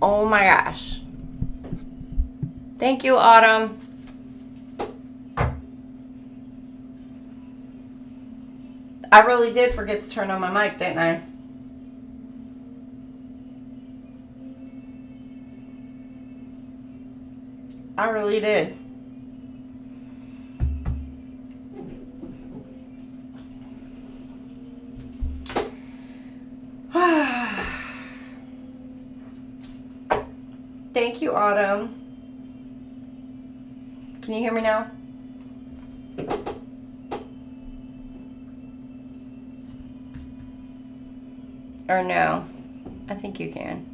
Oh my gosh. Thank you, Autumn. I really did forget to turn on my mic, didn't I? I really did. Thank you, Autumn. Can you hear me now? Or no? I think you can.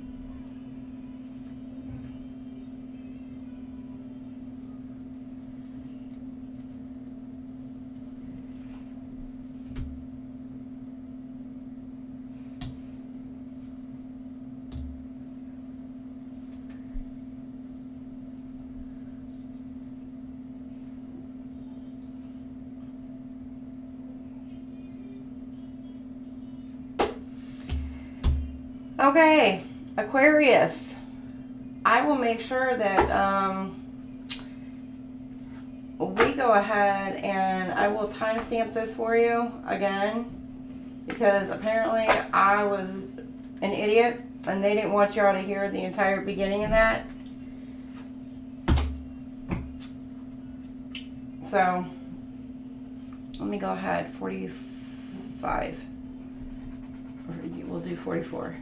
Okay, Aquarius. I will make sure that we go ahead and I will timestamp this for you again, because apparently I was an idiot and they didn't want y'all to hear the entire beginning of that. So let me go ahead. 45. We'll do 44.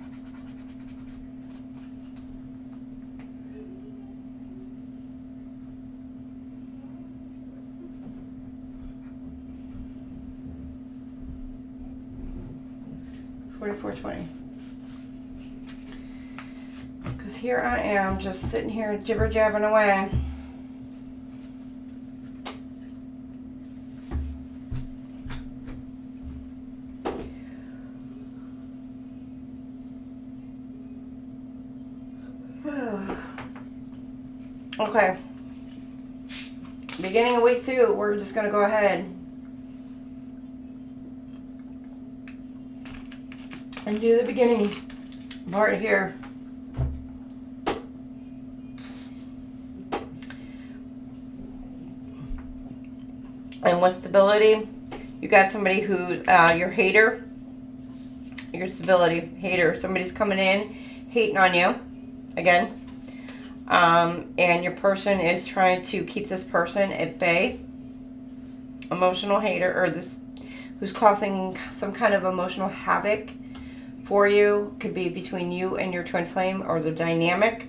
$44.20. Because here I am just sitting here jibber jabbing away. Okay. Beginning of week 2, we're just going to go ahead and do the beginning part here. And with stability, you got somebody who, your hater, your stability hater, somebody's coming in, hating on you, again. And your person is trying to keep this person at bay. Emotional hater, or this who's causing some kind of emotional havoc for you. Could be between you and your twin flame, or the dynamic.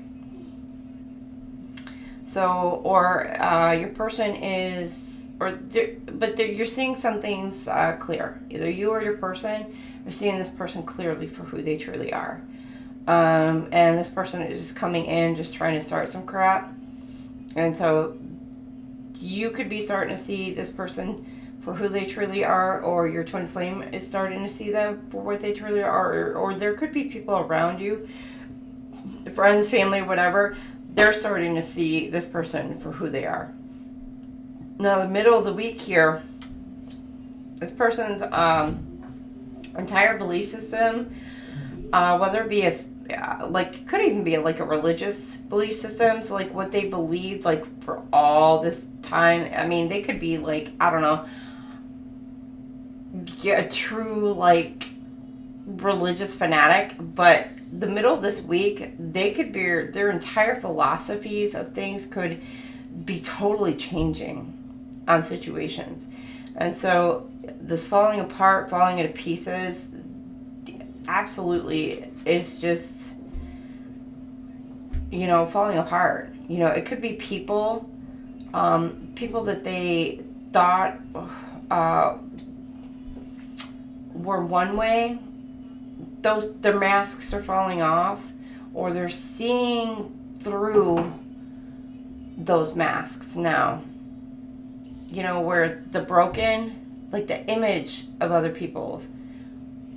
So, or your person is, you're seeing some things clear. Either you or your person are seeing this person clearly for who they truly are. And this person is just coming in, just trying to start some crap. And so you could be starting to see this person for who they truly are, or your twin flame is starting to see them for what they truly are, or there could be people around you, friends, family, whatever, they're starting to see this person for who they are. Now, the middle of the week here, this person's entire belief system, whether it be could even be like a religious belief system, so like what they believed like for all this time. I mean, they could be like, I don't know, a true like religious fanatic, but the middle of this week, they could be, their entire philosophies of things could be totally changing on situations. And so this falling apart, falling into pieces, absolutely is just, falling apart. It could be people that they thought were one way. Their masks are falling off, or they're seeing through those masks now. Where the broken, like the image of other people's,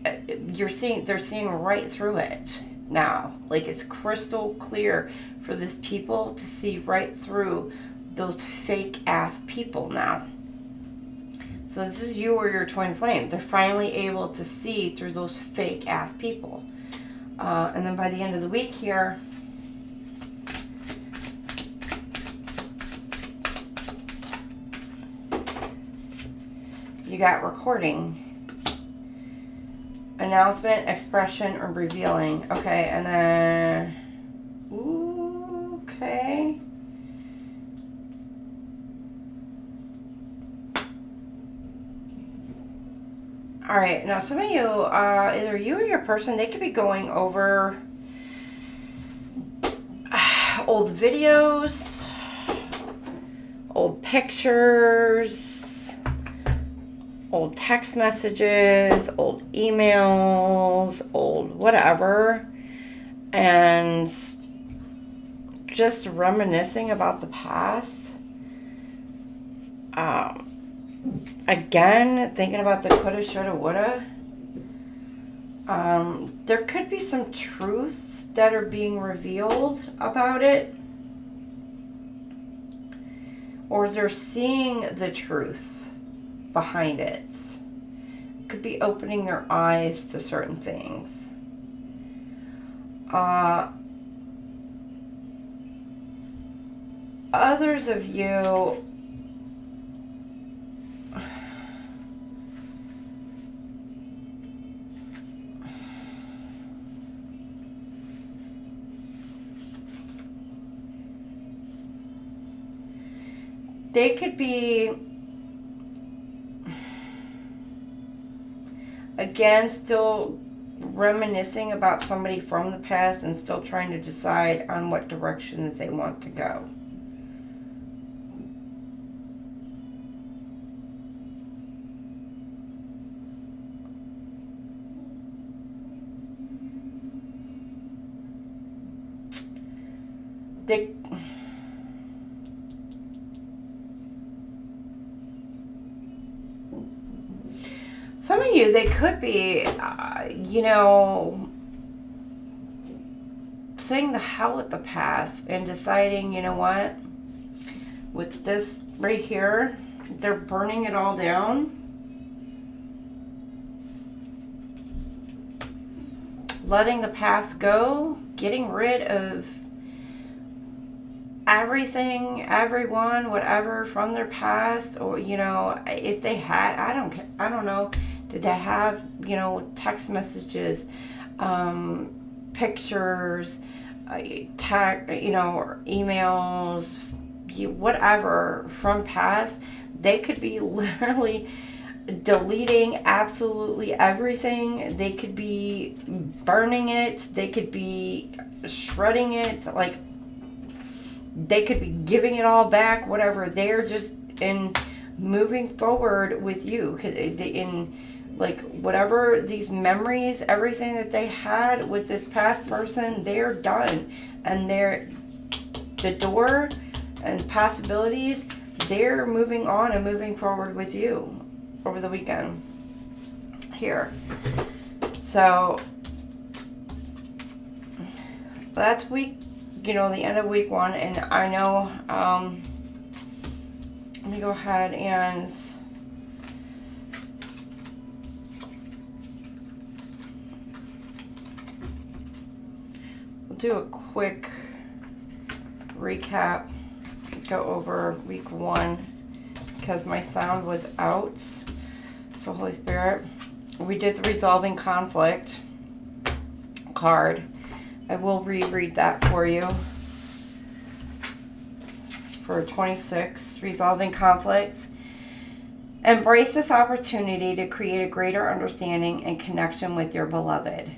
they're seeing right through it now. Like, it's crystal clear for this people to see right through those fake ass people now. So this is you or your twin flame. They're finally able to see through those fake ass people. And then by the end of the week here, got recording. Announcement, expression, or revealing. Okay, and then... Ooh, okay. Alright, now some of you, either you or your person, they could be going over old videos, old pictures, old text messages, old emails, old whatever, and just reminiscing about the past. Again, thinking about the coulda, shoulda, woulda. There could be some truths that are being revealed about it. Or they're seeing the truth behind it. Could be opening their eyes to certain things. Others of you, they could be, again, still reminiscing about somebody from the past and still trying to decide on what direction that they want to go. Some of you, they could be, saying the hell with the past and deciding, you know what, with this right here, they're burning it all down. Letting the past go, getting rid of everything, everyone, whatever from their past, or, if they had, I don't know, did they have, text messages, pictures, or emails, whatever from past. They could be literally deleting absolutely everything. They could be burning it. They could be shredding it. Like, they could be giving it all back, whatever. They're just moving forward with you. Whatever these memories, everything that they had with this past person, they're done. And the door and possibilities, they're moving on and moving forward with you over the weekend here. So that's week, the end of week 1. And I know, let me go ahead and do a quick recap, go over week 1 because my sound was out. So Holy Spirit, we did the resolving conflict card. I will reread that for you. For 26, resolving conflict. Embrace this opportunity to create a greater understanding and connection with your beloved.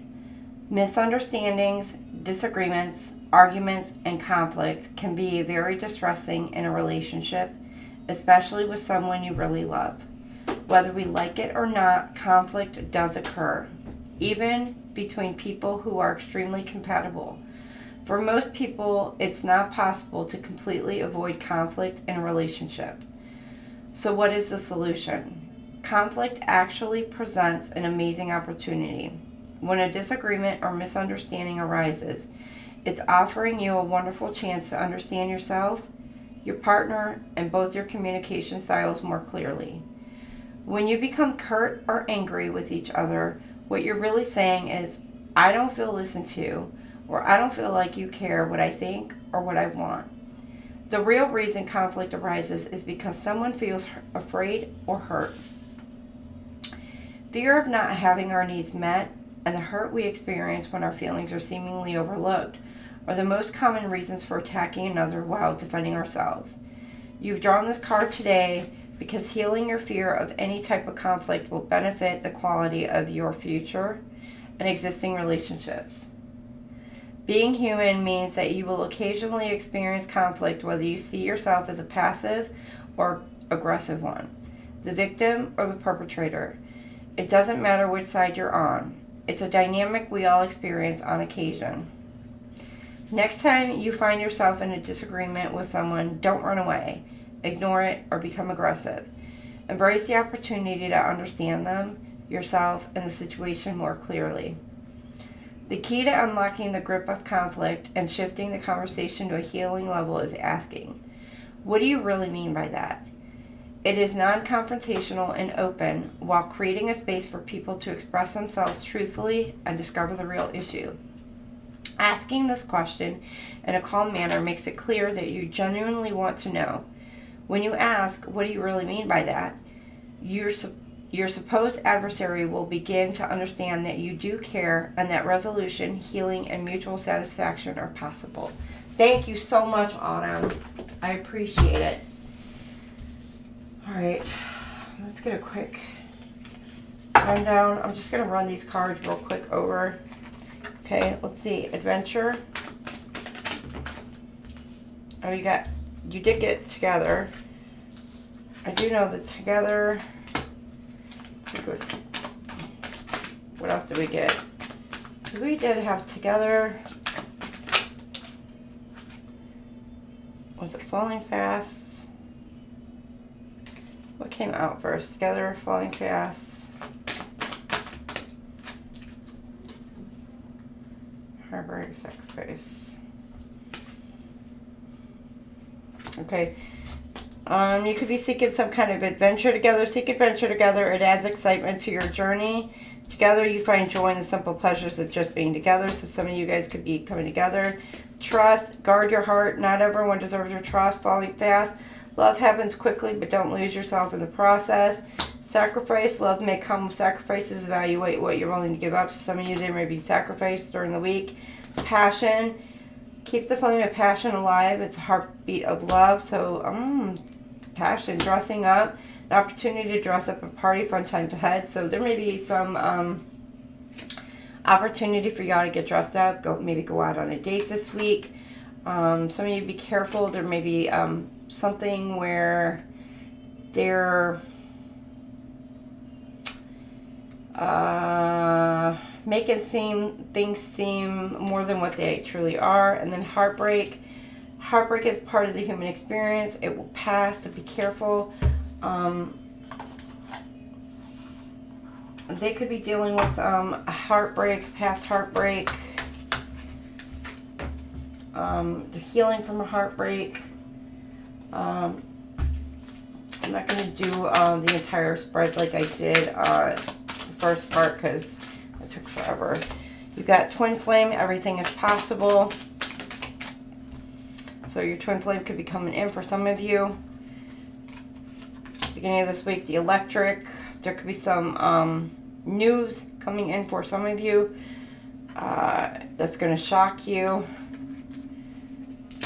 Misunderstandings, disagreements, arguments, and conflict can be very distressing in a relationship, especially with someone you really love. Whether we like it or not, conflict does occur, even between people who are extremely compatible. For most people, it's not possible to completely avoid conflict in a relationship. So what is the solution? Conflict actually presents an amazing opportunity. When a disagreement or misunderstanding arises, it's offering you a wonderful chance to understand yourself, your partner, and both your communication styles more clearly. When you become curt or angry with each other, what you're really saying is, I don't feel listened to, or I don't feel like you care what I think or what I want. The real reason conflict arises is because someone feels afraid or hurt. Fear of not having our needs met and the hurt we experience when our feelings are seemingly overlooked are the most common reasons for attacking another while defending ourselves. You've drawn this card today because healing your fear of any type of conflict will benefit the quality of your future and existing relationships. Being human means that you will occasionally experience conflict, whether you see yourself as a passive or aggressive one, the victim or the perpetrator. It doesn't matter which side you're on. It's a dynamic we all experience on occasion. Next time you find yourself in a disagreement with someone, don't run away, ignore it, or become aggressive. Embrace the opportunity to understand them, yourself, and the situation more clearly. The key to unlocking the grip of conflict and shifting the conversation to a healing level is asking, what do you really mean by that? It is non-confrontational and open, while creating a space for people to express themselves truthfully and discover the real issue. Asking this question in a calm manner makes it clear that you genuinely want to know. When you ask, what do you really mean by that? Your supposed adversary will begin to understand that you do care and that resolution, healing, and mutual satisfaction are possible. Thank you so much, Autumn. I appreciate it. All right, let's get a quick rundown. I'm just going to run these cards real quick over. Okay, let's see. Adventure. Oh, you did get together. I do know that together. What else did we get? We did have together. Was it Falling Fast? What came out first? Together, Falling Fast. Heartbreak, Sacrifice. Okay. You could be seeking some kind of adventure together. Seek adventure together. It adds excitement to your journey. Together, you find joy in the simple pleasures of just being together. So some of you guys could be coming together. Trust. Guard your heart. Not everyone deserves your trust. Falling Fast. Love happens quickly, but don't lose yourself in the process. Sacrifice. Love may come with sacrifices. Evaluate what you're willing to give up. So some of you, there may be sacrifice during the week. Passion. Keeps the flame of passion alive. It's a heartbeat of love. So, passion. Dressing up. An opportunity to dress up and party from time to head. So there may be some opportunity for y'all to get dressed up. Maybe go out on a date this week. Some of you be careful. There may be something where they're making things seem more than what they truly are. And then heartbreak. Heartbreak is part of the human experience. It will pass, so be careful. They could be dealing with a heartbreak, past heartbreak. They're healing from a heartbreak. I'm not going to do the entire spread like I did the first part because it took forever. You've got twin flame. Everything is possible. So your twin flame could be coming in for some of you. Beginning of this week, the electric. There could be some news coming in for some of you that's going to shock you.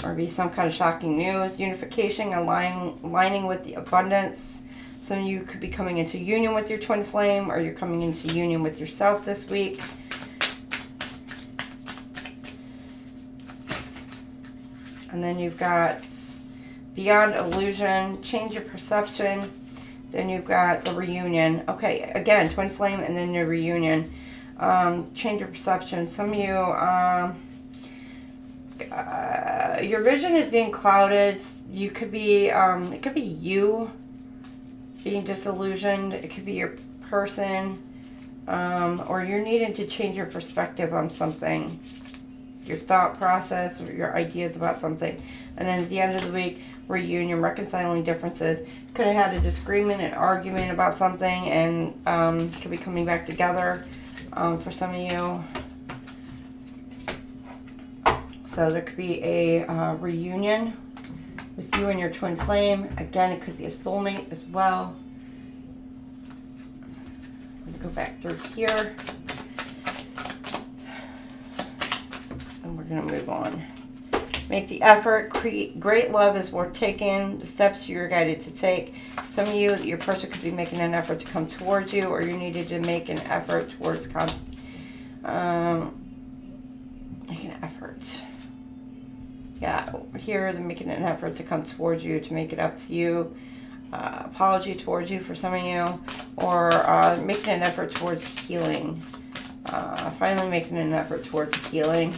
Or be some kind of shocking news. Unification, aligning with the abundance. Some of you could be coming into union with your twin flame, or you're coming into union with yourself this week. And then you've got beyond illusion, change your perception. Then you've got the reunion. Okay, again, twin flame and then your reunion. Change your perception. Some of you, your vision is being clouded. You could be, it could be you being disillusioned. It could be your person, or you're needing to change your perspective on something, your thought process or your ideas about something. And then at the end of the week, reunion, reconciling differences. Could have had a disagreement, an argument about something, and could be coming back together for some of you. So there could be a reunion with you and your twin flame. Again, it could be a soulmate as well. go back through here. And we're going to move on. Make the effort. Great love is worth taking. The steps you're guided to take. Some of you, your person could be making an effort to come towards you, or you needed to make an effort towards make an effort. Yeah, here they're making an effort to come towards you, to make it up to you. Apology towards you for some of you, or making an effort towards healing. Finally making an effort towards healing.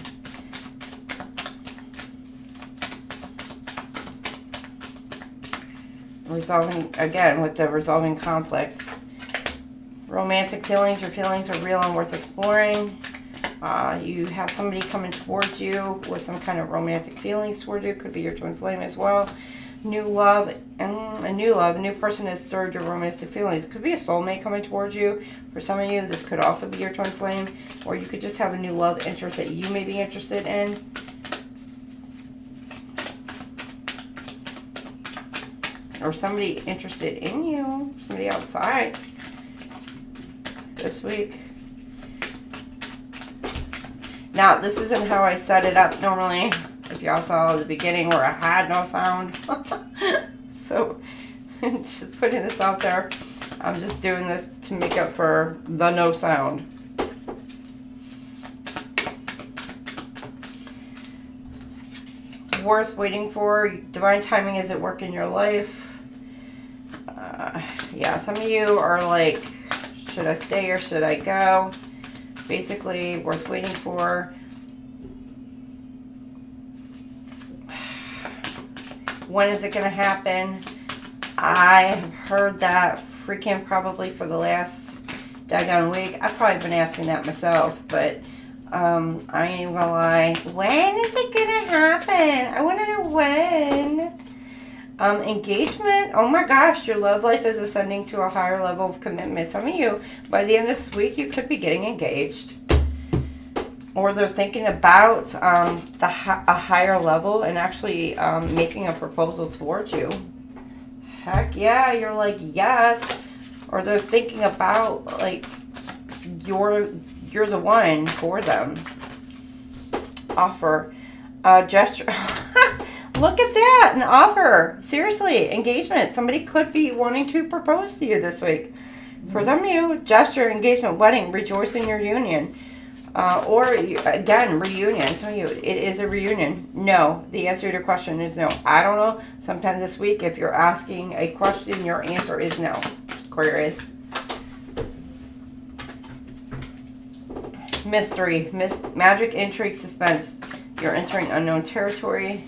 Resolving, again, with the resolving conflict. Romantic feelings. Your feelings are real and worth exploring. You have somebody coming towards you with some kind of romantic feelings towards you. Could be your twin flame as well. New love. And a new person has stirred your romantic feelings. Could be a soulmate coming towards you. For some of you, this could also be your twin flame. Or you could just have a new love interest that you may be interested in. Or somebody interested in you. Somebody outside. This week. Now, this isn't how I set it up normally. If y'all saw the beginning where I had no sound. So, just putting this out there. I'm just doing this to make up for the no sound. Worth waiting for. Divine timing is at work in your life. Yeah, some of you are like, should I stay or should I go? Basically, worth waiting for. When is it going to happen? I have heard that freaking probably for the last daggone week. I've probably been asking that myself, but I ain't even gonna lie. When is it going to happen? I want to know when. Engagement. Oh my gosh, your love life is ascending to a higher level of commitment. Some of you, by the end of this week, you could be getting engaged. Or they're thinking about a higher level and actually making a proposal towards you. Heck yeah, you're like, yes. Or they're thinking about, like, you're the one for them. Offer. Gesture. Look at that, an offer. Seriously, engagement. Somebody could be wanting to propose to you this week. For some of you, gesture, engagement, wedding, rejoice in your union. Or, again, reunion. Some of you, it is a reunion. No, the answer to your question is no. I don't know. Sometime this week, if you're asking a question, your answer is no. Aquarius. Mystery, magic, intrigue, suspense. You're entering unknown territory.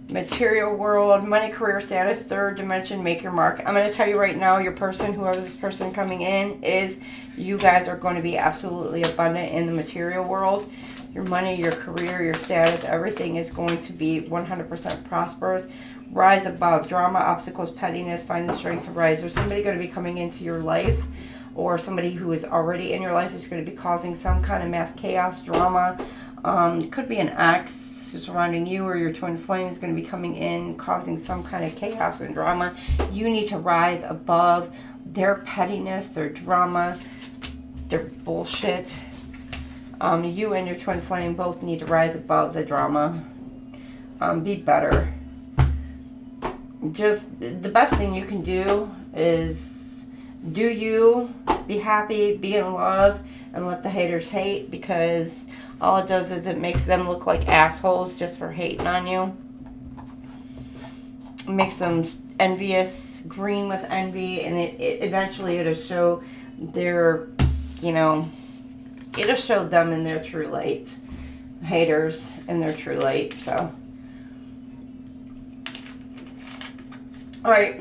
Material world, money, career, status, third dimension, make your mark. I'm going to tell you right now, your person, whoever this person coming in is, you guys are going to be absolutely abundant in the material world. Your money, your career, your status, everything is going to be 100% prosperous. Rise above drama, obstacles, pettiness, find the strength to rise. There's somebody going to be coming into your life, or somebody who is already in your life is going to be causing some kind of mass chaos, drama. It could be an ex surrounding you, or your twin flame is going to be coming in causing some kind of chaos and drama. You need to rise above their pettiness, their drama, their bullshit. You and your twin flame both need to rise above the drama. Be better. Just the best thing you can do is do you, be happy, be in love, and let the haters hate, because all it does is it makes them look like assholes just for hating on you. It makes them envious, green with envy, and eventually it'll show their, it'll show them in their true light. Haters in their true light, so. Alright,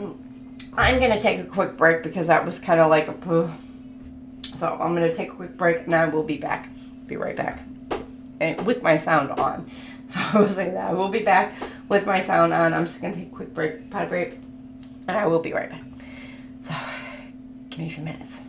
I'm going to take a quick break because that was kind of like a poo. So I'm going to take a quick break and I will be back. Be right back. And with my sound on. So I will say that. I will be back with my sound on. I'm just going to take a quick break, potty break, and I will be right back. So, give me a few minutes.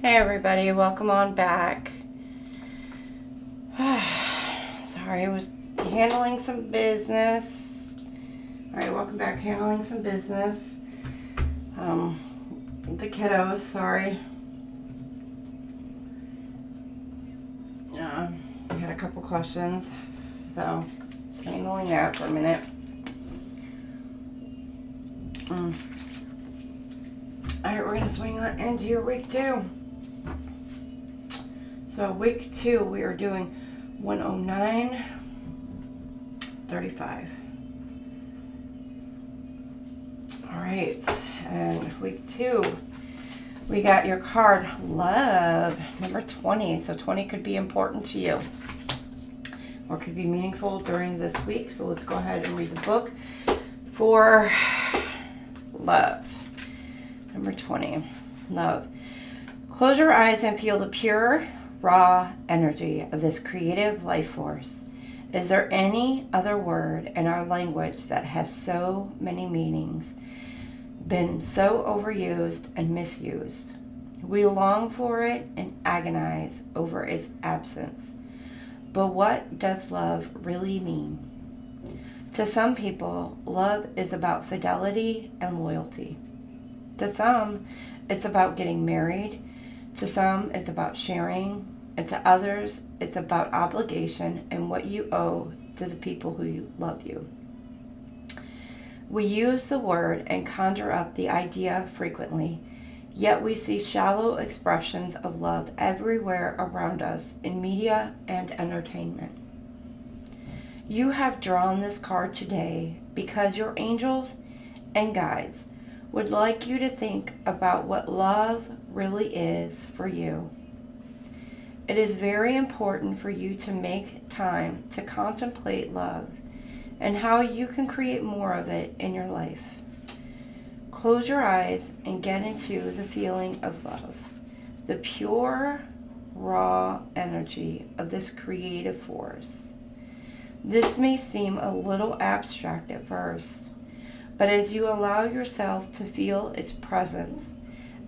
Hey everybody, welcome on back. Sorry, I was handling some business. Alright, welcome back, handling some business. The kiddos, sorry. I had a couple questions, so just handling that for a minute. Alright, we're going to swing on into your week 2. So week 2, we are doing 109.35. Alright, and week 2, we got your card, Love, number 20. So 20 could be important to you, or could be meaningful during this week. So let's go ahead and read the book for Love. Number 20, Love. Close your eyes and feel the pure, raw energy of this creative life force. Is there any other word in our language that has so many meanings, been so overused and misused? We long for it and agonize over its absence. But what does love really mean? To some people, love is about fidelity and loyalty. To some, it's about getting married. To some, it's about sharing. And to others, it's about obligation and what you owe to the people who love you. We use the word and conjure up the idea frequently, yet we see shallow expressions of love everywhere around us in media and entertainment. You have drawn this card today because your angels and guides would like you to think about what love really is for you. It is very important for you to make time to contemplate love and how you can create more of it in your life. Close your eyes and get into the feeling of love, the pure, raw energy of this creative force. This may seem a little abstract at first, but as you allow yourself to feel its presence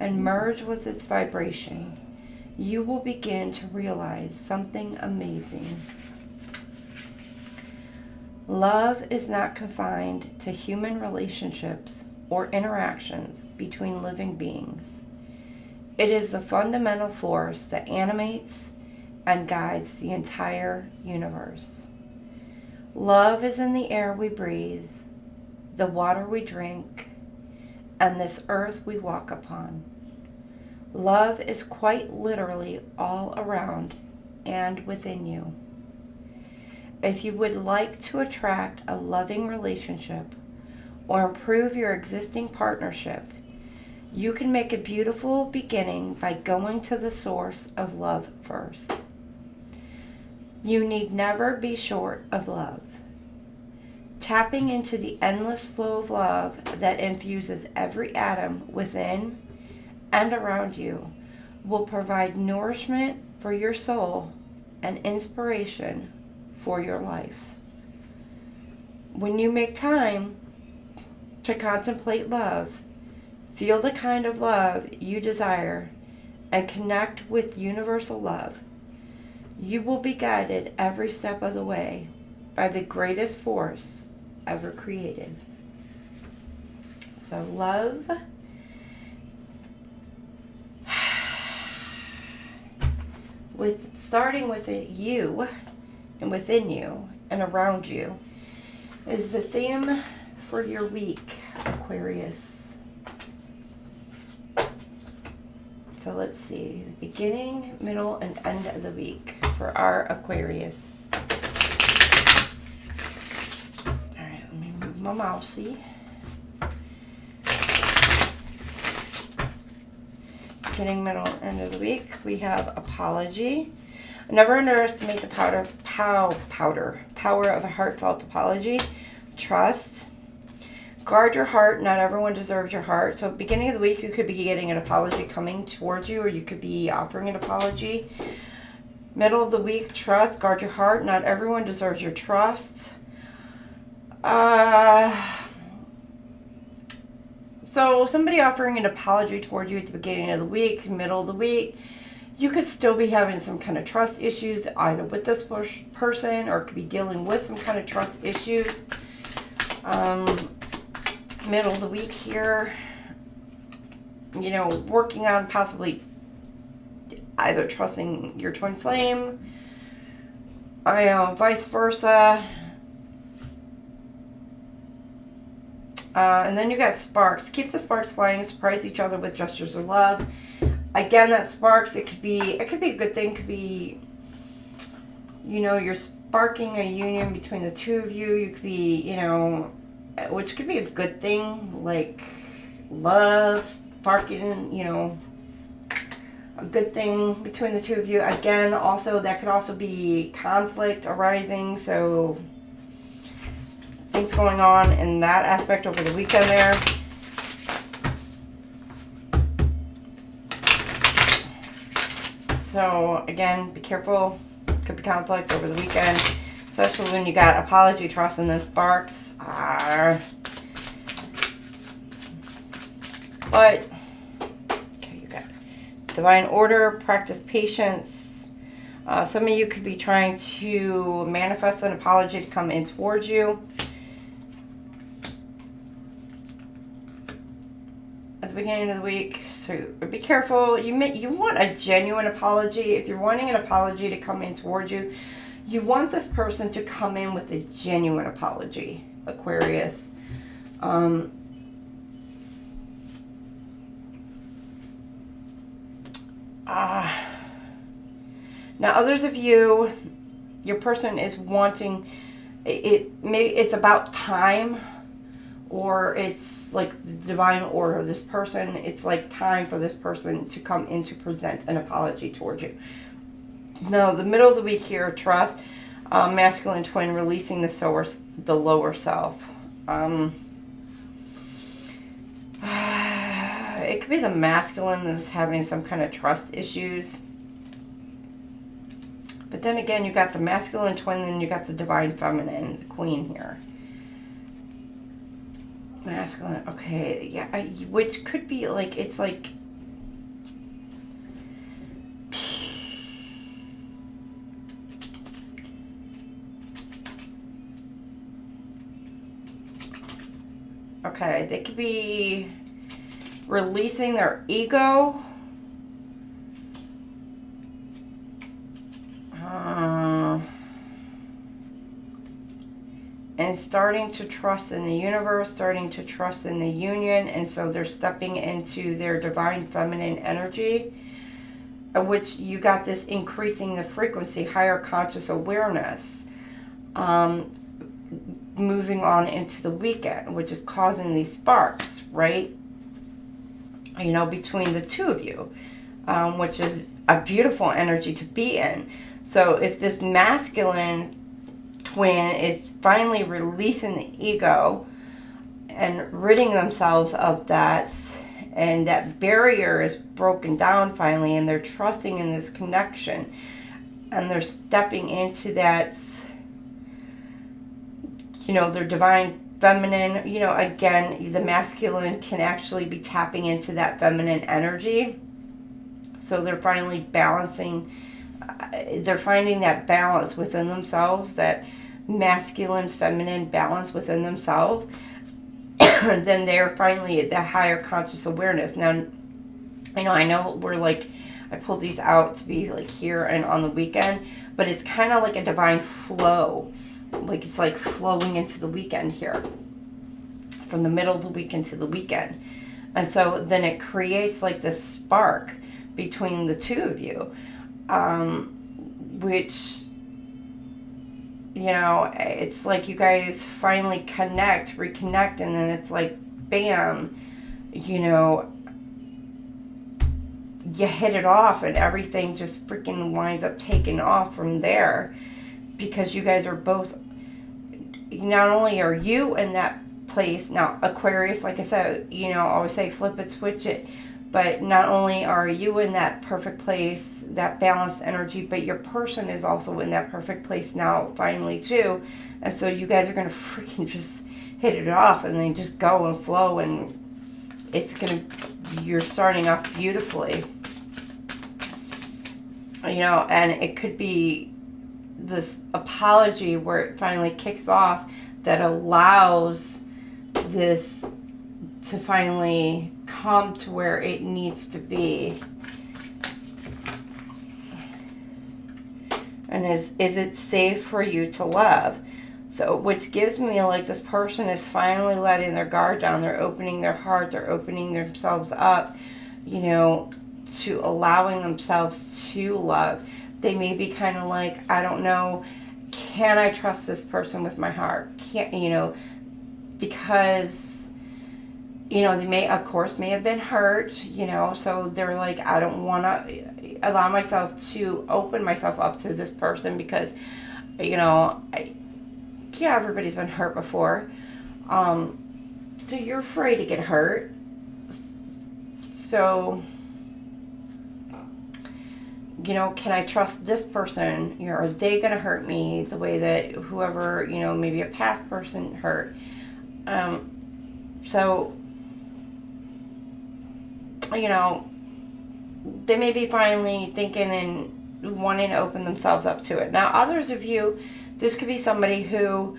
and merge with its vibration, you will begin to realize something amazing. Love is not confined to human relationships or interactions between living beings. It is the fundamental force that animates and guides the entire universe. Love is in the air we breathe, the water we drink, and this earth we walk upon. Love is quite literally all around and within you. If you would like to attract a loving relationship or improve your existing partnership, you can make a beautiful beginning by going to the source of love first. You need never be short of love. Tapping into the endless flow of love that infuses every atom within and around you will provide nourishment for your soul and inspiration for your life. When you make time to contemplate love, feel the kind of love you desire, and connect with universal love, you will be guided every step of the way by the greatest force ever created. So love, starting with you and within you and around you, is the theme for your week, Aquarius. So let's see, the beginning, middle, and end of the week for our Aquarius. Alright, let me move my mousey. Beginning, middle, end of the week, we have Apology. Never underestimate the power of a heartfelt apology. Trust. Guard your heart. Not everyone deserves your heart. So beginning of the week, you could be getting an apology coming towards you, or you could be offering an apology. Middle of the week, trust. Guard your heart. Not everyone deserves your trust. So somebody offering an apology toward you at the beginning of the week, middle of the week, you could still be having some kind of trust issues either with this person, or could be dealing with some kind of trust issues. Middle of the week here, you know, working on possibly either trusting your twin flame, vice versa. And then you got sparks. Keep the sparks flying. Surprise each other with gestures of love. Again, that sparks. It could be a good thing. It could be, you know, you're sparking a union between the two of you. You could be, you know, which could be a good thing, like love, sparking, you know, a good thing between the two of you. Again, also, that could also be conflict arising. So things going on in that aspect over the weekend there. So again, be careful. Could be conflict over the weekend, especially when you got apology, trust, and then sparks. But okay, you got divine order, practice patience. Some of you could be trying to manifest an apology to come in towards you at the beginning of the week. So be careful. You want a genuine apology. If you're wanting an apology to come in towards you, you want this person to come in with a genuine apology, Aquarius. Now others of you, your person is wanting it's about time, or it's like the divine order of this person. It's like time for this person to come in to present an apology towards you. Now, the middle of the week here, trust, masculine twin, releasing the lower self. It could be the masculine that's having some kind of trust issues. But then again, you got the masculine twin, and you got the divine feminine, the queen here. Masculine, okay, yeah, which could be like, it's like, okay, they could be releasing their ego. And starting to trust in the universe, starting to trust in the union, and so they're stepping into their divine feminine energy, which you got this increasing the frequency, higher conscious awareness, moving on into the weekend, which is causing these sparks, right? You know, between the two of you, which is a beautiful energy to be in. So if this masculine twin is finally releasing the ego and ridding themselves of that, and that barrier is broken down finally, and they're trusting in this connection, and they're stepping into that, you know, their divine feminine. You know, again, the masculine can actually be tapping into that feminine energy. So they're finally balancing, they're finding that balance within themselves, that masculine feminine balance within themselves. Then they're finally at that higher conscious awareness. Now, I know we're like, I pulled these out to be like here and on the weekend, but it's kind of like a divine flow. Like it's like flowing into the weekend here, from the middle of the week into the weekend. And so then it creates like this spark between the two of you, which, you know, it's like you guys finally reconnect, and then it's like, bam, you know, you hit it off, and everything just freaking winds up taking off from there, because you guys are both, not only are you in that place, now Aquarius, like I said, you know, I always say flip it, switch it, but not only are you in that perfect place, that balanced energy, but your person is also in that perfect place now, finally, too. And so you guys are going to freaking just hit it off, and then just go and flow, and you're starting off beautifully. You know, and it could be this apology where it finally kicks off that allows this to finally come to where it needs to be. And is it safe for you to love? So, which gives me like this person is finally letting their guard down. They're opening their heart. They're opening themselves up, you know, to allowing themselves to love. They may be kind of like, I don't know, can I trust this person with my heart? Can't, you know, because, you know, they may, of course, may have been hurt, you know, so they're like, I don't want to allow myself to open myself up to this person because, you know, yeah, everybody's been hurt before. So you're afraid to get hurt. So, you know, can I trust this person? You know, are they going to hurt me the way that whoever, you know, maybe a past person hurt? So, you know, they may be finally thinking and wanting to open themselves up to it. Now, others of you, this could be somebody who,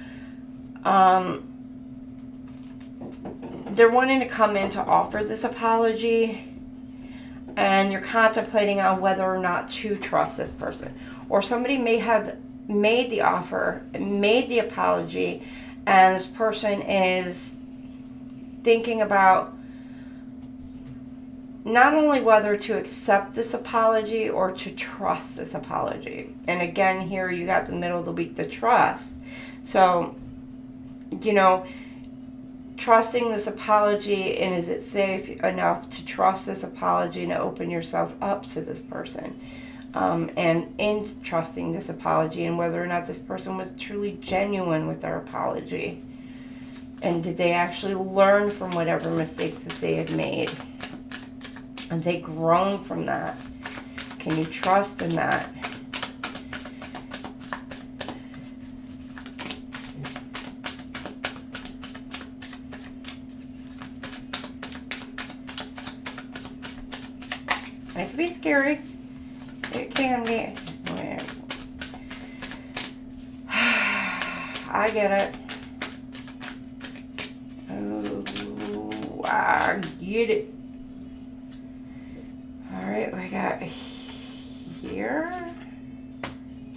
they're wanting to come in to offer this apology, and you're contemplating on whether or not to trust this person. Or somebody may have made the offer, made the apology, and this person is thinking about not only whether to accept this apology or to trust this apology. And again, here you got the middle of the week, the trust. So, you know, trusting this apology, and is it safe enough to trust this apology and to open yourself up to this person? And in trusting this apology, and whether or not this person was truly genuine with their apology. And did they actually learn from whatever mistakes that they had made? And they grown from that? Can you trust in that? It can be scary. It can be. I get it. Oh, I get it. Alright, we got here.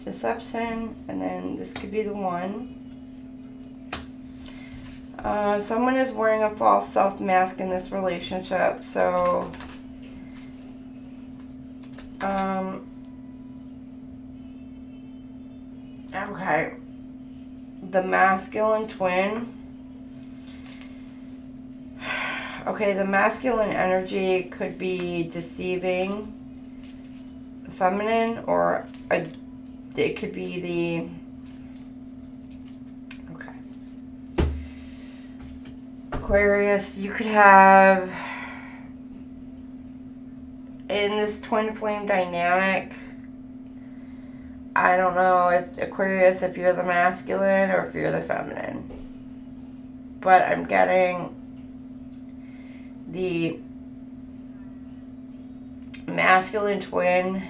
Deception. And then this could be the one. Someone is wearing a false self mask in this relationship. So... okay, the masculine twin. Okay, the masculine energy could be deceiving the feminine, or it could be the, okay, Aquarius. You could have, in this twin flame dynamic, I don't know if Aquarius, if you're the masculine or if you're the feminine. But I'm getting the masculine twin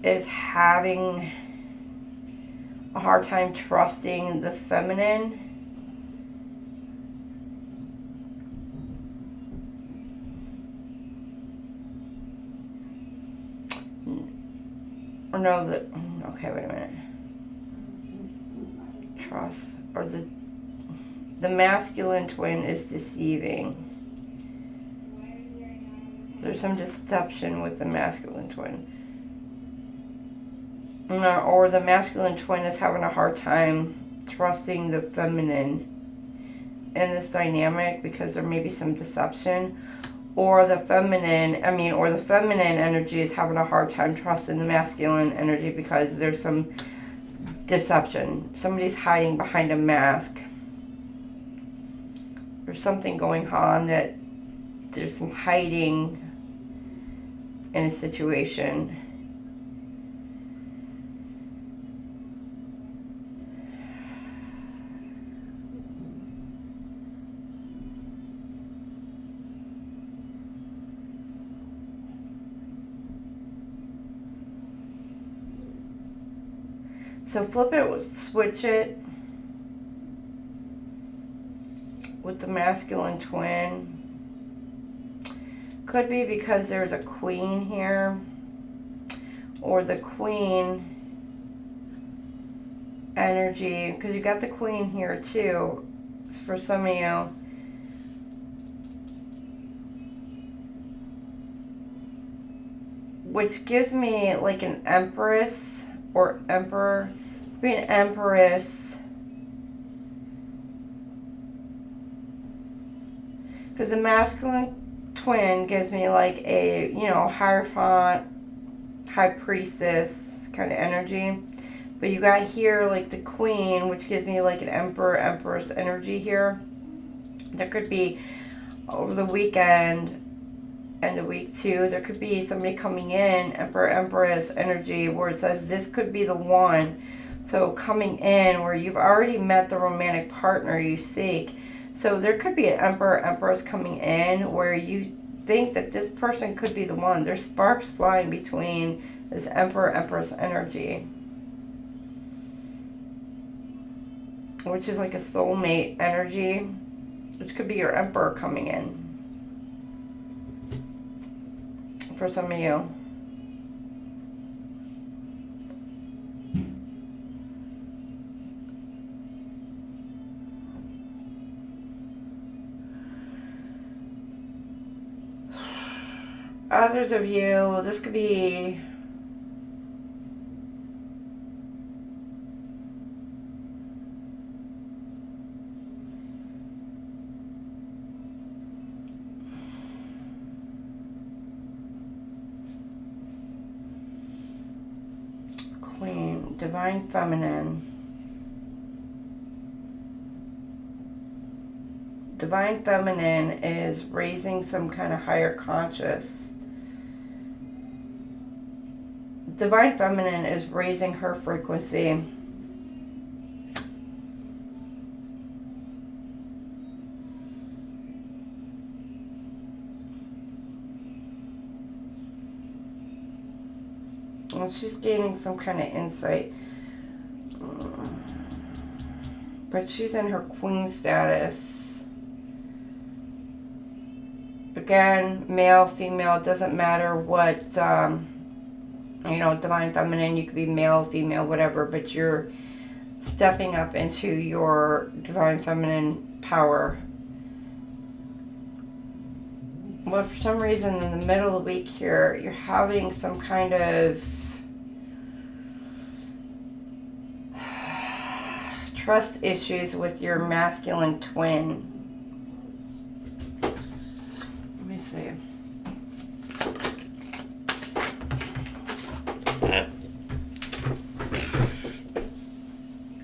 is having a hard time trusting the feminine. Or no, okay, wait a minute. Trust, or the masculine twin is deceiving. There's some deception with the masculine twin. Or the masculine twin is having a hard time trusting the feminine in this dynamic because there may be some deception. Or the feminine energy is having a hard time trusting the masculine energy because there's some deception. Somebody's hiding behind a mask. There's something going on that there's some hiding in a situation. So flip it, switch it with the masculine twin. Could be because there's a queen here, or the queen energy, because you got the queen here too, for some of you. Which gives me like an empress or emperor. Be an empress. Because the masculine twin gives me like a, you know, Hierophant, High Priestess kind of energy. But you got here like the queen, which gives me like an emperor, empress energy here. There could be over the weekend and a week too, there could be somebody coming in, emperor, empress energy, where it says this could be the one. So coming in where you've already met the romantic partner you seek. So there could be an emperor, empress coming in where you think that this person could be the one. There's sparks flying between this emperor, empress energy, which is like a soulmate energy, which could be your emperor coming in for some of you. Others of you, this could be Queen, Divine Feminine. Divine Feminine is raising some kind of higher conscious. Divine Feminine is raising her frequency. Well, she's gaining some kind of insight. But she's in her queen status. Again, male, female, doesn't matter what, you know, Divine Feminine, you could be male, female, whatever, but you're stepping up into your Divine Feminine power. Well, for some reason, in the middle of the week here, you're having some kind of trust issues with your masculine twin. Let me see.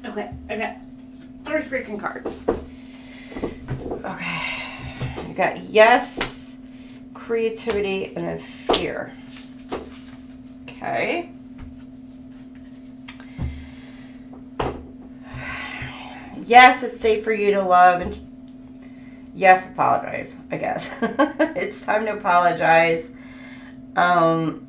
Okay, I got 3 freaking cards. Okay. You got yes, creativity, and then fear. Okay. Yes, it's safe for you to love, and yes, apologize, I guess. It's time to apologize. And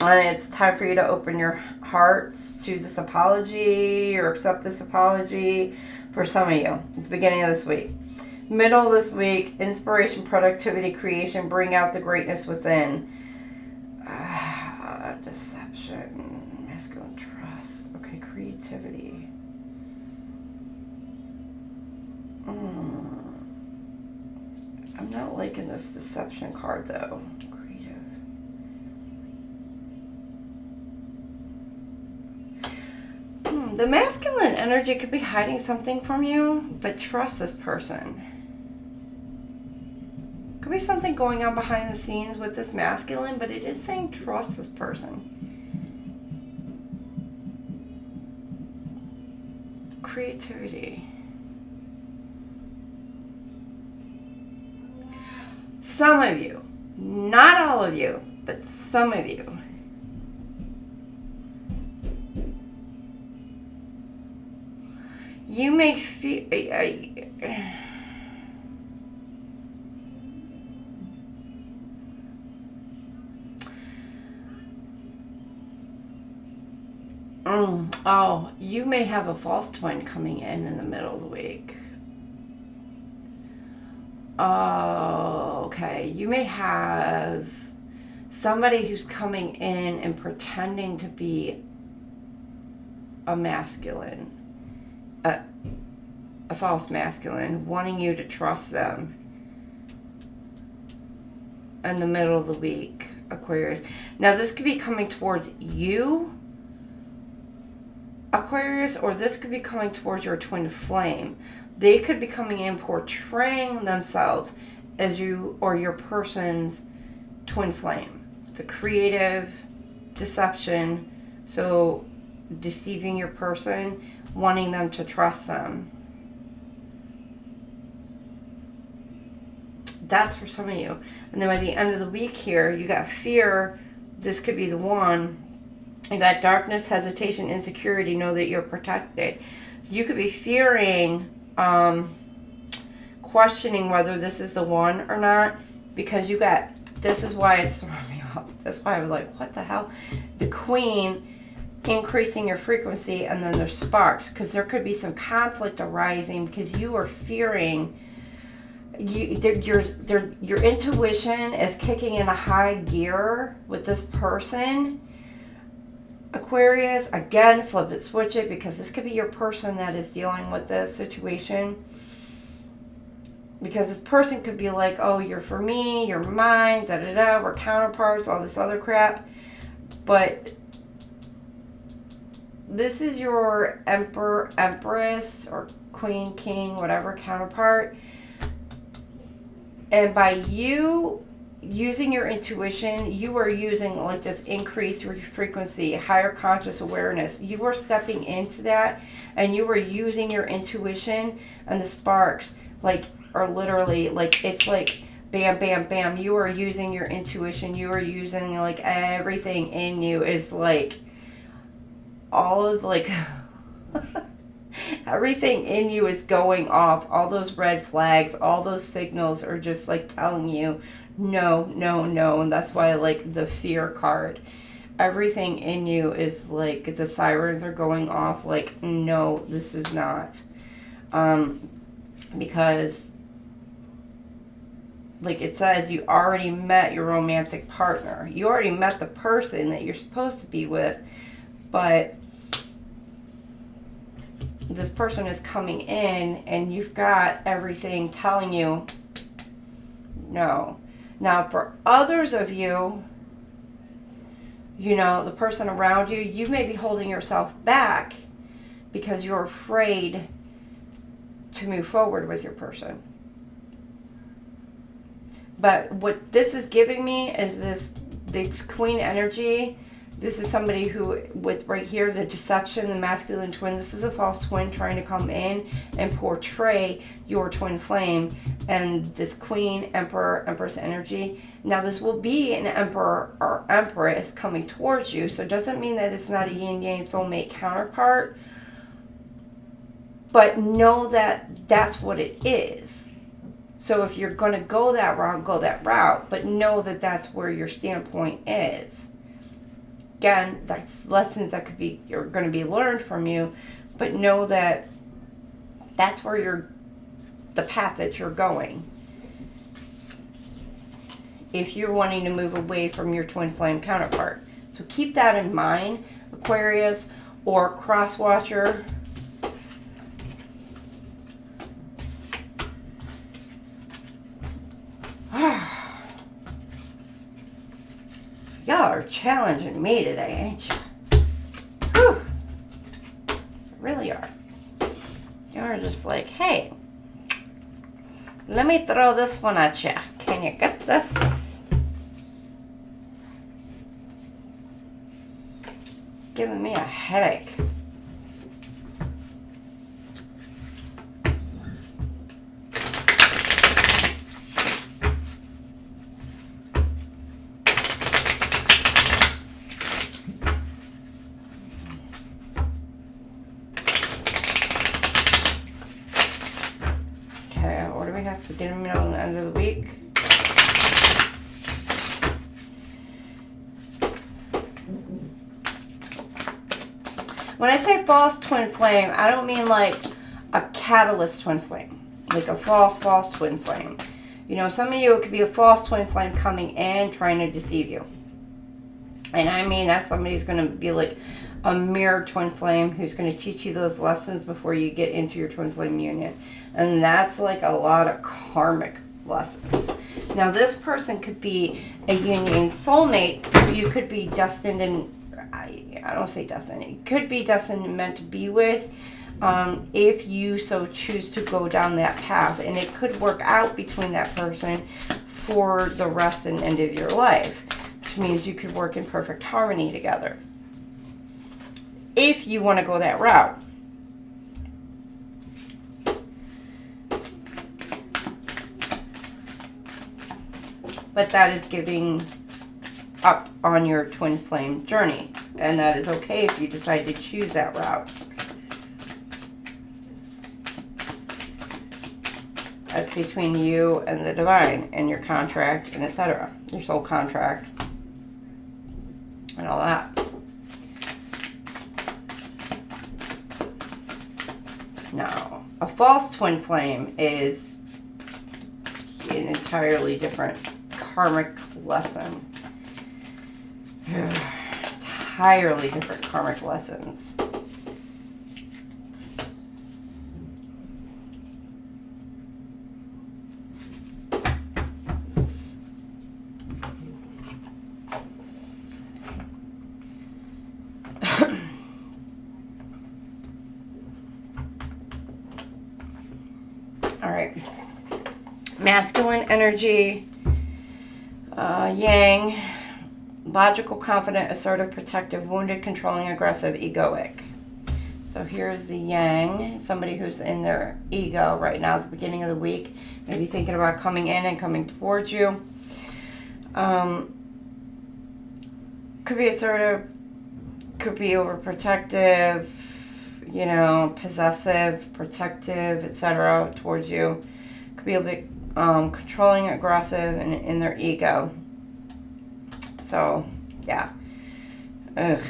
it's time for you to open your hearts to this apology or accept this apology for some of you. At the beginning of this week. Middle of this week, inspiration, productivity, creation, bring out the greatness within. Deception, masculine trust. Okay, creativity. I'm not liking this deception card though. The masculine energy could be hiding something from you, but trust this person. Could be something going on behind the scenes with this masculine, but it is saying trust this person. Creativity. Some of you, not all of you, but some of you. You may feel... Oh, you may have a false twin coming in the middle of the week. Oh, okay. You may have somebody who's coming in and pretending to be a masculine, a false masculine, wanting you to trust them in the middle of the week, Aquarius. Now, this could be coming towards you, Aquarius, or this could be coming towards your twin flame. They could be coming in portraying themselves as you or your person's twin flame. The creative deception, so deceiving your person, wanting them to trust them. That's for some of you. And then by the end of the week here, you got fear. This could be the one. You got darkness, hesitation, insecurity. Know that you're protected. You could be fearing, questioning whether this is the one or not, because you got, this is why it's throwing me off. That's why I was like, what the hell? The Queen increasing your frequency, and then there's sparks, because there could be some conflict arising because you are fearing. Your intuition is kicking in a high gear with this person, Aquarius. Again, flip it, switch it, because this could be your person that is dealing with this situation. Because this person could be like, oh, you're for me, you're mine, da-da-da, we're counterparts, all this other crap. But this is your emperor, empress, or queen, king, whatever counterpart. And by you using your intuition, you are using like this increased frequency, higher conscious awareness. You are stepping into that, and you are using your intuition, and the sparks like are literally like, it's like bam, bam, bam. You are using your intuition. You are using like everything in you is like all of like everything in you is going off. All those red flags, all those signals are just like telling you no, no, no. And that's why I like the fear card. Everything in you is like the sirens are going off like, no, this is not. Because like it says, you already met your romantic partner. You already met the person that you're supposed to be with, but this person is coming in and you've got everything telling you no. Now, for others of you, you know, the person around you, you may be holding yourself back because you're afraid to move forward with your person. But what this is giving me is this queen energy. This is somebody who, with right here, the deception, the masculine twin. This is a false twin trying to come in and portray your twin flame. And this queen, emperor, empress energy. Now, this will be an emperor or empress coming towards you. So it doesn't mean that it's not a yin-yang soulmate counterpart. But know that that's what it is. So if you're going to go that route, go that route. But know that that's where your standpoint is. Again, that's lessons that you're going to be learned from you, but know that that's where the path that you're going. If you're wanting to move away from your twin flame counterpart. So keep that in mind, Aquarius or cross watcher. Y'all are challenging me today, ain't you? Whew. You really are. You're just like, hey, let me throw this one at you. Can you get this? Giving me a headache. Get them on the end of the week. When I say false twin flame, I don't mean like a catalyst twin flame, like a false twin flame. You know, some of you, it could be a false twin flame coming in trying to deceive you. And I mean that somebody's going to be like a mirror twin flame who's going to teach you those lessons before you get into your twin flame union. And that's like a lot of karmic lessons. Now this person could be a union soulmate. You could be destined, and I don't say destined, it could be destined and meant to be with, if you so choose to go down that path. And it could work out between that person for the rest and end of your life, which means you could work in perfect harmony together if you want to go that route. But that is giving up on your twin flame journey, and that is okay if you decide to choose that route. That's between you and the divine and your contract and etc. Your soul contract and all that. Now, a false twin flame is an entirely different karmic lesson. Entirely different karmic lessons. All right. Masculine energy, yang, logical, confident, assertive, protective, wounded, controlling, aggressive, egoic. So here's the yang, somebody who's in their ego right now at the beginning of the week, maybe thinking about coming in and coming towards you. Could be assertive, could be overprotective, you know, possessive, protective, etc. towards you. Could be a bit controlling, aggressive, and in their ego. So, yeah. Ugh.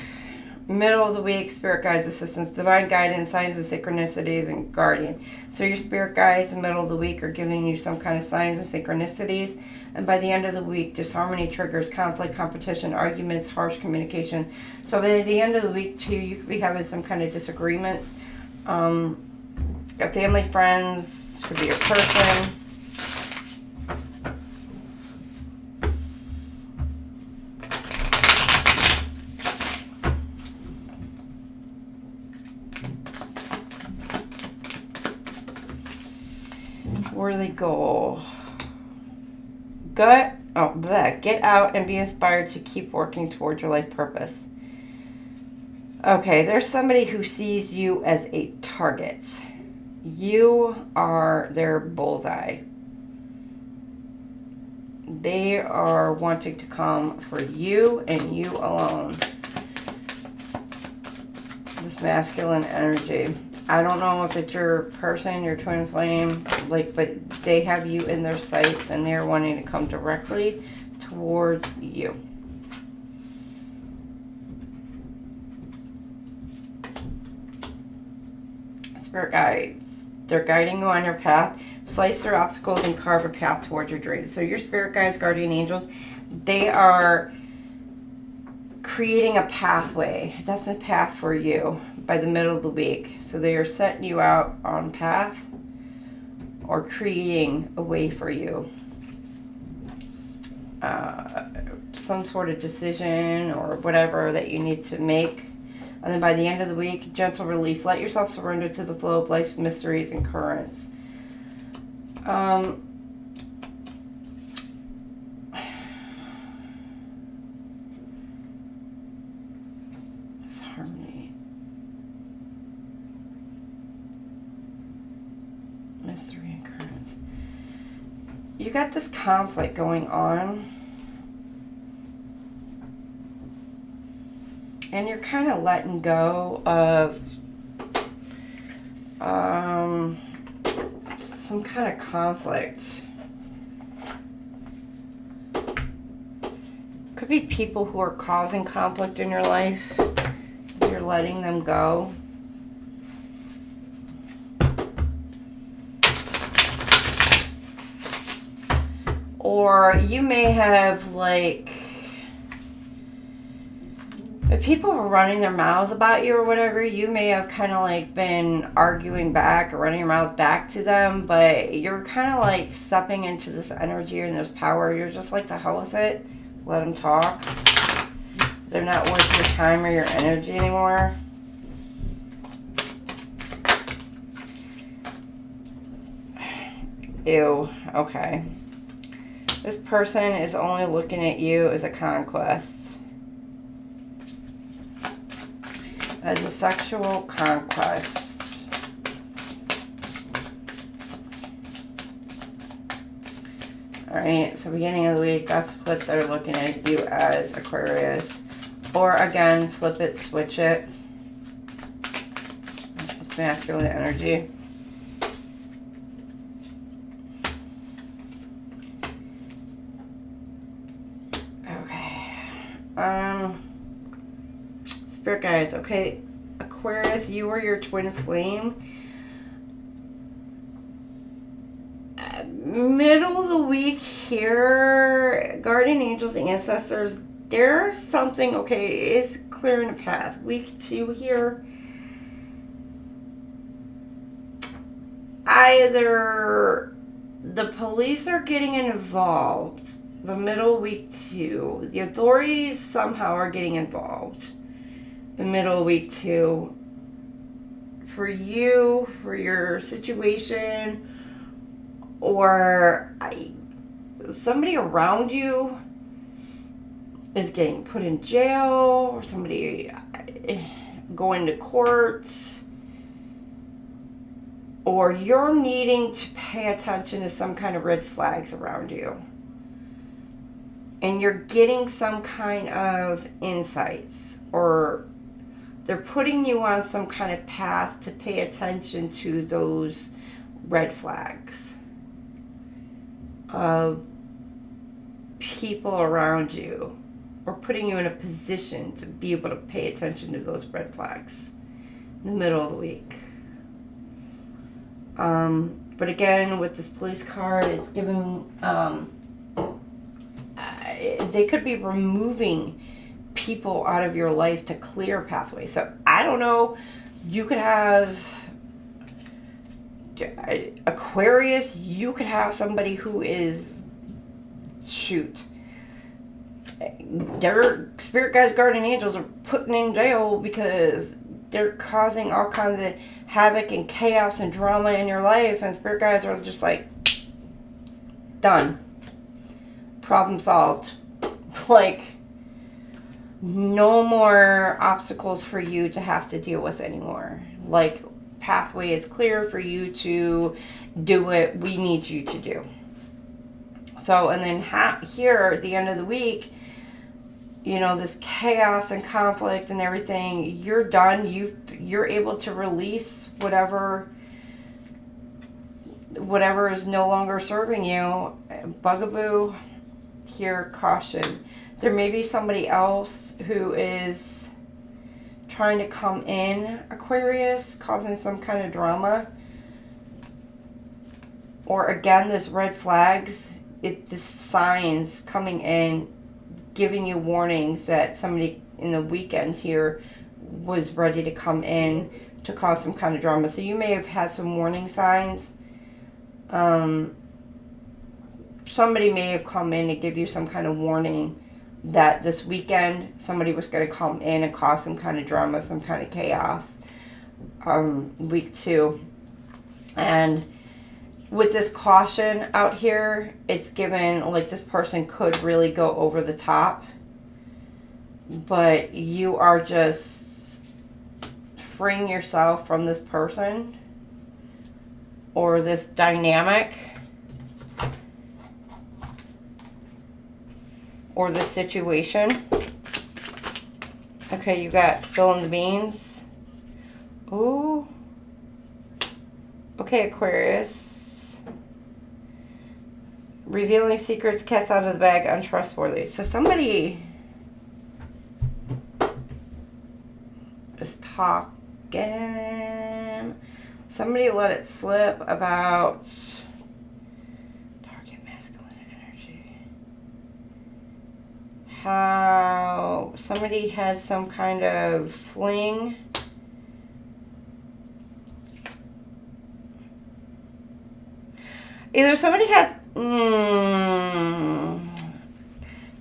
Middle of the week, spirit guides, assistance, divine guidance, signs and synchronicities, and guardian. So your spirit guides in the middle of the week are giving you some kind of signs and synchronicities. And by the end of the week, disharmony triggers, conflict, competition, arguments, harsh communication. So by the end of the week, too, you could be having some kind of disagreements. Your family, friends, could be your person. Worthy goal. Get out and be inspired to keep working toward your life purpose. Okay, there's somebody who sees you as a target. You are their bullseye. They are wanting to come for you and you alone. This masculine energy. I don't know if it's your person, your twin flame, like, but they have you in their sights and they're wanting to come directly towards you. Spirit guides. They're guiding you on your path. Slice their obstacles and carve a path towards your dreams. So your spirit guides, guardian angels, they are creating a pathway, a destined path for you by the middle of the week. So they are setting you out on path or creating a way for you. Some sort of decision or whatever that you need to make. And then by the end of the week, gentle release. Let yourself surrender to the flow of life's mysteries and currents. Disharmony. Mystery and currents. You got this conflict going on. And you're kind of letting go of some kind of conflict. Could be people who are causing conflict in your life. you're letting them go. Or you may have, like, if people were running their mouths about you or whatever, you may have kind of like been arguing back or running your mouth back to them, but you're kind of like stepping into this energy and this power. You're just like, the hell with it. Let them talk. They're not worth your time or your energy anymore. Ew. Okay. This person is only looking at you as a conquest. As a sexual conquest. Alright, so beginning of the week, that's what they're looking at you as, Aquarius. Or again, flip it, switch it. It's masculine energy. Okay. Spirit guides, okay, Aquarius, you are your twin flame. Middle of the week here, guardian angels, ancestors, there's something, okay, it's clearing a path. Week 2 here, either the police are getting involved, the middle of week 2, the authorities somehow are getting involved. The middle of week 2, for you, for your situation, or somebody around you is getting put in jail, or somebody going to court, or you're needing to pay attention to some kind of red flags around you. And you're getting some kind of insights, or they're putting you on some kind of path to pay attention to those red flags of people around you, or putting you in a position to be able to pay attention to those red flags in the middle of the week. But again, with this police card, it's giving, they could be removing people out of your life to clear pathways. So I don't know, you could have Aquarius, you could have somebody who is, shoot, their spirit guides, guardian angels are putting in jail because they're causing all kinds of havoc and chaos and drama in your life, and spirit guides are just like, done, problem solved. Like, no more obstacles for you to have to deal with anymore. Like, pathway is clear for you to do what we need you to do. So, and then here at the end of the week, you know, this chaos and conflict and everything, you're done. You're able to release whatever is no longer serving you. Bugaboo here, caution. There may be somebody else who is trying to come in, Aquarius, causing some kind of drama. Or again, this red flags, this signs coming in, giving you warnings that somebody in the weekend here was ready to come in to cause some kind of drama. So you may have had some warning signs. Somebody may have come in to give you some kind of warning that this weekend somebody was going to come in and cause some kind of drama, some kind of chaos. Week 2. And with this caution out here, it's given, like, this person could really go over the top. But you are just freeing yourself from this person or this dynamic or this situation. Okay, you got spilling the beans. Ooh. Okay, Aquarius. Revealing secrets, cast out of the bag, untrustworthy. So somebody is talking. Somebody let it slip about target masculine energy. How somebody has some kind of fling. Either somebody has,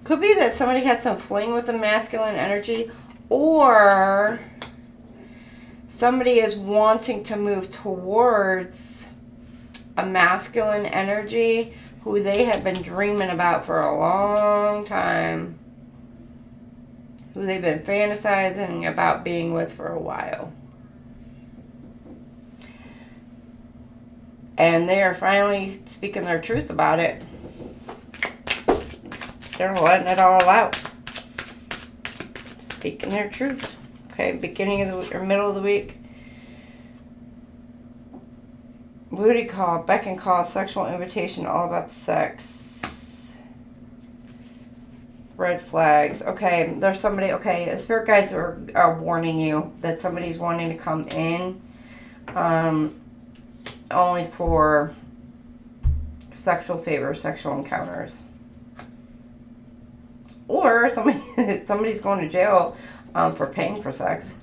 could be that somebody has some fling with the masculine energy, or somebody is wanting to move towards a masculine energy who they have been dreaming about for a long time, who they've been fantasizing about being with for a while. And they are finally speaking their truth about it. They're letting it all out. Speaking their truth. Okay, beginning of the week or middle of the week. Booty call, beck and call, sexual invitation, all about sex. Red flags. Okay, there's somebody, okay, spirit guides are warning you that somebody's wanting to come in. Only for sexual favor, sexual encounters. Or somebody's going to jail for paying for sex.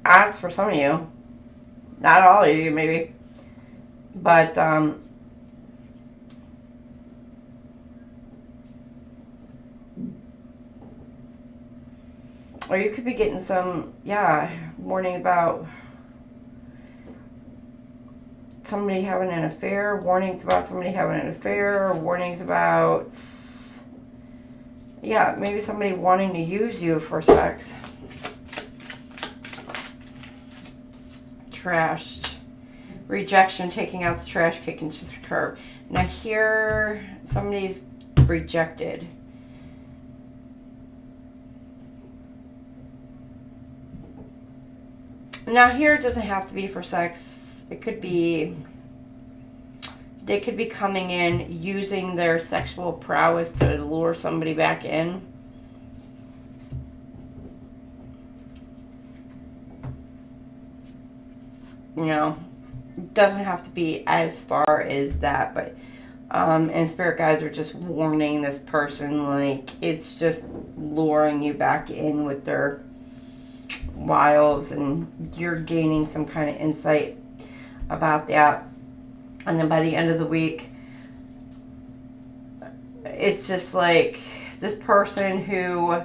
That's for some of you. Not all of you, maybe. But, or you could be getting some, warning about somebody having an affair, warnings about somebody having an affair, warnings about, maybe somebody wanting to use you for sex. Trashed. Rejection, taking out the trash, kicking to the curb. Now here, somebody's rejected. Now here it doesn't have to be for sex. It could be, they could be coming in using their sexual prowess to lure somebody back in. You know, it doesn't have to be as far as that, but and spirit guides are just warning this person, like, it's just luring you back in with their wiles, and you're gaining some kind of insight about that. And then by the end of the week, it's just like this person who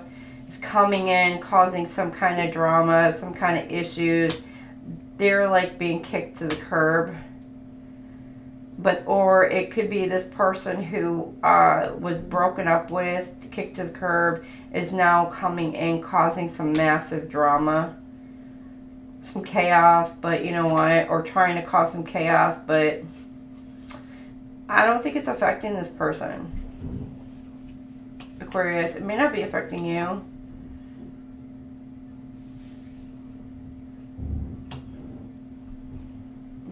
is coming in causing some kind of drama, some kind of issues, they're like being kicked to the curb. Or it could be this person who was broken up with, kicked to the curb, is now coming in causing some massive drama, some chaos, but you know what, or trying to cause some chaos, but I don't think it's affecting this person. Aquarius, it may not be affecting you.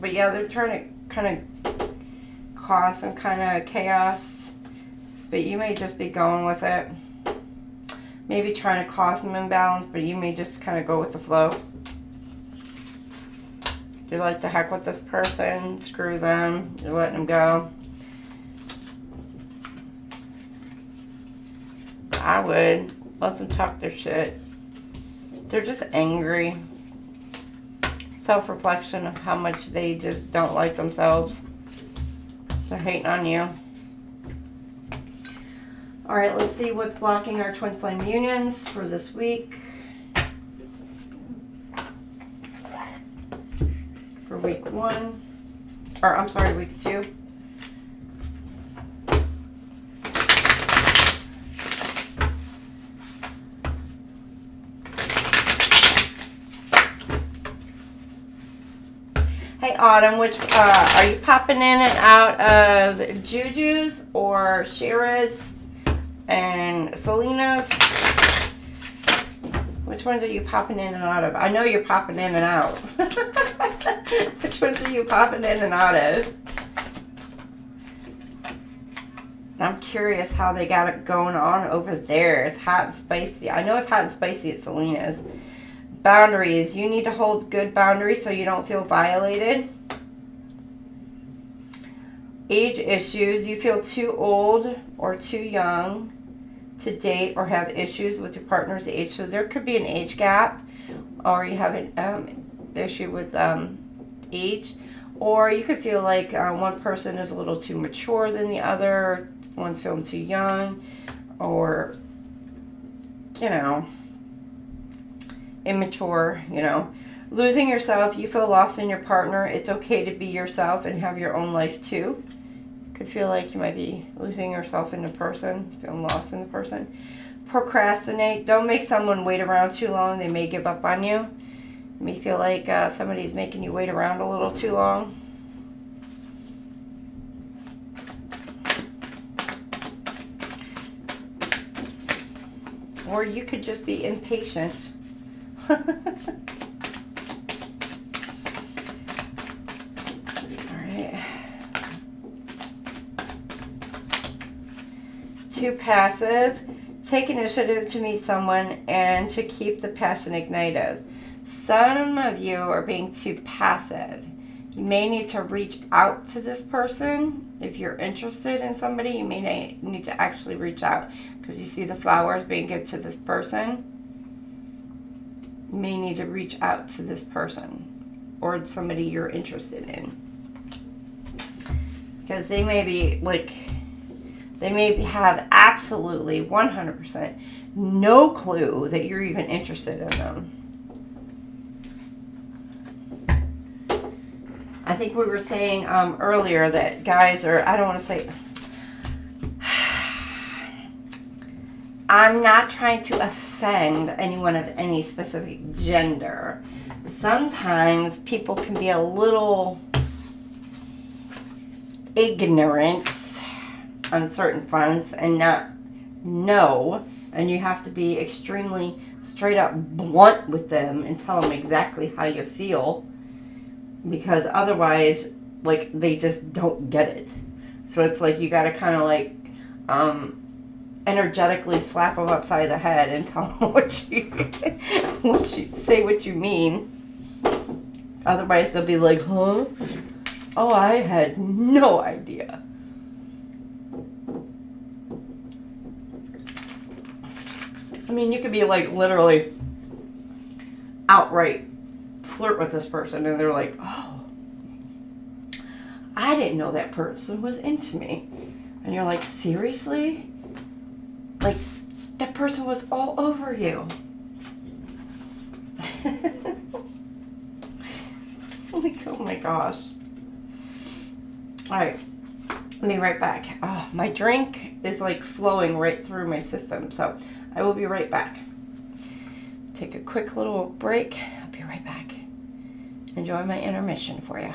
But yeah, they're trying to kind of cause some kind of chaos, but you may just be going with it. Maybe trying to cause some imbalance, but you may just kind of go with the flow. You're like, the heck with this person, screw them, you're letting them go. I would let them talk their shit. They're just angry. Self-reflection of how much they just don't like themselves. They're hating on you. Alright, let's see what's blocking our twin flame unions for this week. For week 1. Or, I'm sorry, week 2. Hey Autumn, which are you popping in and out of Juju's or Shira's and Selena's? Which ones are you popping in and out of? I know you're popping in and out. Which ones are you popping in and out of? I'm curious how they got it going on over there. It's hot and spicy. I know it's hot and spicy at Selena's. Boundaries. You need to hold good boundaries so you don't feel violated. Age issues. You feel too old or too young to date or have issues with your partner's age. So there could be an age gap, or you have an issue with age. Or you could feel like one person is a little too mature than the other. One's feeling too young. Or, you know, immature, you know. Losing yourself. You feel lost in your partner. It's okay to be yourself and have your own life too. Could feel like you might be losing yourself in the person. Feeling lost in the person. Procrastinate. Don't make someone wait around too long. They may give up on you. You may feel like somebody's making you wait around a little too long. Or you could just be impatient. Alright. Too passive. Take initiative to meet someone and to keep the passion ignited. Some of you are being too passive. You may need to reach out to this person. If you're interested in somebody, you may need to actually reach out, because you see the flowers being given to this person. You may need to reach out to this person or somebody you're interested in, because they may be like, they may have absolutely 100% no clue that you're even interested in them. I think we were saying earlier that guys are, I don't want to say, I'm not trying to offend anyone of any specific gender. Sometimes people can be a little ignorant on certain fronts and not know, and you have to be extremely straight up blunt with them and tell them exactly how you feel, because otherwise, like, they just don't get it. So it's like you got to kind of like energetically slap them upside the head and tell them what you say what you mean. Otherwise they'll be like, huh? Oh, I had no idea. I mean, you could be like literally outright flirt with this person and they're like, oh, I didn't know that person was into me. And you're like, seriously? Like, that person was all over you. Like, oh my gosh. Alright, let me right back. Oh, my drink is like flowing right through my system, so I will be right back. Take a quick little break. I'll be right back. Enjoy my intermission for you.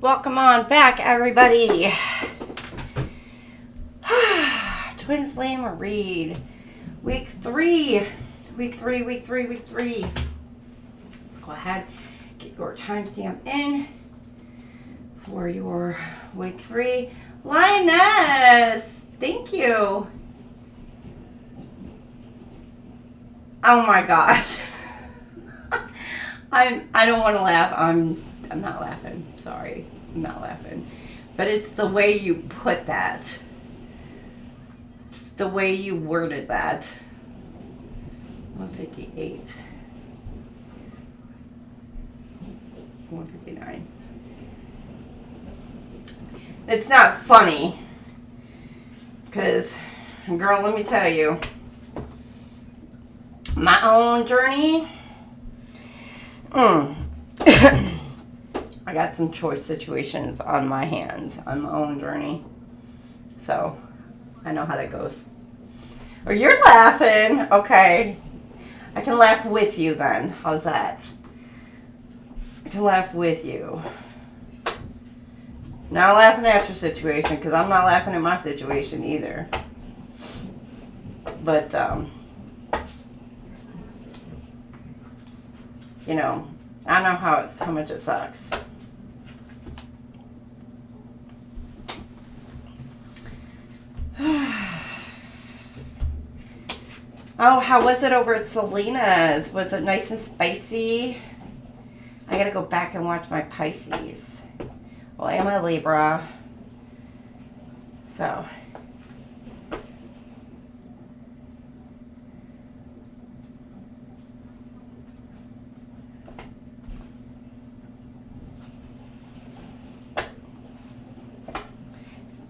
Welcome on back, everybody. Twin Flame read. Week three. Let's go ahead, get your timestamp in for your week 3. Lioness, thank you. Oh my gosh. I don't want to laugh. I'm not laughing. Sorry. I'm not laughing. But it's the way you put that. It's the way you worded that. 158. 159. It's not funny. Because, girl, let me tell you. My own journey. I got some choice situations on my hands on my own journey. So, I know how that goes. Or you're laughing. Okay. I can laugh with you then. How's that? I can laugh with you. Not laughing at your situation, because I'm not laughing at my situation either. But, you know, I know how much it sucks. Oh, how was it over at Selena's? Was it nice and spicy? I gotta go back and watch my Pisces. Well, I am a Libra. So.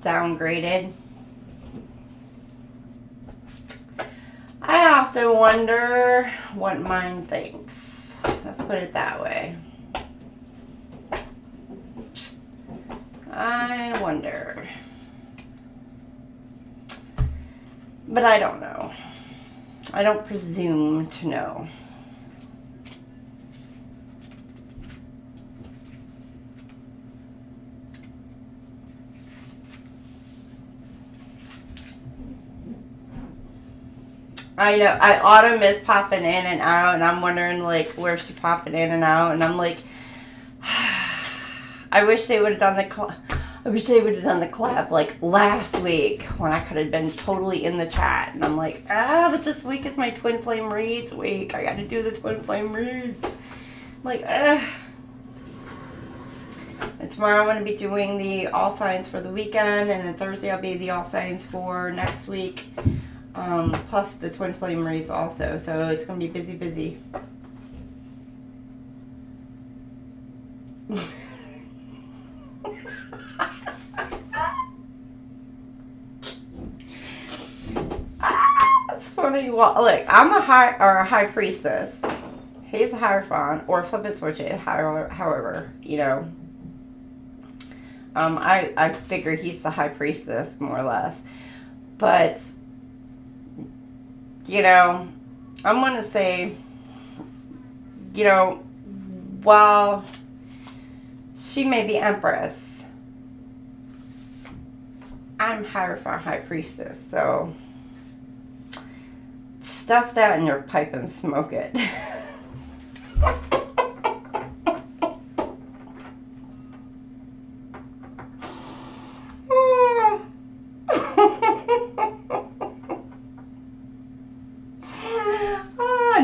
Downgraded. I often wonder what mine thinks. Let's put it that way. I wonder. But I don't know. I don't presume to know. I know. Autumn is popping in and out, and I'm wondering, like, where's she popping in and out, and I'm like, I wish they would have done the collab, like, last week, when I could have been totally in the chat, and I'm like, but this week is my Twin Flame reads week. I gotta do the Twin Flame reads. Like, And tomorrow I'm going to be doing the all signs for the weekend, and then Thursday I'll be the all signs for next week. Plus the Twin Flame reads also, so it's going to be busy. That's funny. Well, look, I'm a high priestess. He's a hierophant, or flip it, switch it. However, you know. I figure he's the high priestess, more or less. But, you know, I'm going to say, you know, while she may be empress, I'm hierophant, high priestess. So, stuff that in your pipe and smoke it.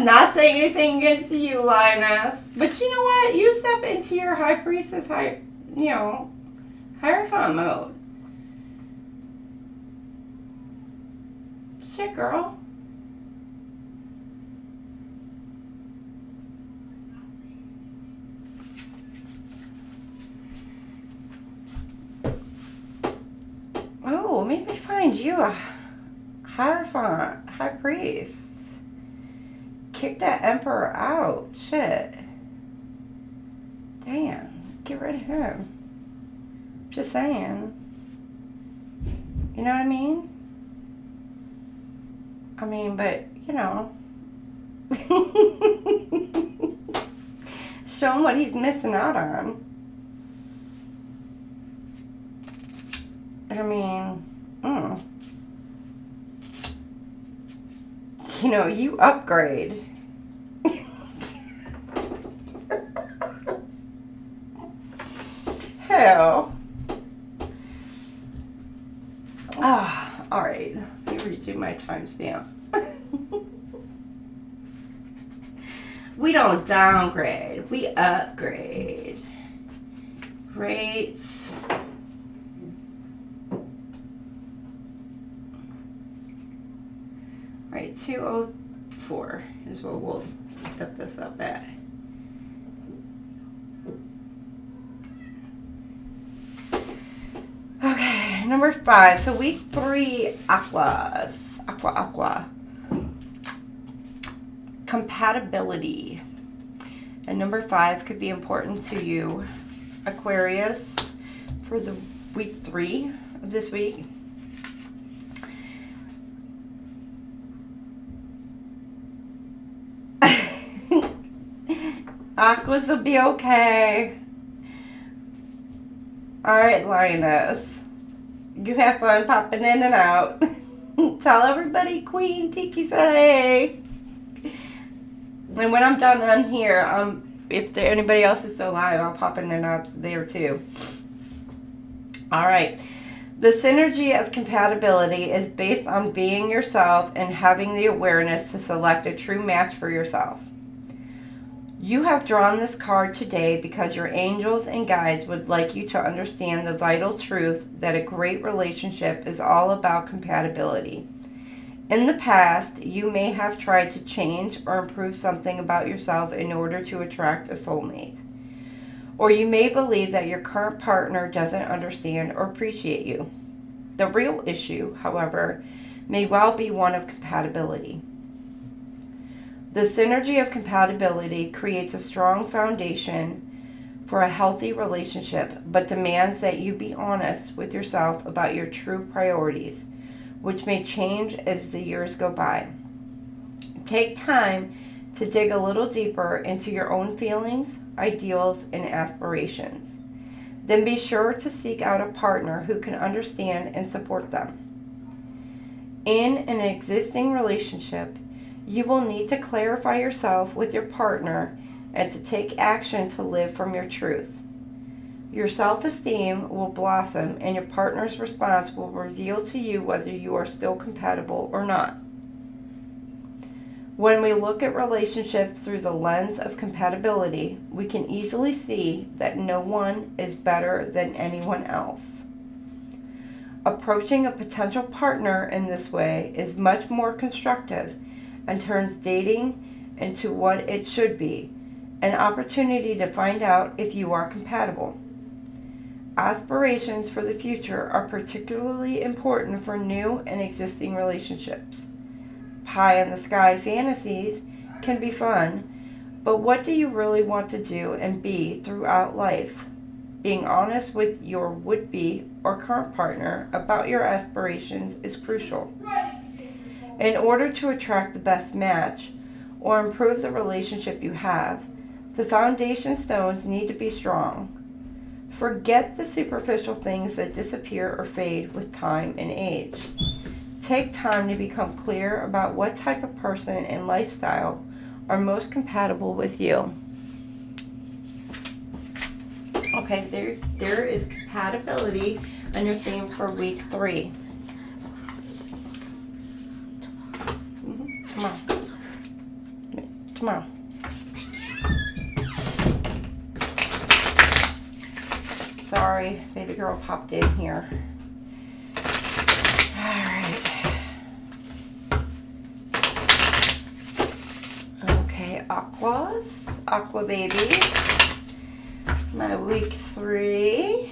Not saying anything against you, Lioness, but you know what? You step into your high priestess, hierophant mode. Shit, girl. Oh, maybe find you a hierophant, high priest. Kick that emperor out. Shit. Damn. Get rid of him. Just saying. You know what I mean? I mean, but, you know. Show him what he's missing out on. I mean, you know, you upgrade. Hell. Ah, all right. Let me redo my timestamp. We don't downgrade, we upgrade. Great. All right, 204 is what we'll step this up at. Okay, number 5. So week 3, Aquas. Aqua. Compatibility. And number 5 could be important to you, Aquarius, for the week 3 of this week. Aquas will be okay. Alright, Lioness. You have fun popping in and out. Tell everybody QueenTiki said hey. And when I'm done on here, if anybody else is still live, I'll pop in and out there too. Alright. The synergy of compatibility is based on being yourself and having the awareness to select a true match for yourself. You have drawn this card today because your angels and guides would like you to understand the vital truth that a great relationship is all about compatibility. In the past, you may have tried to change or improve something about yourself in order to attract a soulmate. Or you may believe that your current partner doesn't understand or appreciate you. The real issue, however, may well be one of compatibility. The synergy of compatibility creates a strong foundation for a healthy relationship, but demands that you be honest with yourself about your true priorities, which may change as the years go by. Take time to dig a little deeper into your own feelings, ideals, and aspirations. Then be sure to seek out a partner who can understand and support them. In an existing relationship, you will need to clarify yourself with your partner and to take action to live from your truth. Your self-esteem will blossom and your partner's response will reveal to you whether you are still compatible or not. When we look at relationships through the lens of compatibility, we can easily see that no one is better than anyone else. Approaching a potential partner in this way is much more constructive and turns dating into what it should be, an opportunity to find out if you are compatible. Aspirations for the future are particularly important for new and existing relationships. Pie in the sky fantasies can be fun, but what do you really want to do and be throughout life? Being honest with your would-be or current partner about your aspirations is crucial. In order to attract the best match or improve the relationship you have, the foundation stones need to be strong. Forget the superficial things that disappear or fade with time and age. Take time to become clear about what type of person and lifestyle are most compatible with you. Okay, there is compatibility on your theme for week 3. Come on. Tomorrow. Sorry, baby girl popped in here. Alright. Okay, Aquas. Aqua baby. My week 3.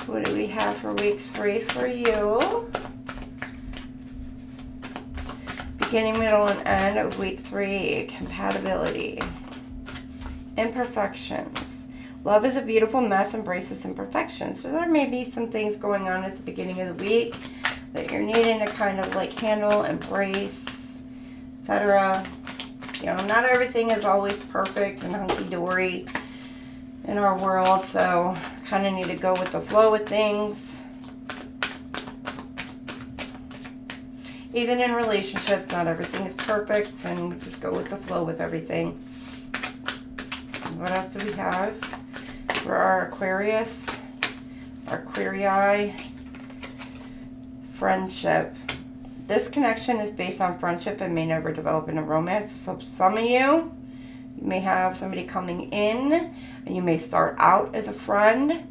What do we have for week 3 for you? Beginning, middle, and end of week 3. Compatibility. Imperfections. Love is a beautiful mess, embraces imperfections. So there may be some things going on at the beginning of the week that you're needing to kind of like handle, embrace, etc. You know, not everything is always perfect and hunky-dory in our world, so kind of need to go with the flow with things. Even in relationships, not everything is perfect, and we just go with the flow with everything. What else do we have for our Aquarius? Aquarii, friendship. This connection is based on friendship and may never develop into romance. So some of you may have somebody coming in, and you may start out as a friend,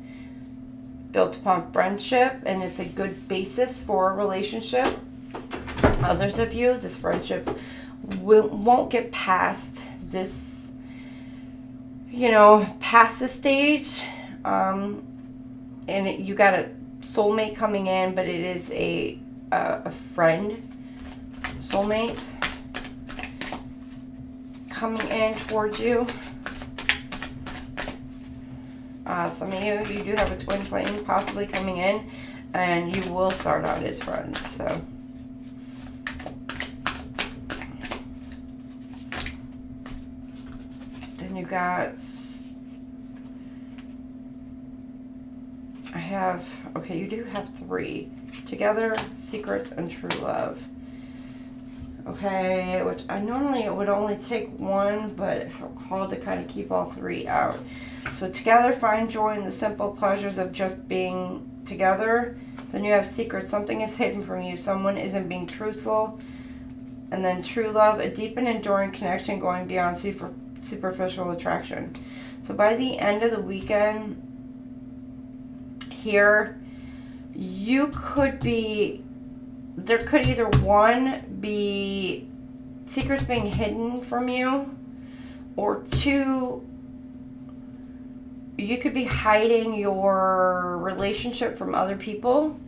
built upon friendship, and it's a good basis for a relationship. Others of you, this friendship won't get past this, past this stage. And you got a soulmate coming in, but it is a friend soulmate coming in towards you. Some of you do have a twin flame possibly coming in, and you will start out as friends. So then you got, okay, you do have 3. Together, secrets, and true love. Okay, which I normally it would only take 1, but I felt called to kind of keep all 3 out. So together, find joy in the simple pleasures of just being together. Then you have secrets. Something is hidden from you. Someone isn't being truthful. And then true love, a deep and enduring connection going beyond superficial attraction. So by the end of the weekend here, you could be, there could either 1 be secrets being hidden from you, or 2, you could be hiding your relationship from other people.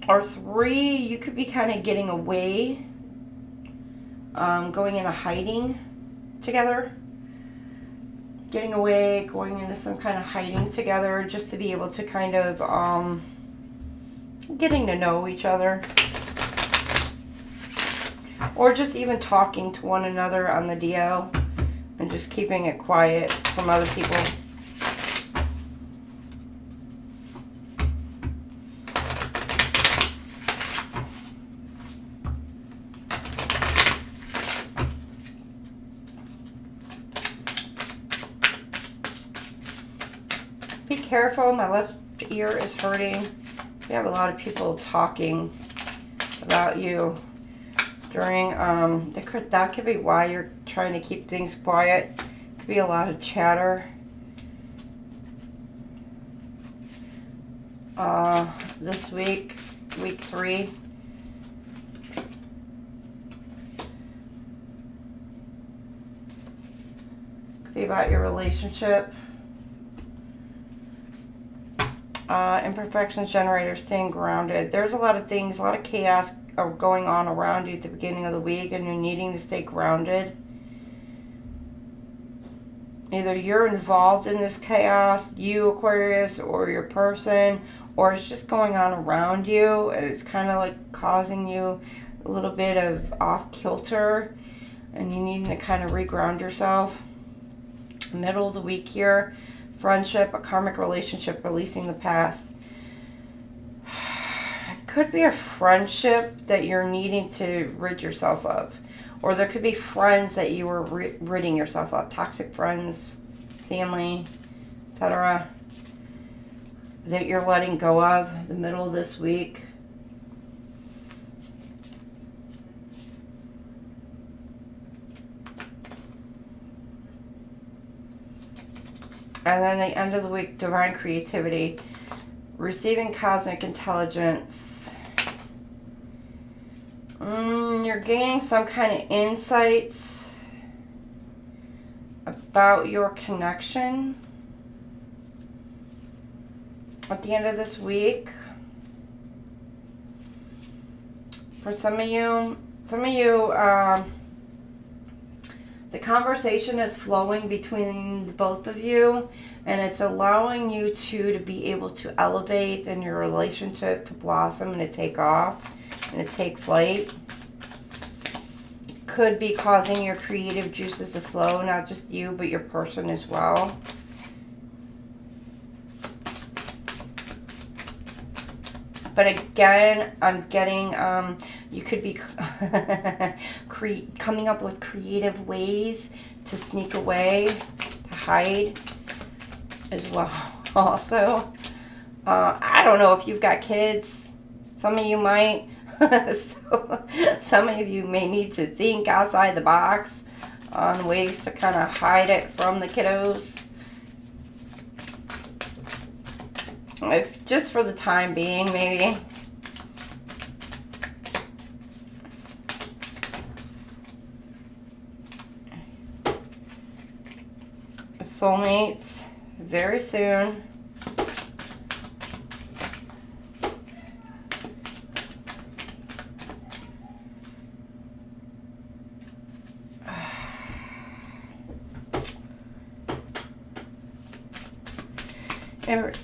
Or 3, you could be kind of getting away, going into hiding together. Getting away, going into some kind of hiding together, just to be able to kind of getting to know each other. Or just even talking to one another on the DL and just keeping it quiet from other people. Be careful, my left ear is hurting. We have a lot of people talking about you during, that could be why you're trying to keep things quiet. Could be a lot of chatter. This week, week 3. Could be about your relationship. Imperfections generator, staying grounded. There's a lot of things, a lot of chaos are going on around you at the beginning of the week, and you're needing to stay grounded. Either you're involved in this chaos, you Aquarius, or your person, or it's just going on around you, and it's kind of like causing you a little bit of off kilter, and you need to kind of reground yourself. Middle of the week here. Friendship, a karmic relationship, releasing the past. It could be a friendship that you're needing to rid yourself of. Or there could be friends that you were ridding yourself of. Toxic friends, family, etc. that you're letting go of the middle of this week. And then the end of the week, divine creativity, receiving cosmic intelligence. You're gaining some kind of insights about your connection at the end of this week. For some of you, the conversation is flowing between both of you, and it's allowing you two to be able to elevate and your relationship to blossom and to take off and to take flight. Could be causing your creative juices to flow, not just you, but your person as well. But again, I'm getting, you could be coming up with creative ways to sneak away, to hide as well. Also, I don't know if you've got kids. Some of you might. So some of you may need to think outside the box on ways to kind of hide it from the kiddos. If just for the time being, maybe. Soulmates very soon.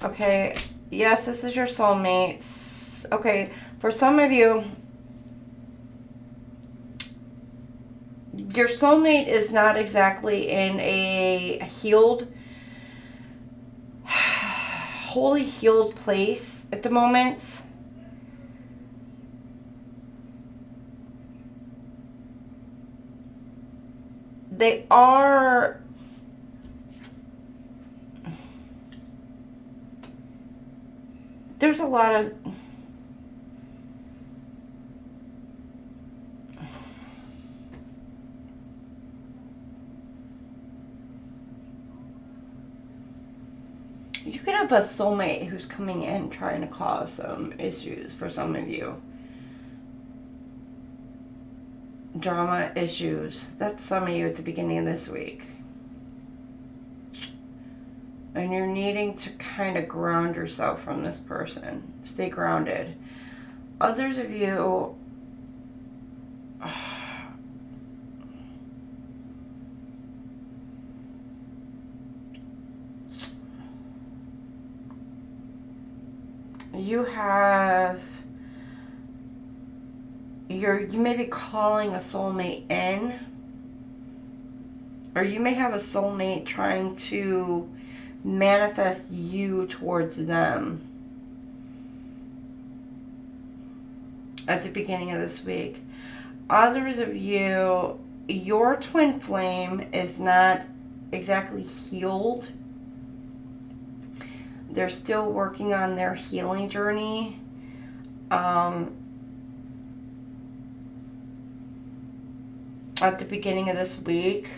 Okay, yes, this is your soulmates. Okay, for some of you, your soulmate is not exactly in a healed, wholly healed place at the moment. They are... There's a lot of... You could have a soulmate who's coming in trying to cause some issues for some of you. Drama issues. That's some of you at the beginning of this week. And you're needing to kind of ground yourself from this person. Stay grounded. Others of you... You have... You may be calling a soulmate in. Or you may have a soulmate trying to manifest you towards them at the beginning of this week. Others of you, your twin flame is not exactly healed. They're still working on their healing journey. At the beginning of this week.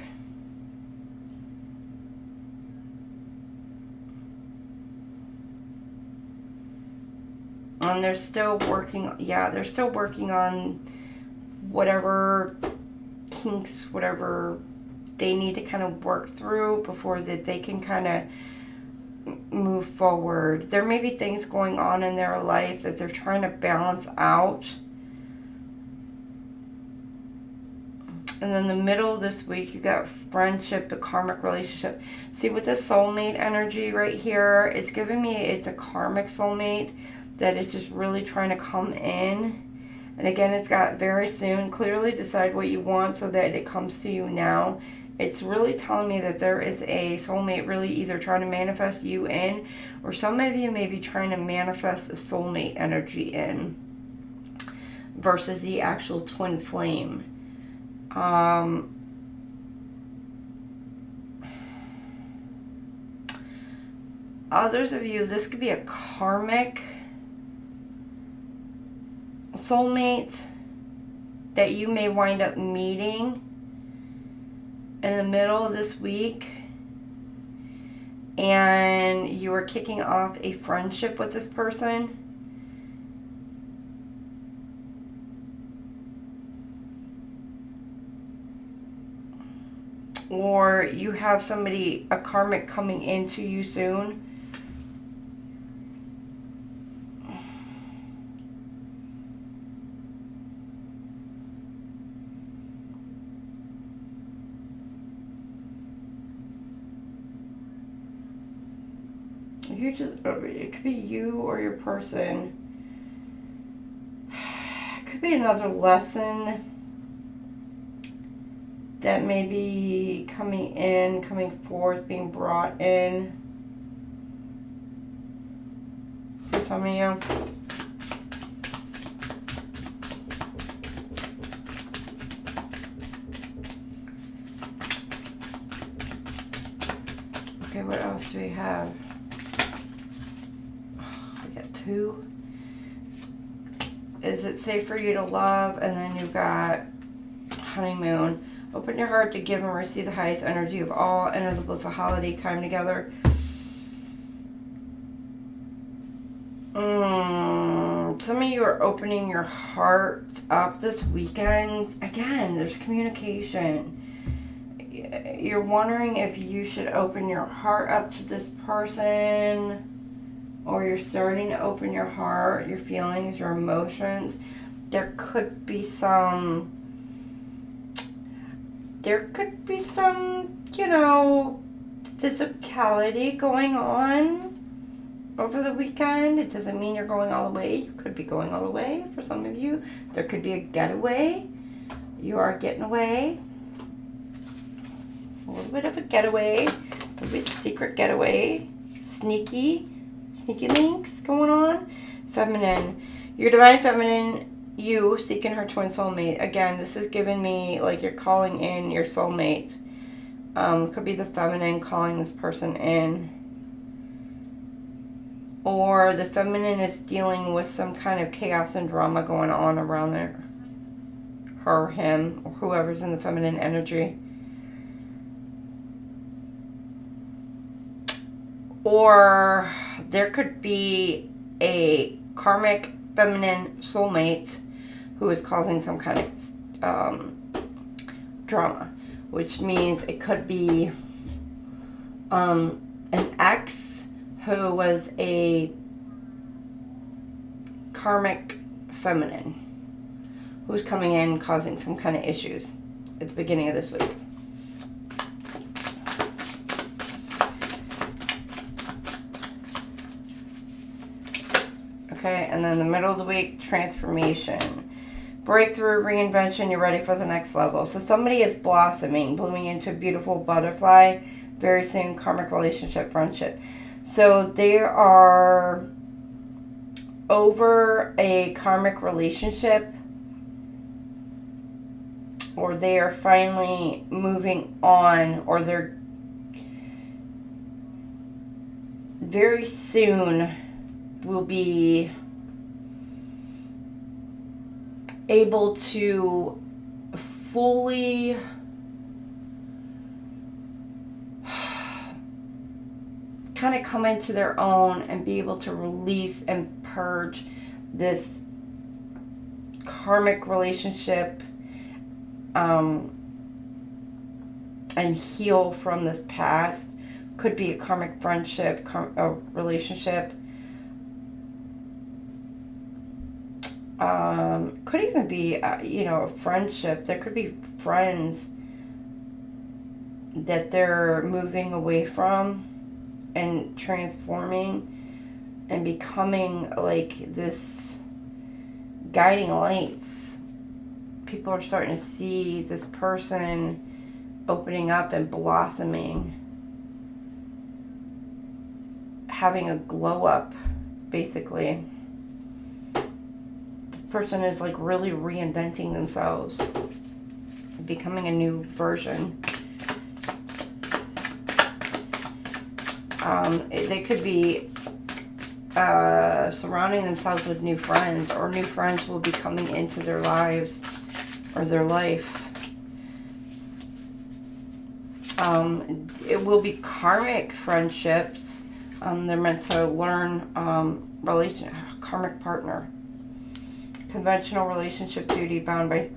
And they're still working, they're still working on whatever kinks, whatever they need to kind of work through before that they can kind of move forward. There may be things going on in their life that they're trying to balance out. And then the middle of this week, you got friendship, the karmic relationship. See, with this soulmate energy right here, it's giving me, it's a karmic soulmate that is just really trying to come in. And again, it's got very soon. Clearly decide what you want so that it comes to you now. It's really telling me that there is a soulmate really either trying to manifest you in, or some of you may be trying to manifest the soulmate energy in versus the actual twin flame. Others of you, this could be a karmic soulmate that you may wind up meeting in the middle of this week, and you are kicking off a friendship with this person. Or you have somebody, a karmic, coming into you soon. You just, it could be you or your person. It could be another lesson that may be coming in, coming forth, being brought in for some of you. what else do we have? We got 2. Is it safe for you to love? And then you've got honeymoon. Open your heart to give and receive the highest energy of all. Enter the bliss of holiday time together. Some of you are opening your heart up this weekend. Again, there's communication. You're wondering if you should open your heart up to this person, or you're starting to open your heart, your feelings, your emotions. There could be some, you know, physicality going on over the weekend. It doesn't mean you're going all the way. You could be going all the way for some of you. There could be a getaway. You are getting away. A little bit of a getaway. A little bit of a secret getaway. Sneaky links going on. Feminine. Your divine feminine, you seeking her twin soulmate. Again, this is giving me like you're calling in your soulmate. Could be the feminine calling this person in. Or the feminine is dealing with some kind of chaos and drama going on around there. Her, him, or whoever's in the feminine energy. Or there could be a karmic feminine soulmate who is causing some kind of drama. Which means it could be an ex who was a karmic feminine who's coming in causing some kind of issues at the beginning of this week. Okay, and then the middle of the week, transformation. Breakthrough, reinvention, you're ready for the next level. So somebody is blossoming, blooming into a beautiful butterfly. Very soon, karmic relationship, friendship. So they are over a karmic relationship, or they are finally moving on, or they're very soon will be able to fully kind of come into their own and be able to release and purge this karmic relationship and heal from this past. Could be a karmic friendship, a relationship. Could even be, a friendship. There could be friends that they're moving away from and transforming and becoming like this guiding lights. People are starting to see this person opening up and blossoming, having a glow up, basically. This person is like really reinventing themselves, becoming a new version. They could be surrounding themselves with new friends, or new friends will be coming into their lives or their life. It will be karmic friendships. They're meant to learn karmic partner. Conventional relationship duty bound by...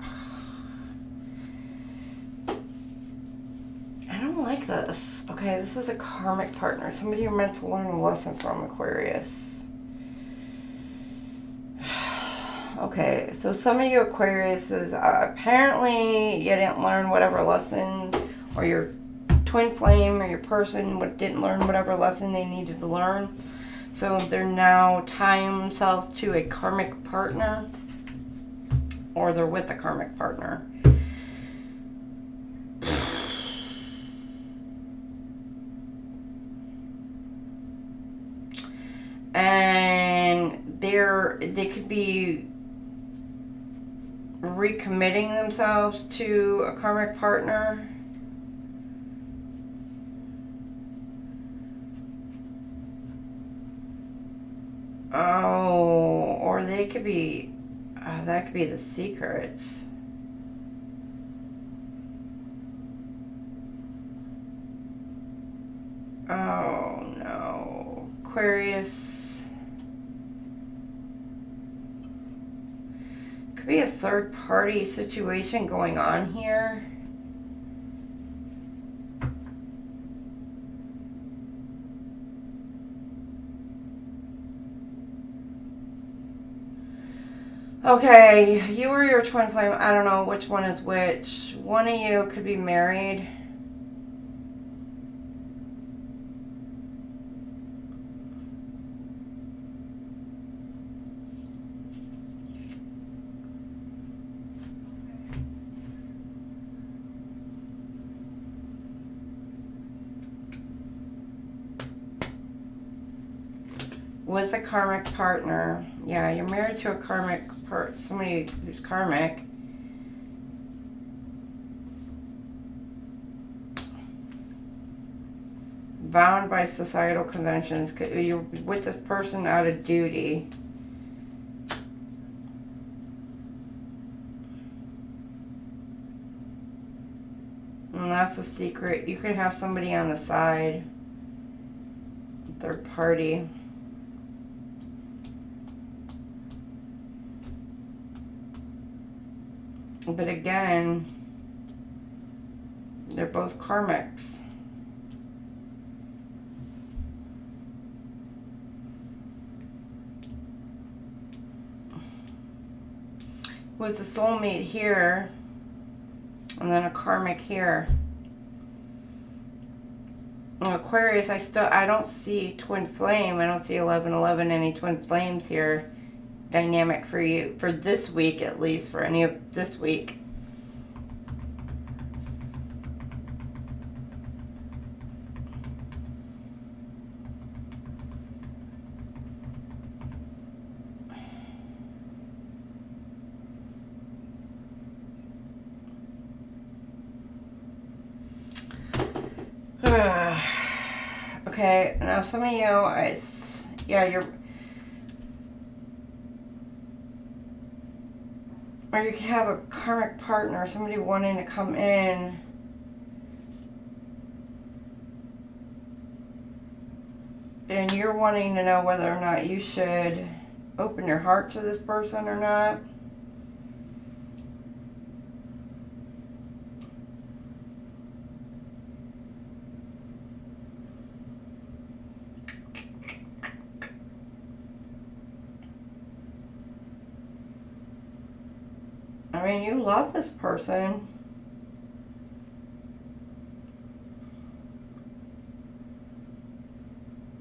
I don't like this. Okay, this is a karmic partner. Somebody you're meant to learn a lesson from, Aquarius. Okay, so some of you Aquariuses, apparently you didn't learn whatever lesson, or your twin flame or your person didn't learn whatever lesson they needed to learn. So they're now tying themselves to a karmic partner, or they're with a karmic partner. And they could be recommitting themselves to a karmic partner. Oh, or they could be, that could be the secrets. Oh no, Aquarius. Could be a third party situation going on here. Okay, you or your twin flame, I don't know which one is which. One of you could be married. With a karmic partner. Yeah, you're married to a karmic somebody who's karmic. Bound by societal conventions. You're with this person out of duty. And that's a secret. You could have somebody on the side. Third party. But again, they're both karmics. Was the soulmate here, and then a karmic here. Aquarius, I don't see twin flame. I don't see 1111 any twin flames here. Dynamic for you for this week, at least for any of this week. Okay, now some of you, you're. Or you could have a karmic partner, somebody wanting to come in. And you're wanting to know whether or not you should open your heart to this person or not. I mean, you love this person.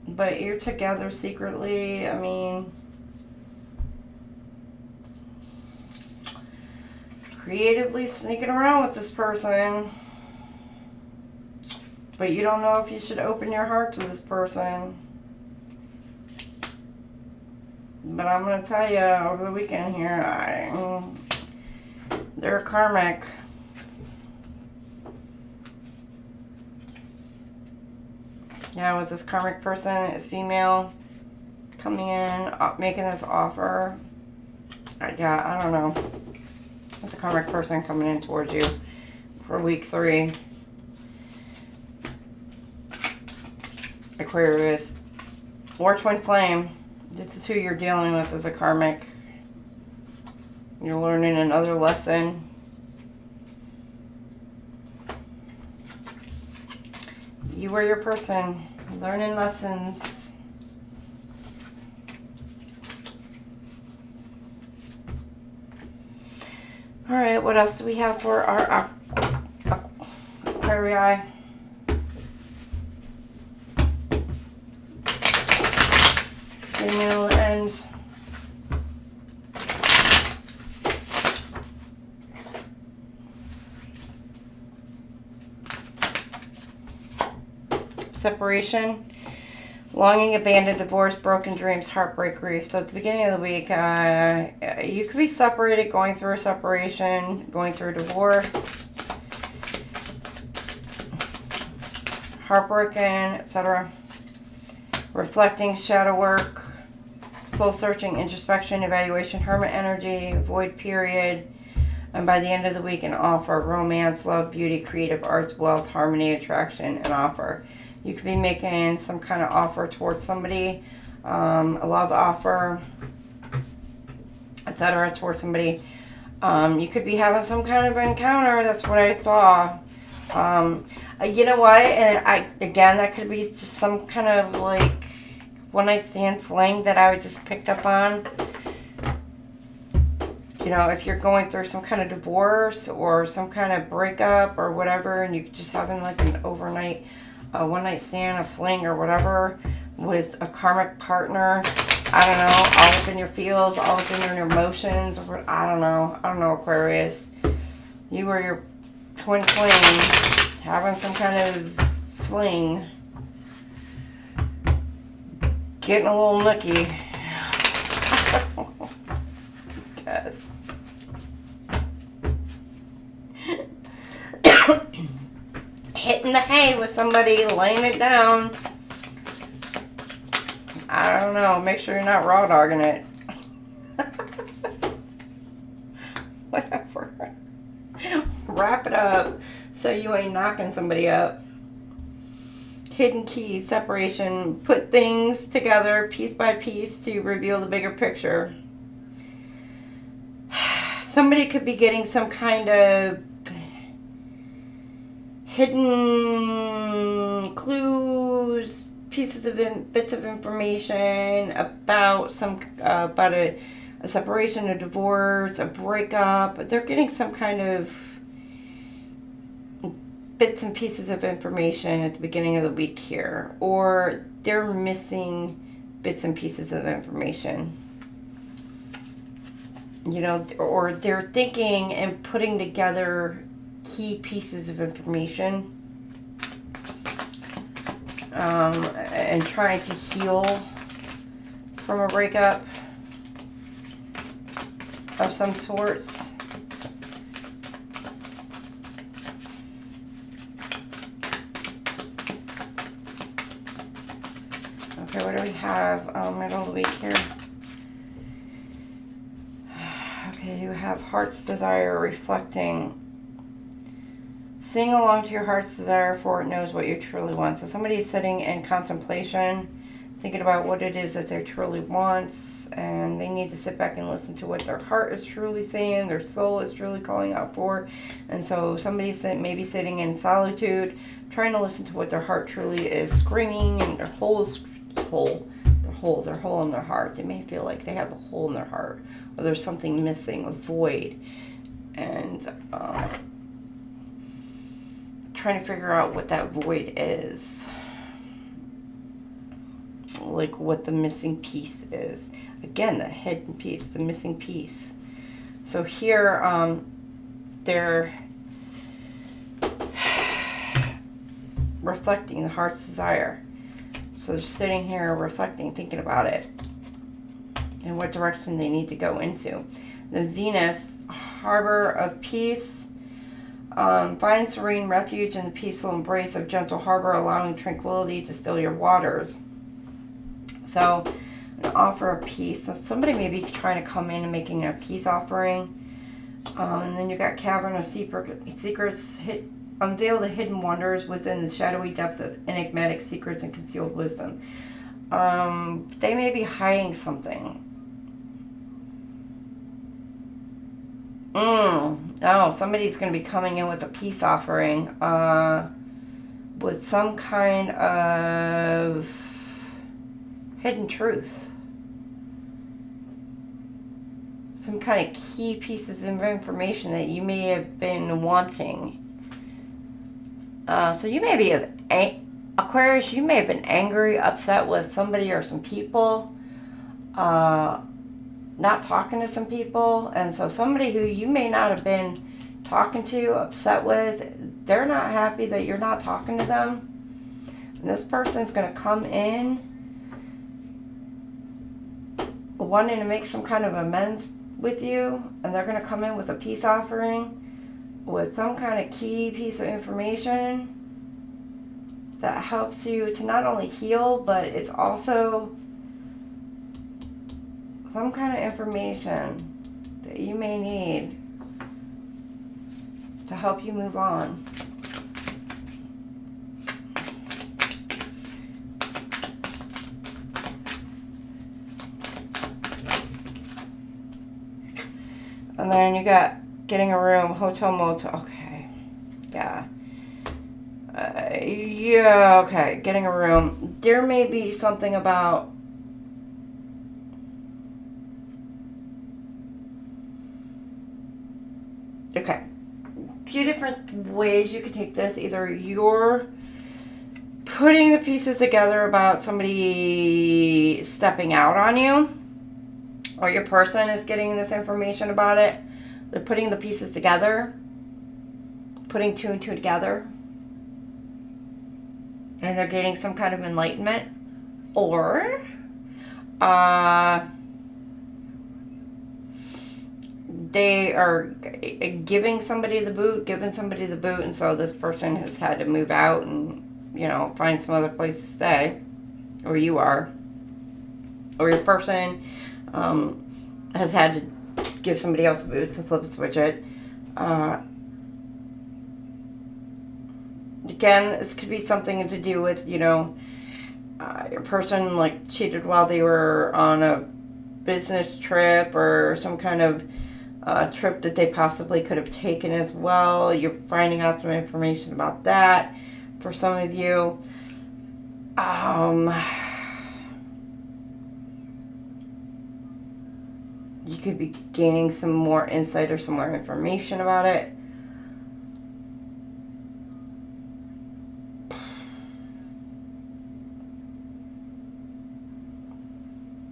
But you're together secretly. I mean, creatively sneaking around with this person. But you don't know if you should open your heart to this person. But I'm going to tell you, over the weekend here, they're karmic. Yeah, with this karmic person, is female, coming in, making this offer. Yeah, I don't know. With the karmic person coming in towards you for week 3. Aquarius. Or twin flame. This is who you're dealing with as a karmic. You're learning another lesson. You are your person, learning lessons. All right, what else do we have for our Aquarii? Female and separation, longing, abandoned, divorce, broken dreams, heartbreak, grief. So at the beginning of the week, you could be separated, going through a separation, going through a divorce, heartbroken, etc. Reflecting, shadow work. soul searching, introspection, evaluation, hermit energy, void period. And by the end of the week, an offer: romance, love, beauty, creative arts, wealth, harmony, attraction, an offer. You could be making some kind of offer towards somebody, a love offer, etc. towards somebody. You could be having some kind of encounter. That's what I saw. You know what? And again, that could be just some kind of like one night stand fling that I just picked up on. You know, if you're going through some kind of divorce or some kind of breakup or whatever, and you're just having like an overnight, one night stand, a fling or whatever with a karmic partner. I don't know, all up in your feels, all up in your emotions, or I don't know, Aquarius. You or your twin flame having some kind of fling. Getting a little nookie. Guess. Hitting the hay with somebody, laying it down. I don't know. Make sure you're not raw dogging it. Whatever. Wrap it up so you ain't knocking somebody up. Hidden keys, separation. Put things together piece by piece to reveal the bigger picture. Somebody could be getting some kind of hidden clues, pieces of bits of information about about a separation, a divorce, a breakup. They're getting some kind of bits and pieces of information at the beginning of the week here, or they're missing bits and pieces of information. You know, or they're thinking and putting together key pieces of information. And trying to heal from a breakup of some sorts. Okay, what do we have middle of the week here? Okay, you have heart's desire, reflecting. Sing along to your heart's desire, for it knows what you truly want. So somebody's sitting in contemplation, thinking about what it is that they truly want, and they need to sit back and listen to what their heart is truly saying, their soul is truly calling out for. And so somebody's maybe sitting in solitude, trying to listen to what their heart truly is screaming, and their hole in their heart. They may feel like they have a hole in their heart, or there's something missing, a void, and trying to figure out what that void is, like what the missing piece is. Again, the hidden piece, the missing piece. So here, they're reflecting the heart's desire. So they're sitting here reflecting, thinking about it, and what direction they need to go into. The Venus, harbor of peace. Find serene refuge in the peaceful embrace of gentle harbor, allowing tranquility to still your waters. So, an offer of peace. So somebody may be trying to come in and making a peace offering. And then you got cavern of secrets. Unveil the hidden wonders within the shadowy depths of enigmatic secrets and concealed wisdom. They may be hiding something. Oh, somebody's going to be coming in with a peace offering, with some kind of hidden truth. Some kind of key pieces of information that you may have been wanting. So you may be, Aquarius, you may have been angry, upset with somebody or some people. Not talking to some people, and so somebody who you may not have been talking to, upset with, they're not happy that you're not talking to them. And this person's going to come in wanting to make some kind of amends with you, and they're going to come in with a peace offering with some kind of key piece of information that helps you to not only heal, but it's also some kind of information that you may need to help you move on. And then you got getting a room, hotel, motel. Okay. Yeah. Yeah, okay. Getting a room. There may be something about okay. A few different ways you could take this. Either you're putting the pieces together about somebody stepping out on you, or your person is getting this information about it. They're putting the pieces together, putting two and two together, and they're getting some kind of enlightenment. Or they are giving somebody the boot, and so this person has had to move out and, you know, find some other place to stay, or you are, or your person has had to give somebody else a boot, so flip and switch it. Again, this could be something to do with, you know, your person like cheated while they were on a business trip or some kind of trip that they possibly could have taken as well. You're finding out some information about that. For some of you, you could be gaining some more insight or some more information about it.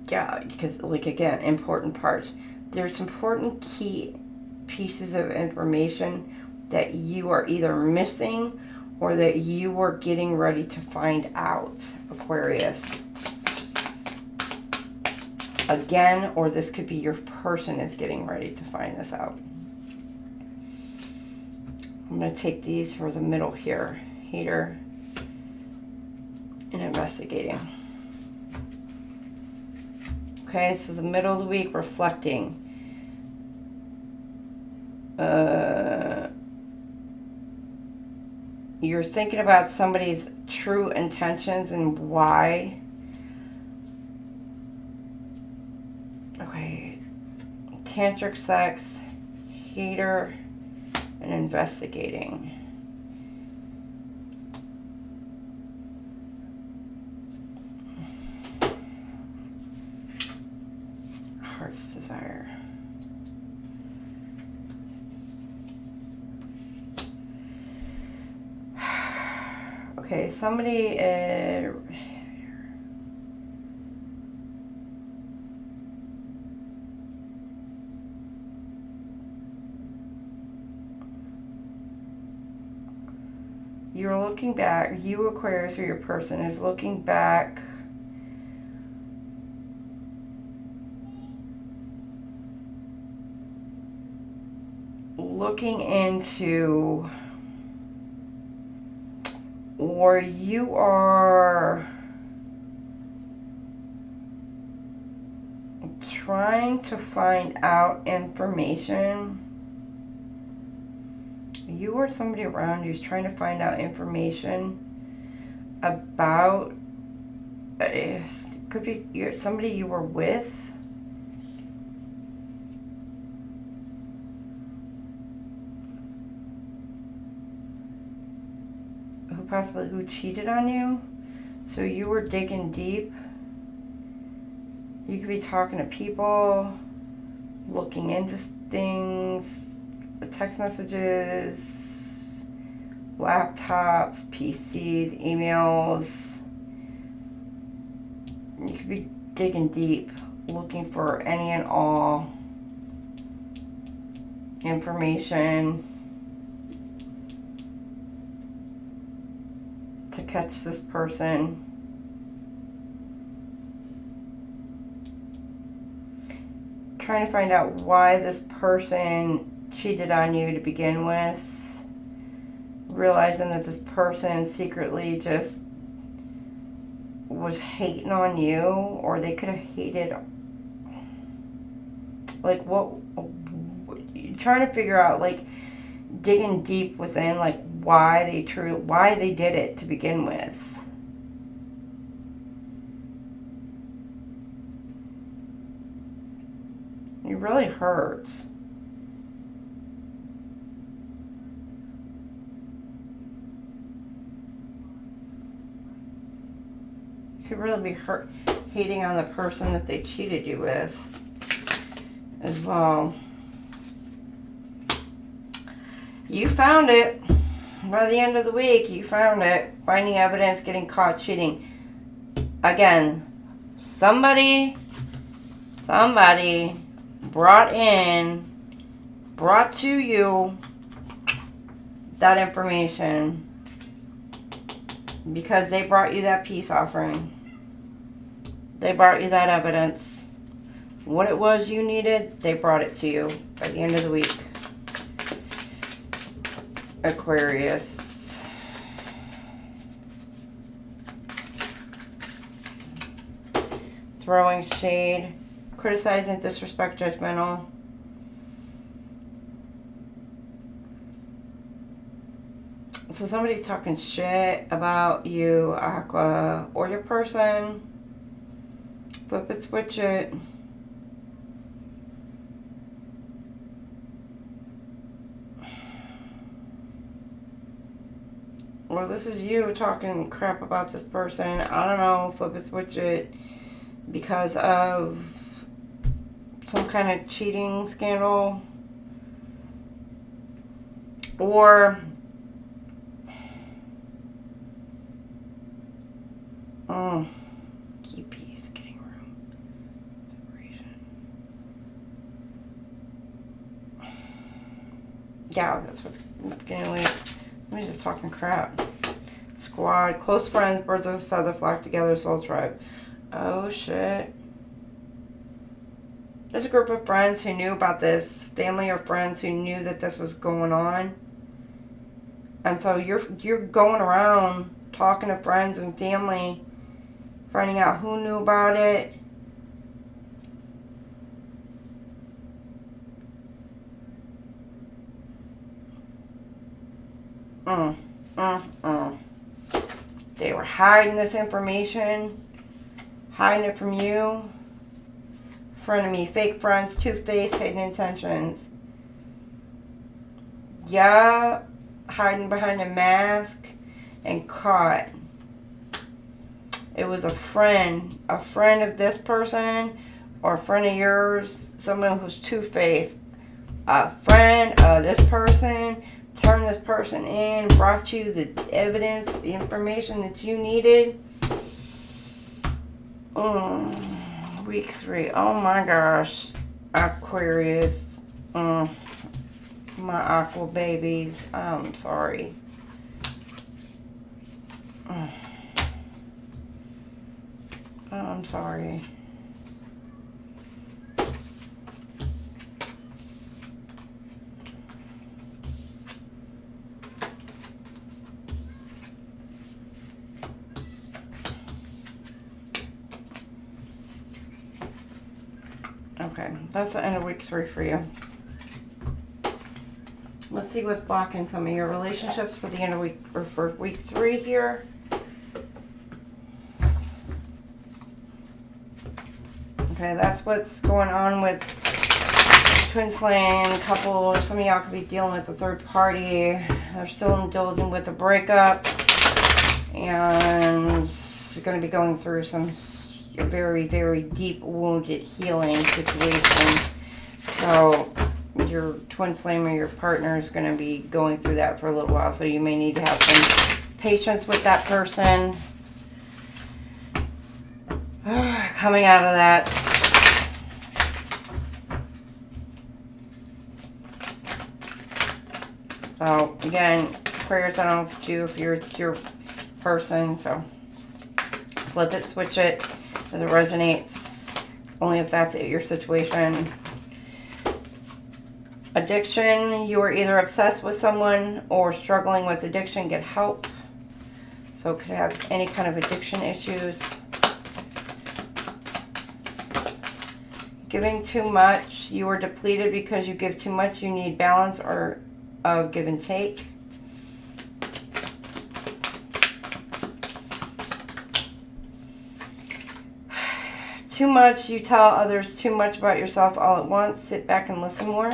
Yeah, because, like, again, important parts. There's important key pieces of information that you are either missing or that you are getting ready to find out, Aquarius. Again, or this could be your person is getting ready to find this out. I'm going to take these for the middle here. Hater and investigating. Okay, so the middle of the week, reflecting. You're thinking about somebody's true intentions and why. Okay, tantric sex, hater, and investigating. Heart's desire. Okay, somebody you're looking back, you Aquarius or your person is looking back looking into or you are trying to find out information. You or somebody around you is trying to find out information about, could be somebody you were with. Possibly who cheated on you. So you were digging deep. You could be talking to people, looking into things, text messages, laptops, PCs, emails. You could be digging deep, looking for any and all information to catch this person. Trying to find out why this person cheated on you to begin with. Realizing that this person secretly just was hating on you, or they could have hated Like, what you're trying to figure out, like, digging deep within, like, why they did it to begin with. It really hurts. You could really be hating on the person that they cheated you with as well. You found it. By the end of the week, you found it. Finding evidence, getting caught cheating. Again, somebody brought to you that information because they brought you that peace offering. They brought you that evidence. What it was you needed, they brought it to you by the end of the week. Aquarius. Throwing shade, criticizing, disrespect, judgmental. So somebody's talking shit about you, Aqua, or your person. Flip it, switch it. Or this is you talking crap about this person. I don't know, flip it, switch it. Because of some kind of cheating scandal. Or keep peace, getting room, separation. Yeah, that's what's getting away. I'm just talking crap. Squad, close friends, birds of a feather flock together, soul tribe. Oh shit. There's a group of friends who knew about this, family or friends who knew that this was going on. And so you're going around talking to friends and family, finding out who knew about it. They were hiding this information, hiding it from you. Frenemy, fake friends, two-faced, hidden intentions. Yeah, hiding behind a mask and caught. It was a friend of this person or a friend of yours, someone who's two-faced. A friend of this person, turned this person in, brought you the evidence, the information that you needed. Week 3. Oh my gosh. Aquarius. My aqua babies. I'm sorry. I'm sorry. Okay, that's the end of week 3 for you. Let's see what's blocking some of your relationships for the end of week, or for week 3 here. Okay, that's what's going on with twin flame couple, or some of y'all could be dealing with a third party. They're still indulging with a breakup, and you're going to be going through some very, very deep wounded healing situation. So your twin flame or your partner is going to be going through that for a little while, so you may need to have some patience with that person. Coming out of that. So again, prayers I don't do if it's your person, so flip it, switch it as it resonates. Only if that's your situation. Addiction, you are either obsessed with someone or struggling with addiction, get help. So could have any kind of addiction issues. Giving too much. You are depleted because you give too much. You need balance or of give and take. Too much. You tell others too much about yourself all at once. Sit back and listen more.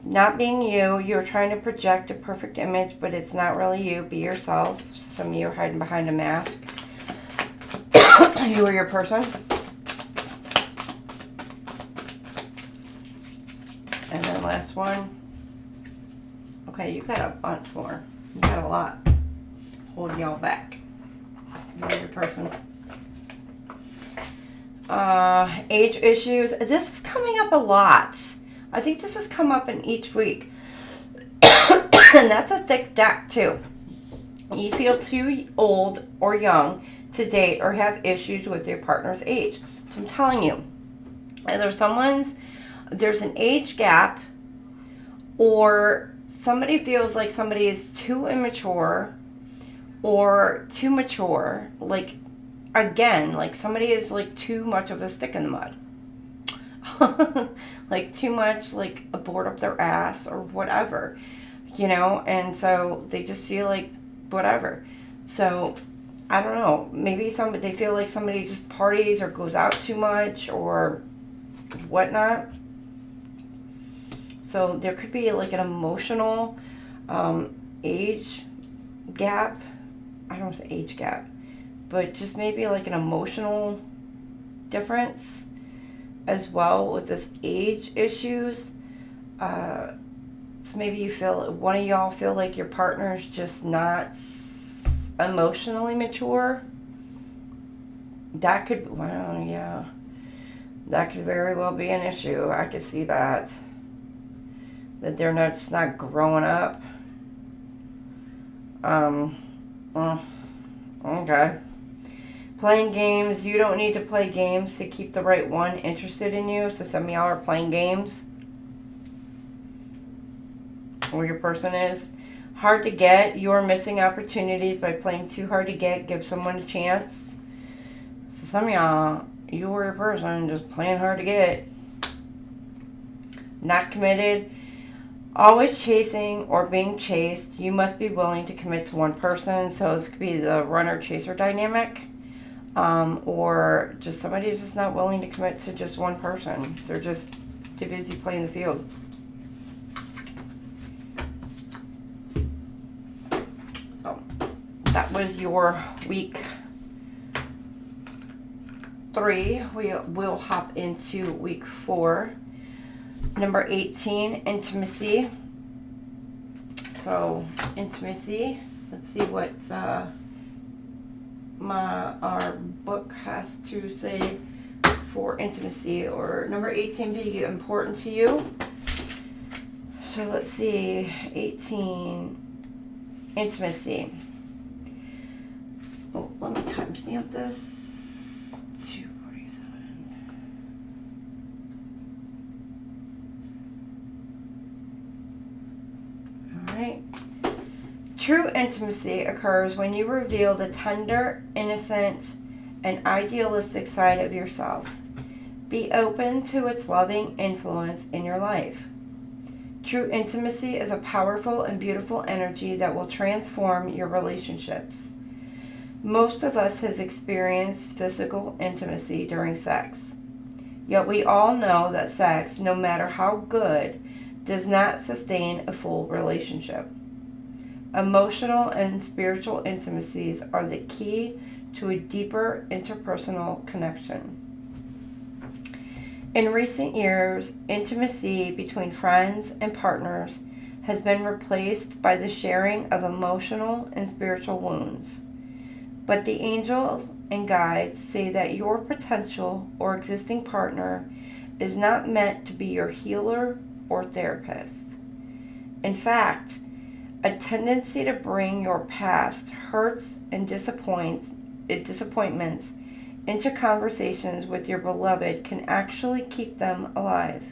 Not being you. You're trying to project a perfect image, but it's not really you. Be yourself. Some of you are hiding behind a mask. You or your person. And then last one. Okay, you got a bunch more. You got a lot holding y'all back. You or your person. Age issues. This is coming up a lot. I think this has come up in each week. And that's a thick deck too. You feel too old or young to date or have issues with your partner's age. So I'm telling you, either there's an age gap, or somebody feels like somebody is too immature or too mature. Like, again, like somebody is like too much of a stick in the mud. Like too much, like a board up their ass or whatever, you know, and so they just feel like whatever. So I don't know, maybe they feel like somebody just parties or goes out too much or whatnot. So there could be like an emotional age gap. I don't want to say age gap, but just maybe like an emotional difference as well with this age issues. So maybe one of y'all feel like your partner's just not emotionally mature. That could, well, yeah, that could very well be an issue. I could see that they're just not growing up. Okay. Playing games. You don't need to play games to keep the right one interested in you. So some of y'all are playing games. Or your person is. Hard to get. You are missing opportunities by playing too hard to get. Give someone a chance. So some of y'all, you or your person, just playing hard to get. Not committed. Always chasing or being chased. You must be willing to commit to one person. So this could be the runner-chaser dynamic. Or just somebody who's just not willing to commit to just one person. They're just too busy playing the field. So that was your week 3. We'll hop into week 4. Number 18, intimacy. So intimacy. Let's see what our book has to say for intimacy, or number 18 being important to you. So let's see, 18, intimacy. Oh, let me timestamp this. 247. All right. True intimacy occurs when you reveal the tender, innocent, and idealistic side of yourself. Be open to its loving influence in your life. True intimacy is a powerful and beautiful energy that will transform your relationships. Most of us have experienced physical intimacy during sex. Yet we all know that sex, no matter how good, does not sustain a full relationship. Emotional and spiritual intimacies are the key to a deeper interpersonal connection. In recent years, intimacy between friends and partners has been replaced by the sharing of emotional and spiritual wounds. But the angels and guides say that your potential or existing partner is not meant to be your healer or therapist. In fact, a tendency to bring your past hurts and disappointments into conversations with your beloved can actually keep them alive,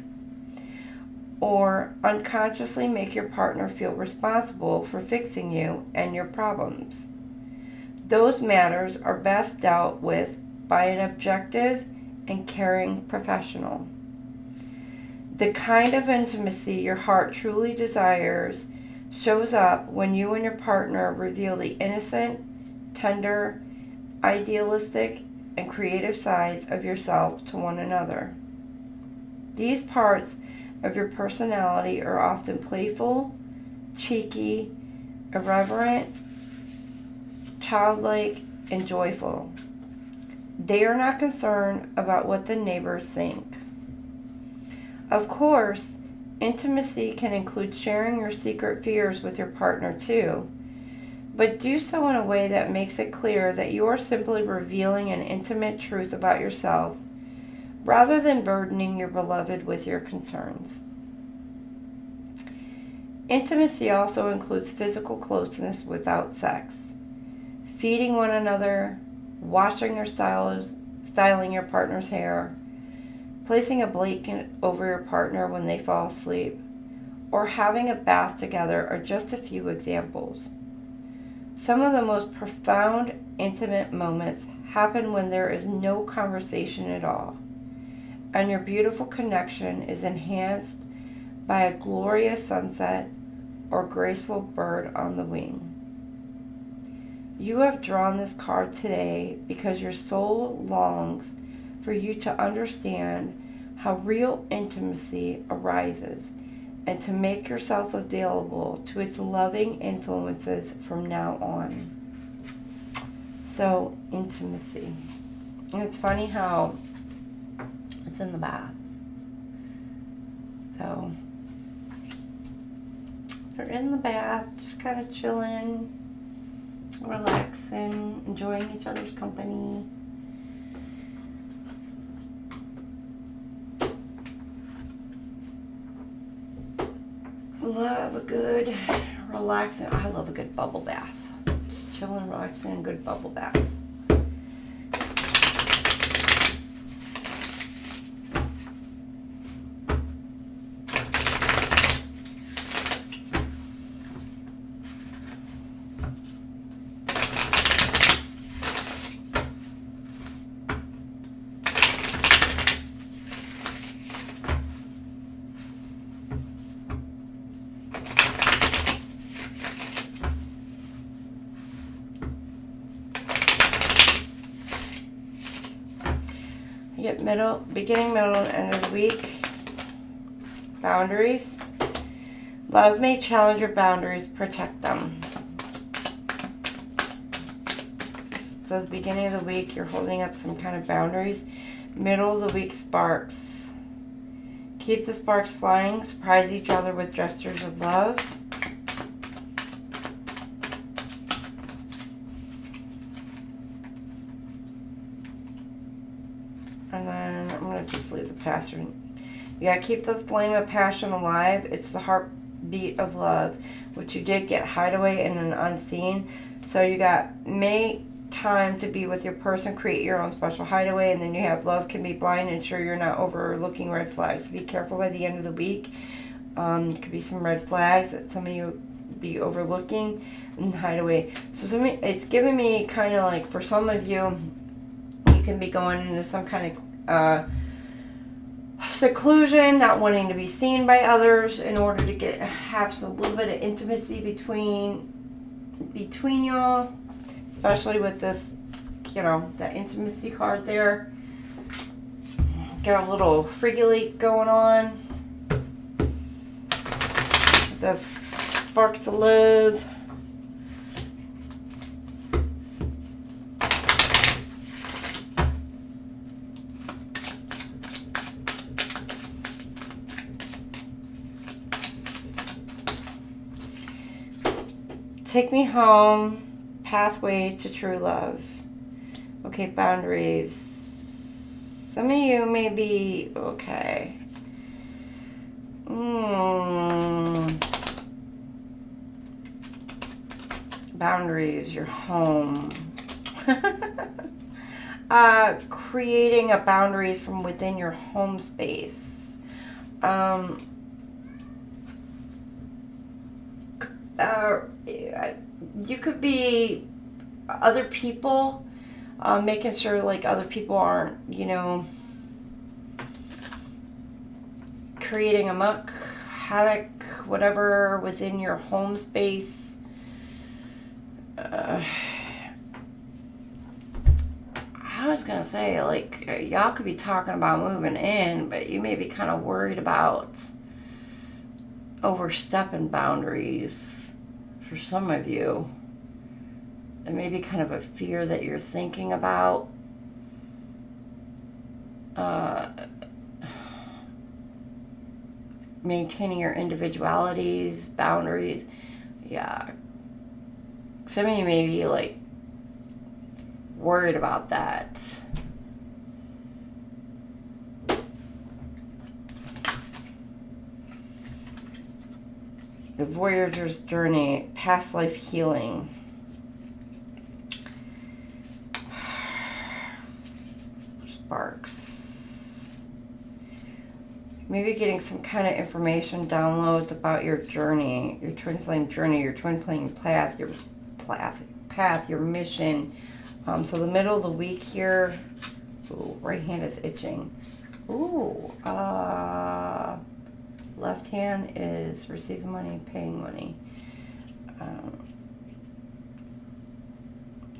or unconsciously make your partner feel responsible for fixing you and your problems. Those matters are best dealt with by an objective and caring professional. The kind of intimacy your heart truly desires shows up when you and your partner reveal the innocent, tender, idealistic, and creative sides of yourself to one another. These parts of your personality are often playful, cheeky, irreverent, childlike, and joyful. They are not concerned about what the neighbors think. Of course, intimacy can include sharing your secret fears with your partner too, but do so in a way that makes it clear that you are simply revealing an intimate truth about yourself rather than burdening your beloved with your concerns. Intimacy also includes physical closeness without sex, feeding one another, washing or styling your partner's hair, placing a blanket over your partner when they fall asleep, or having a bath together are just a few examples. Some of the most profound, intimate moments happen when there is no conversation at all, and your beautiful connection is enhanced by a glorious sunset or graceful bird on the wing. You have drawn this card today because your soul longs for you to understand how real intimacy arises and to make yourself available to its loving influences from now on. So, intimacy. And it's funny how it's in the bath. So, they're in the bath, just kind of chilling, relaxing, enjoying each other's company. Love a good relaxing, I love a good bubble bath. Just chilling, relaxing, a good bubble bath. You get beginning, middle, and end of the week. Boundaries. Love may challenge your boundaries, protect them. So at the beginning of the week, you're holding up some kind of boundaries. Middle of the week, sparks. Keep the sparks flying. Surprise each other with gestures of love. And then I'm going to just leave the passion. You got to keep the flame of passion alive. It's the heartbeat of love, which you did get hideaway and an unseen. So you got make time to be with your person, create your own special hideaway, and then you have love can be blind, ensure you're not overlooking red flags. Be careful by the end of the week. Could be some red flags that some of you be overlooking and hideaway. So it's giving me kind of like, for some of you, you can be going into some kind of seclusion, not wanting to be seen by others in order to have a little bit of intimacy between y'all, especially with this, that intimacy card there. Got a little freaky leak going on. The sparks of love. Take me home, pathway to true love. Okay, boundaries. Some of you may be, okay. Boundaries, your home. Creating a boundaries from within your home space. You could be other people, making sure like other people aren't, you know, creating a muck, havoc, whatever within your home space. I was gonna say, like, y'all could be talking about moving in, but you may be kind of worried about overstepping boundaries for some of you. There may be kind of a fear that you're thinking about. Maintaining your individualities, boundaries. Yeah. Some of you may be like worried about that. The Voyager's Journey, past life healing. Sparks. Maybe getting some kind of information, downloads about your journey, your twin flame journey, your twin flame path, your mission. So the middle of the week here. Ooh, right hand is itching. Ooh, left hand is receiving money, paying money.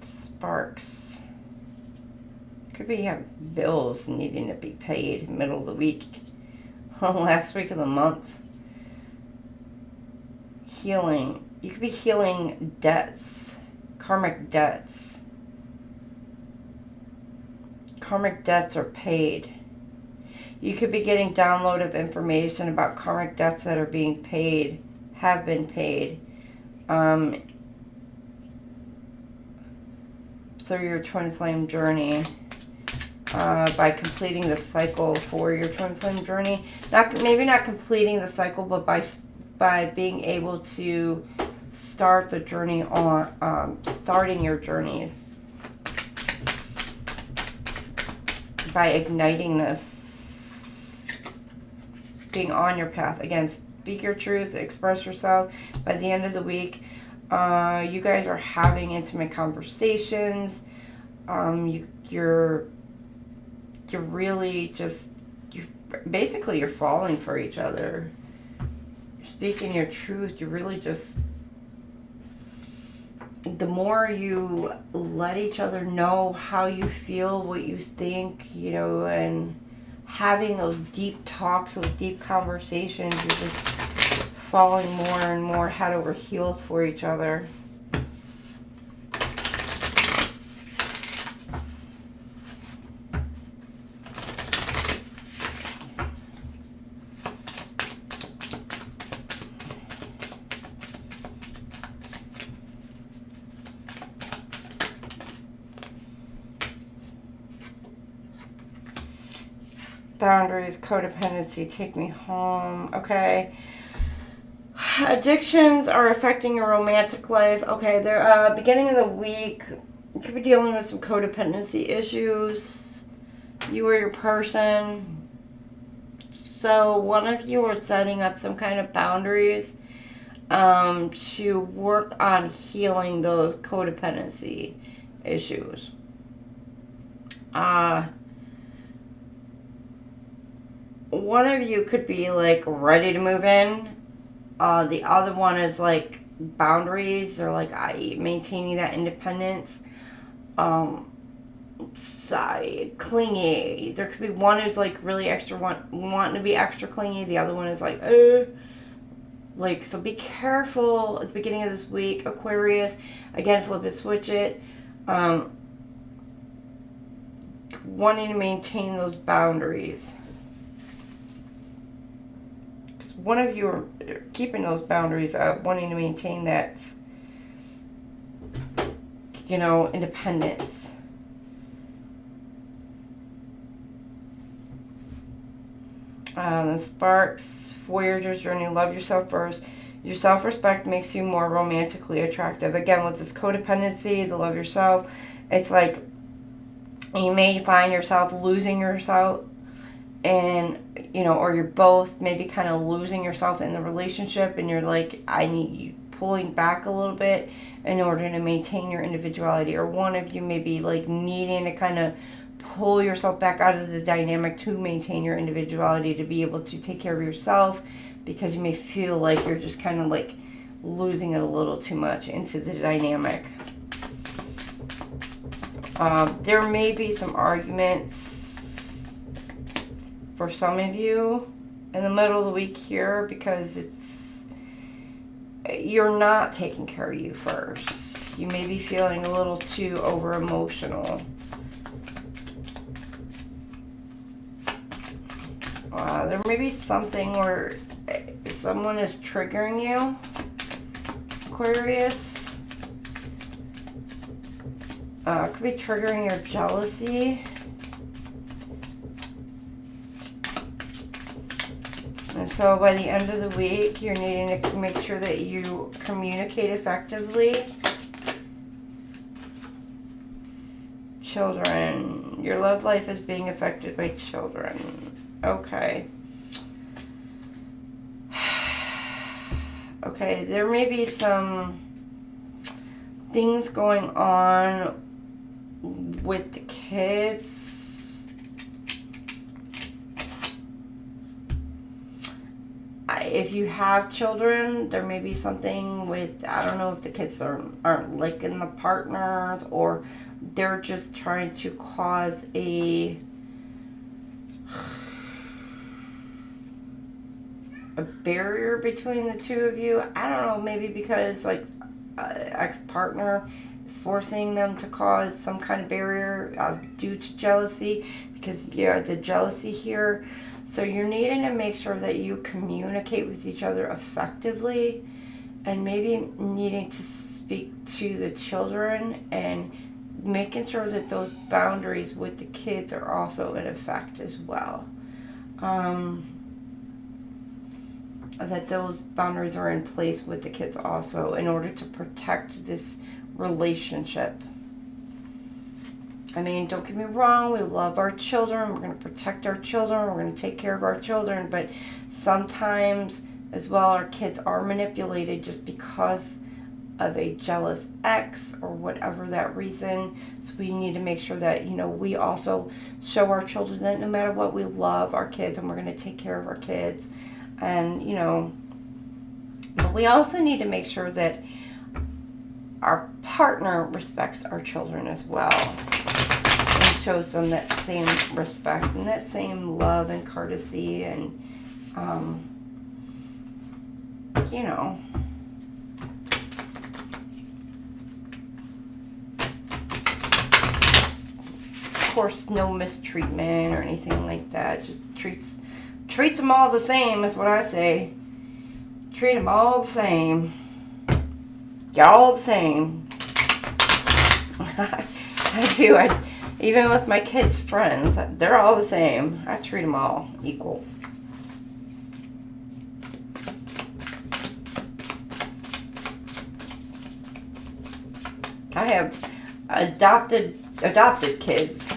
Sparks. Could be you have bills needing to be paid middle of the week. Last week of the month. Healing. You could be healing debts. Karmic debts. Karmic debts are paid. You could be getting download of information about karmic debts that are being paid, have been paid. Through your twin flame journey. By completing the cycle for your twin flame journey. Maybe not completing the cycle, but by being able to start the journey on, starting your journey. By igniting this, being on your path. Again, speak your truth, express yourself. By the end of the week, you guys are having intimate conversations. You're really just, basically you're falling for each other. You're speaking your truth. You're really just, the more you let each other know how you feel, what you think, you know, and having those deep talks, those deep conversations, you're just falling more and more head over heels for each other. Boundaries, codependency, take me home. Okay. Addictions are affecting your romantic life. Okay, they're beginning of the week. You could be dealing with some codependency issues. You or your person. So one of you are setting up some kind of boundaries to work on healing those codependency issues. One of you could be like ready to move in. The other one is like boundaries, or like maintaining that independence. Clingy. There could be one who's like really extra wanting to be extra clingy. The other one is like, like, so be careful at the beginning of this week, Aquarius. Again, flip it, switch it. Wanting to maintain those boundaries. One of you are keeping those boundaries up, wanting to maintain that, you know, independence. The Sparks, Voyager's Journey, love yourself first. Your self-respect makes you more romantically attractive. Again, with this codependency, the love yourself, it's like you may find yourself losing yourself. And, you know, or you're both maybe kind of losing yourself in the relationship, and you're like, pulling back a little bit in order to maintain your individuality, or one of you may be like needing to kind of pull yourself back out of the dynamic to maintain your individuality, to be able to take care of yourself, because you may feel like you're just kind of like losing it a little too much into the dynamic. There may be some arguments for some of you in the middle of the week here, because you're not taking care of you first. You may be feeling a little too over emotional. There may be something where someone is triggering you, Aquarius. Could be triggering your jealousy. And so by the end of the week, you're needing to make sure that you communicate effectively. Children. Your love life is being affected by children. Okay. Okay, there may be some things going on with the kids. If you have children, there may be something with, I don't know if the kids aren't liking the partners, or they're just trying to cause a barrier between the two of you. I don't know, maybe because like ex-partner is forcing them to cause some kind of barrier due to jealousy, because the jealousy here. So you're needing to make sure that you communicate with each other effectively, and maybe needing to speak to the children and making sure that those boundaries with the kids are also in effect as well. That those boundaries are in place with the kids also, in order to protect this relationship. I mean, don't get me wrong, we love our children, we're going to protect our children, we're going to take care of our children, but sometimes as well our kids are manipulated just because of a jealous ex or whatever that reason. So we need to make sure that, we also show our children that no matter what, we love our kids and we're going to take care of our kids. And, but we also need to make sure that our partner respects our children as well, and shows them that same respect and that same love and courtesy, and, of course, no mistreatment or anything like that. Just treats them all the same is what I say. Treat them all the same. You're all the same. I do. Even with my kids' friends, they're all the same. I treat them all equal. I have adopted kids.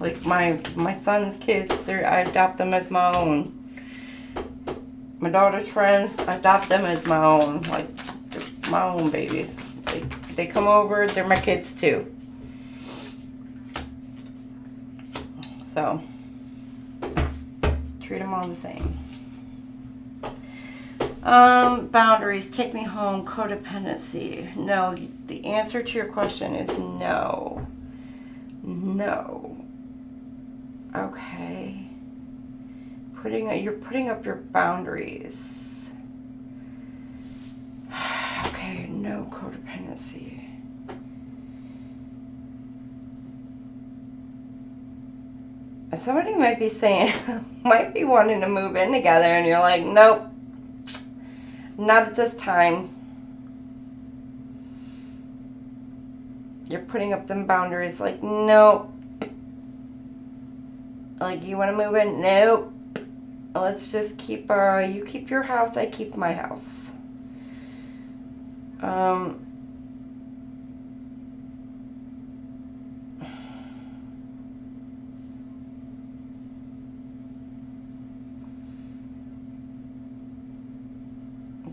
Like my son's kids, I adopt them as my own. My daughter's friends, I adopt them as my own. Like, they're my own babies. They come over, they're my kids too. So, treat them all the same. Boundaries, take me home, codependency. No, the answer to your question is no. No. Okay. You're putting up your boundaries. Okay, no codependency. Somebody might be saying, might be wanting to move in together, and you're like, nope, not at this time. You're putting up them boundaries, like, nope. Like, you want to move in? Nope. Let's just keep, you keep your house, I keep my house.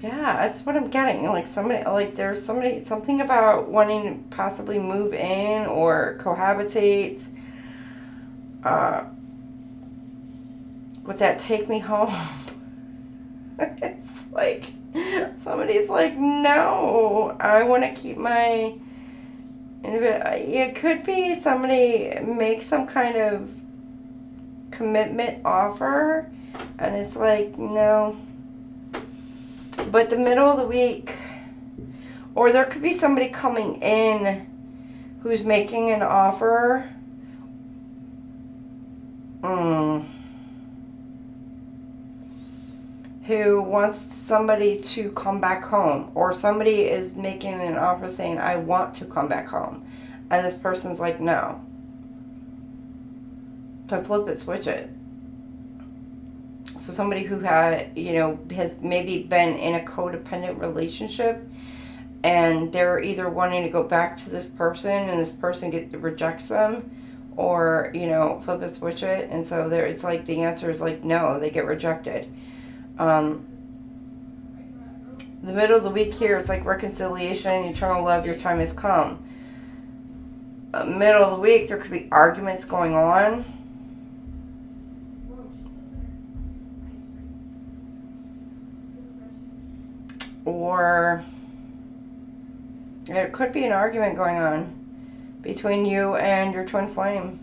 Yeah, that's what I'm getting. Like somebody, like there's something about wanting to possibly move in or cohabitate. Would that take me home? It's like somebody's like, no, I want to keep my. It could be somebody makes some kind of commitment offer, and it's like, no. But the middle of the week, or there could be somebody coming in who's making an offer. Who wants somebody to come back home, or somebody is making an offer saying, I want to come back home, and this person's like, no. So flip it, switch it. So somebody who has maybe been in a codependent relationship, and they're either wanting to go back to this person and this person rejects them, or flip it, switch it, and so it's like the answer is like no, they get rejected. The middle of the week here, it's like reconciliation, eternal love, your time has come. Middle of the week, there could be arguments going on. Or there could be an argument going on between you and your twin flame,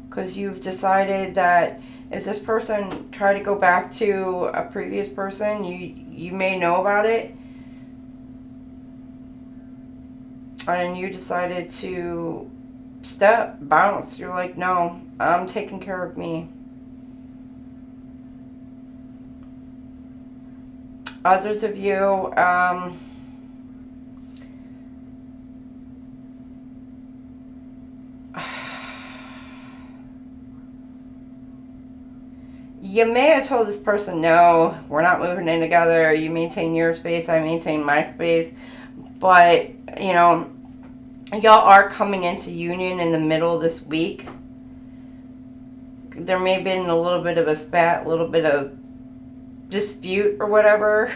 because you've decided that if this person tried to go back to a previous person, you may know about it, and you decided to bounce. You're like, no, I'm taking care of me. Others of you, you may have told this person, no, we're not moving in together. You maintain your space, I maintain my space. But, y'all are coming into union in the middle of this week. There may have been a little bit of a spat, a little bit of dispute or whatever.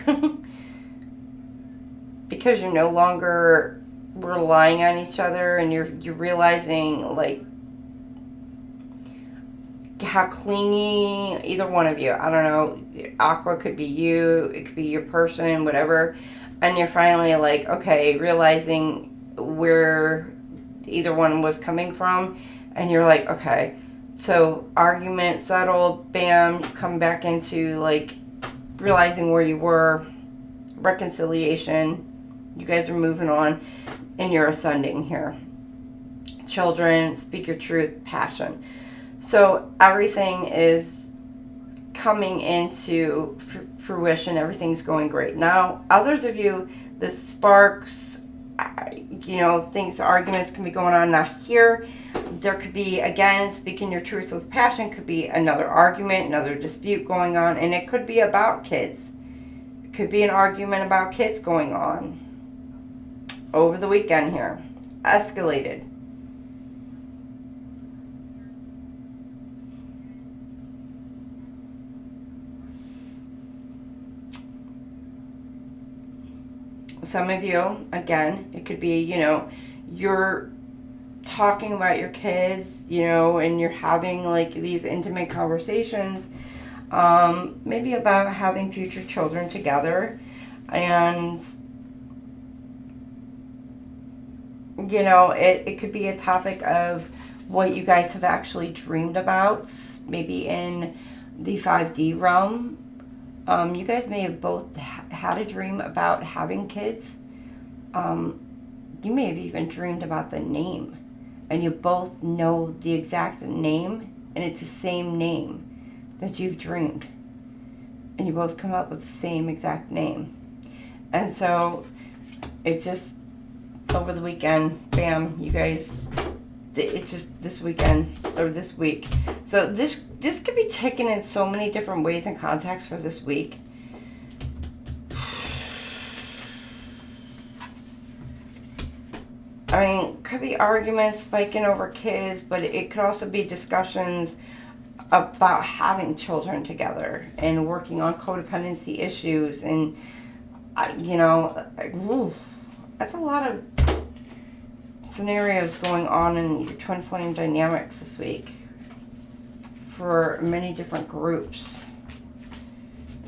Because you're no longer relying on each other, and you're realizing, like, how clingy either one of you, I don't know, Aqua could be you, it could be your person, whatever, and you're finally like, okay, realizing where either one was coming from, and you're like, okay, so argument settled, bam, you come back into like realizing where you were, reconciliation, you guys are moving on, and you're ascending here. Children, speak your truth, passion. So everything is coming into fruition. Everything's going great. Now, others of you, the sparks, things, arguments can be going on. Now here, there could be, again, speaking your truth with passion, could be another argument, another dispute going on, and it could be about kids. It could be an argument about kids going on over the weekend here. Escalated. Some of you, again, it could be, you're talking about your kids, and you're having like these intimate conversations, maybe about having future children together. And, it could be a topic of what you guys have actually dreamed about, maybe in the 5D realm. You guys may have both had a dream about having kids. You may have even dreamed about the name, and you both know the exact name, and it's the same name that you've dreamed, and you both come up with the same exact name. And so it just, over the weekend, bam, you guys, it's just this weekend, or this week. So this could be taken in so many different ways and contexts for this week. I mean, could be arguments spiking over kids, but it could also be discussions about having children together and working on codependency issues and you know, that's a lot of scenarios going on in your twin flame dynamics this week for many different groups.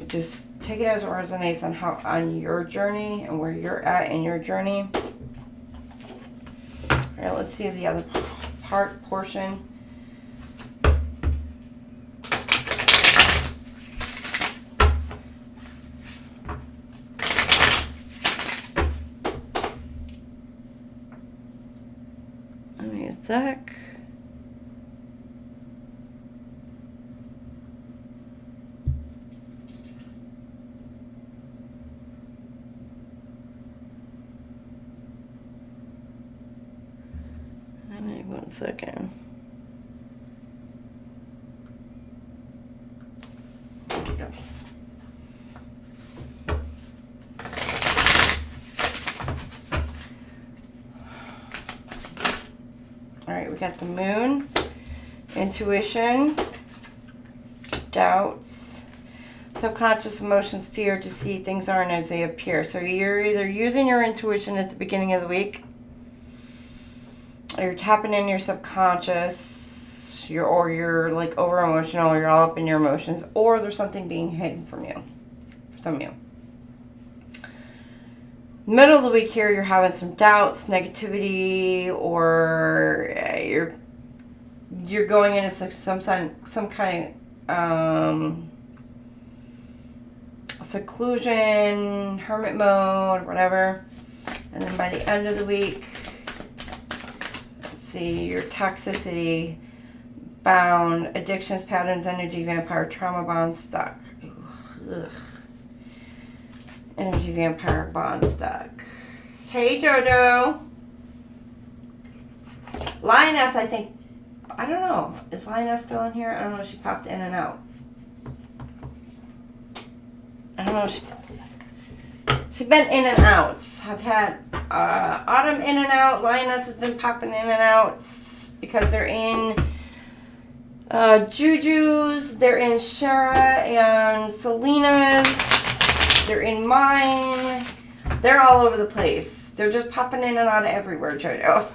Just take it as it resonates on how on your journey and where you're at in your journey. All right, let's see the other portion. Give me a sec. One second. There we go. All right, we got the moon, intuition, doubts, subconscious emotions, fear to see things aren't as they appear. So you're either using your intuition at the beginning of the week, you're tapping in your subconscious, you're like over emotional, you're all up in your emotions, or there's something being hidden from you, from you. Middle of the week here, you're having some doubts, negativity, or you're going into some kind of seclusion, hermit mode, whatever. And then by the end of the week, see your toxicity, bound, addictions, patterns, energy, vampire, trauma, bond, stuck. Ugh. Energy, vampire, bond, stuck. Hey, Jojo. Lioness, I think, I don't know. Is Lioness still in here? I don't know. She popped in and out. I don't know. She's been in and out. I've had Autumn in and out. Lioness has been popping in and out because they're in Juju's, they're in Shara and Selena's, they're in mine. They're all over the place. They're just popping in and out of everywhere, Jojo.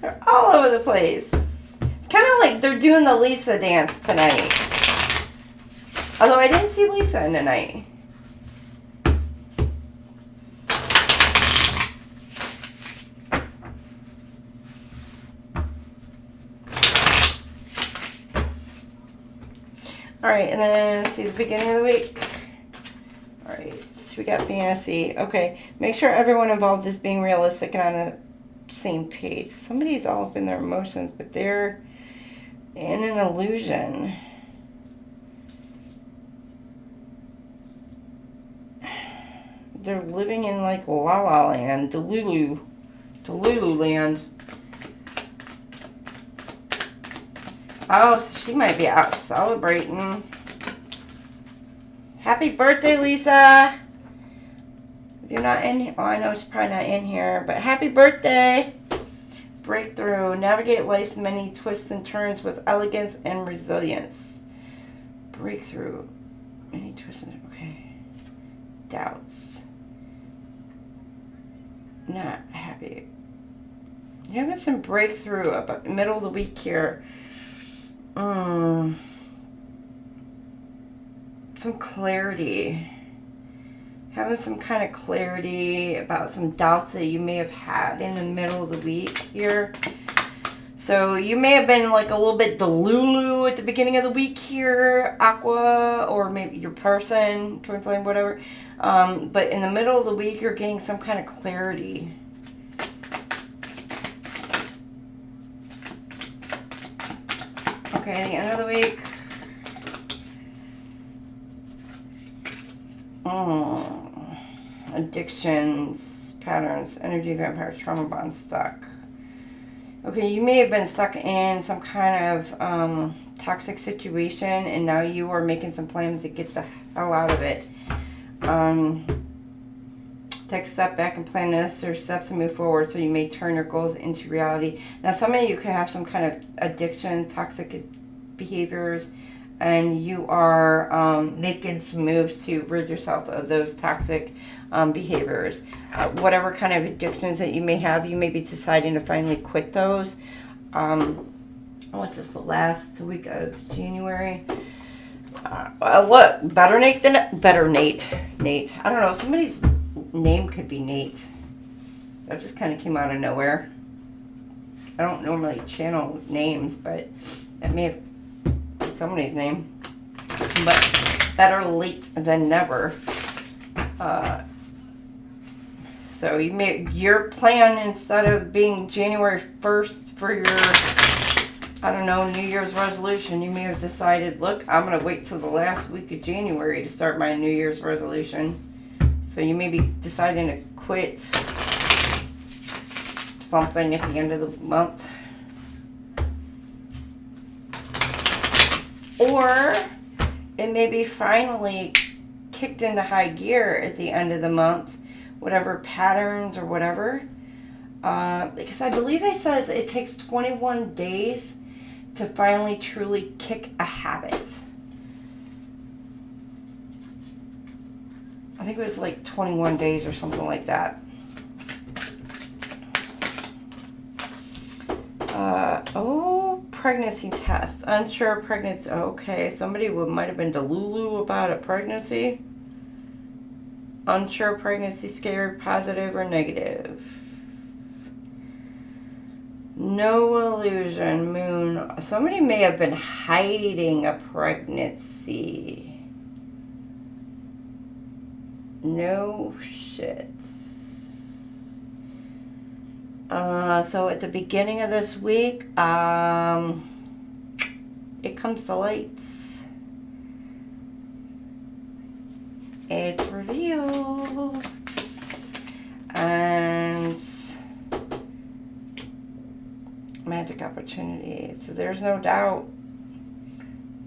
They're all over the place. Kind of like they're doing the Lisa dance tonight. Although I didn't see Lisa in the night. Alright, and then let's see the beginning of the week. Alright, so we got fantasy. Okay, make sure everyone involved is being realistic and on the same page. Somebody's all up in their emotions, but they're in an illusion. They're living in like La La Land, Delulu land. Oh, so she might be out celebrating. Happy birthday, Lisa. If you're not in here, oh, I know she's probably not in here, but happy birthday. Breakthrough. Navigate life's many twists and turns with elegance and resilience. Breakthrough. Many twists and okay. Doubts. Not happy. You're having some breakthrough about the middle of the week here. Some clarity. Having some kind of clarity about some doubts that you may have had in the middle of the week here. So you may have been like a little bit delulu at the beginning of the week here, Aqua, or maybe your person, Twinflame, whatever. But in the middle of the week, you're getting some kind of clarity. Okay, the end of the week. Addictions, patterns, energy, vampires, trauma bonds, stuck. Okay, you may have been stuck in some kind of toxic situation, and now you are making some plans to get the hell out of it. take a step back and plan the necessary steps to move forward so you may turn your goals into reality. Now, some of you could have some kind of addiction, toxic behaviors, and you are making some moves to rid yourself of those toxic behaviors. Whatever kind of addictions that you may have, you may be deciding to finally quit those. What's this, the last week of January? Look, Nate. I don't know, somebody's name could be Nate. That just kind of came out of nowhere. I don't normally channel names, but that may have been somebody's name. But better late than never. So your plan, instead of being January 1st for your, I don't know, New Year's resolution, you may have decided, look, I'm going to wait till the last week of January to start my New Year's resolution. So you may be deciding to quit something at the end of the month. Or it may be finally kicked into high gear at the end of the month, whatever patterns or whatever. Because I believe they says it takes 21 days to finally truly kick a habit. I think it was like 21 days or something like that. Pregnancy test. Unsure of pregnancy. Okay, somebody might have been delulu about a pregnancy. Unsure of pregnancy, scared, positive or negative. No illusion, moon. Somebody may have been hiding a pregnancy. No shit. So at the beginning of this week, it comes to lights. It's revealed. And magic opportunity. So there's no doubt.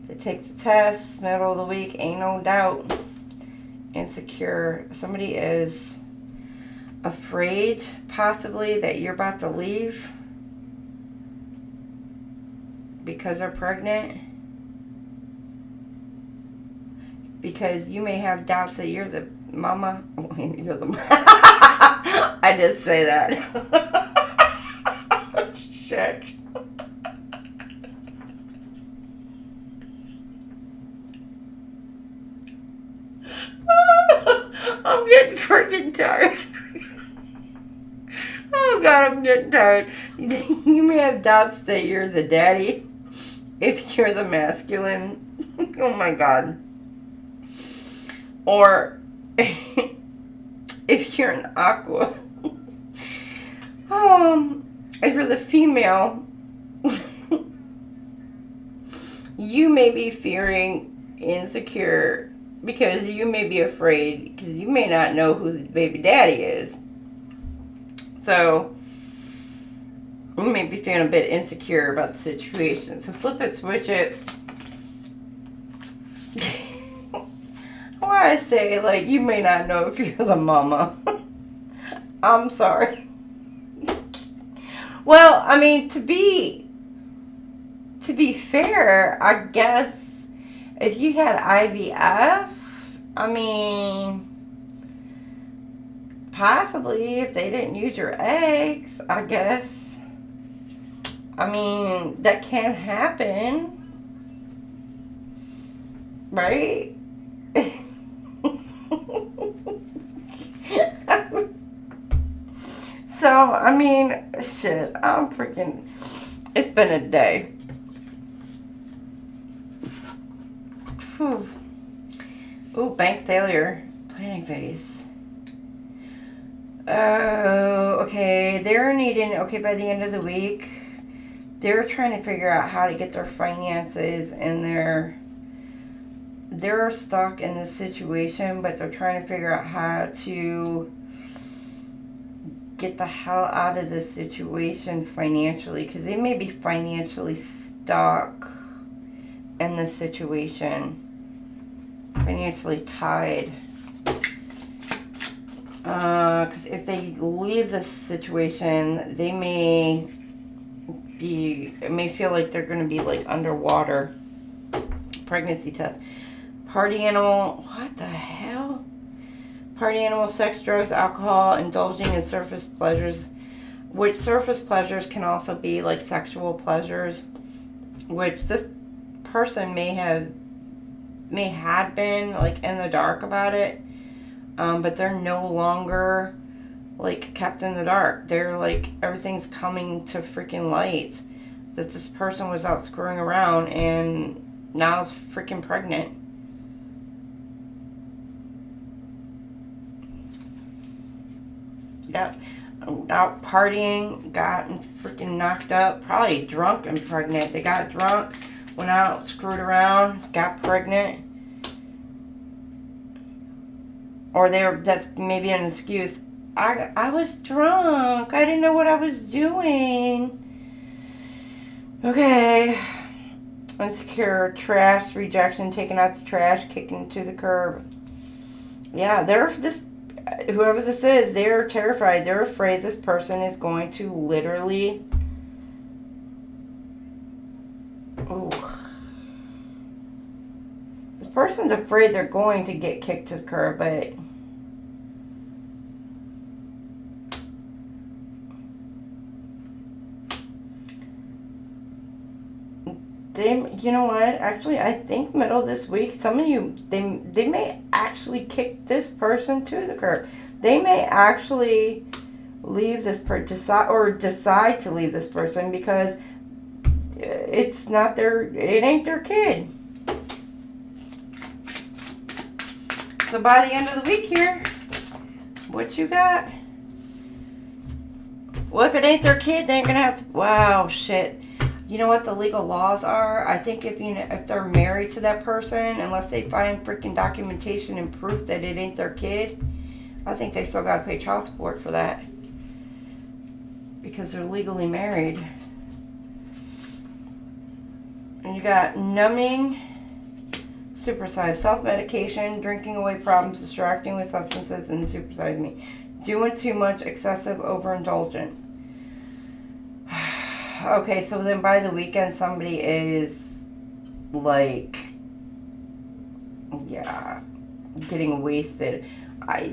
If it takes the test, middle of the week, ain't no doubt. Insecure. Somebody is afraid, possibly, that you're about to leave because they're pregnant. Because you may have doubts that you're the mama. You're the I did say that. Shit. I'm getting freaking tired. Oh God, I'm getting tired. You may have doubts that you're the daddy if you're the masculine. Oh my God. Or if you're an aqua. If you're the female, you may be fearing insecure because you may be afraid because you may not know who the baby daddy is. So you may be feeling a bit insecure about the situation. So flip it, switch it. Why I say, like, you may not know if you're the mama. I'm sorry. Well, I mean, to be fair, I guess if you had IVF, I mean, possibly if they didn't use your eggs, I guess. I mean, that can happen. Right? So, I mean, shit, I'm freaking, it's been a day. Whew. Ooh, bank failure, planning phase. Oh, okay, they're needing, okay, by the end of the week, they're trying to figure out how to get their finances and they're stuck in this situation, but they're trying to figure out how to get the hell out of this situation financially, because they may be financially stuck in this situation, financially tied. Because if they leave this situation, they may be, it may feel like they're going to be like underwater. Pregnancy test. Party animal, what the hell? Party animal, sex, drugs, alcohol, indulging in surface pleasures, which surface pleasures can also be like sexual pleasures, which this person may had been like in the dark about it, but they're no longer like kept in the dark. They're like, everything's coming to freaking light, that this person was out screwing around and now is freaking pregnant. Yep. Out partying, got freaking knocked up, probably drunk and pregnant. They got drunk, went out, screwed around, got pregnant. Or that's maybe an excuse. I was drunk. I didn't know what I was doing. Okay. Insecure, trash, rejection, taken out the trash, kicking to the curb. Yeah, whoever this is, they're terrified. They're afraid this person is going to literally... Ooh. This person's afraid they're going to get kicked to the curb, but... you know what? Actually, I think middle of this week, some of you, they may actually kick this person to the curb. They may actually leave this person, decide to leave this person because it ain't their kid. So by the end of the week here, what you got? Well, if it ain't their kid, they ain't gonna have to. Wow, shit. You know what the legal laws are? I think if they're married to that person, unless they find freaking documentation and proof that it ain't their kid, I think they still got to pay child support for that. Because they're legally married. And you got numbing, supersize, self-medication, drinking away problems, distracting with substances, and supersize me. Doing too much, excessive, overindulgent. Okay, so then by the weekend, somebody is, like, yeah, getting wasted.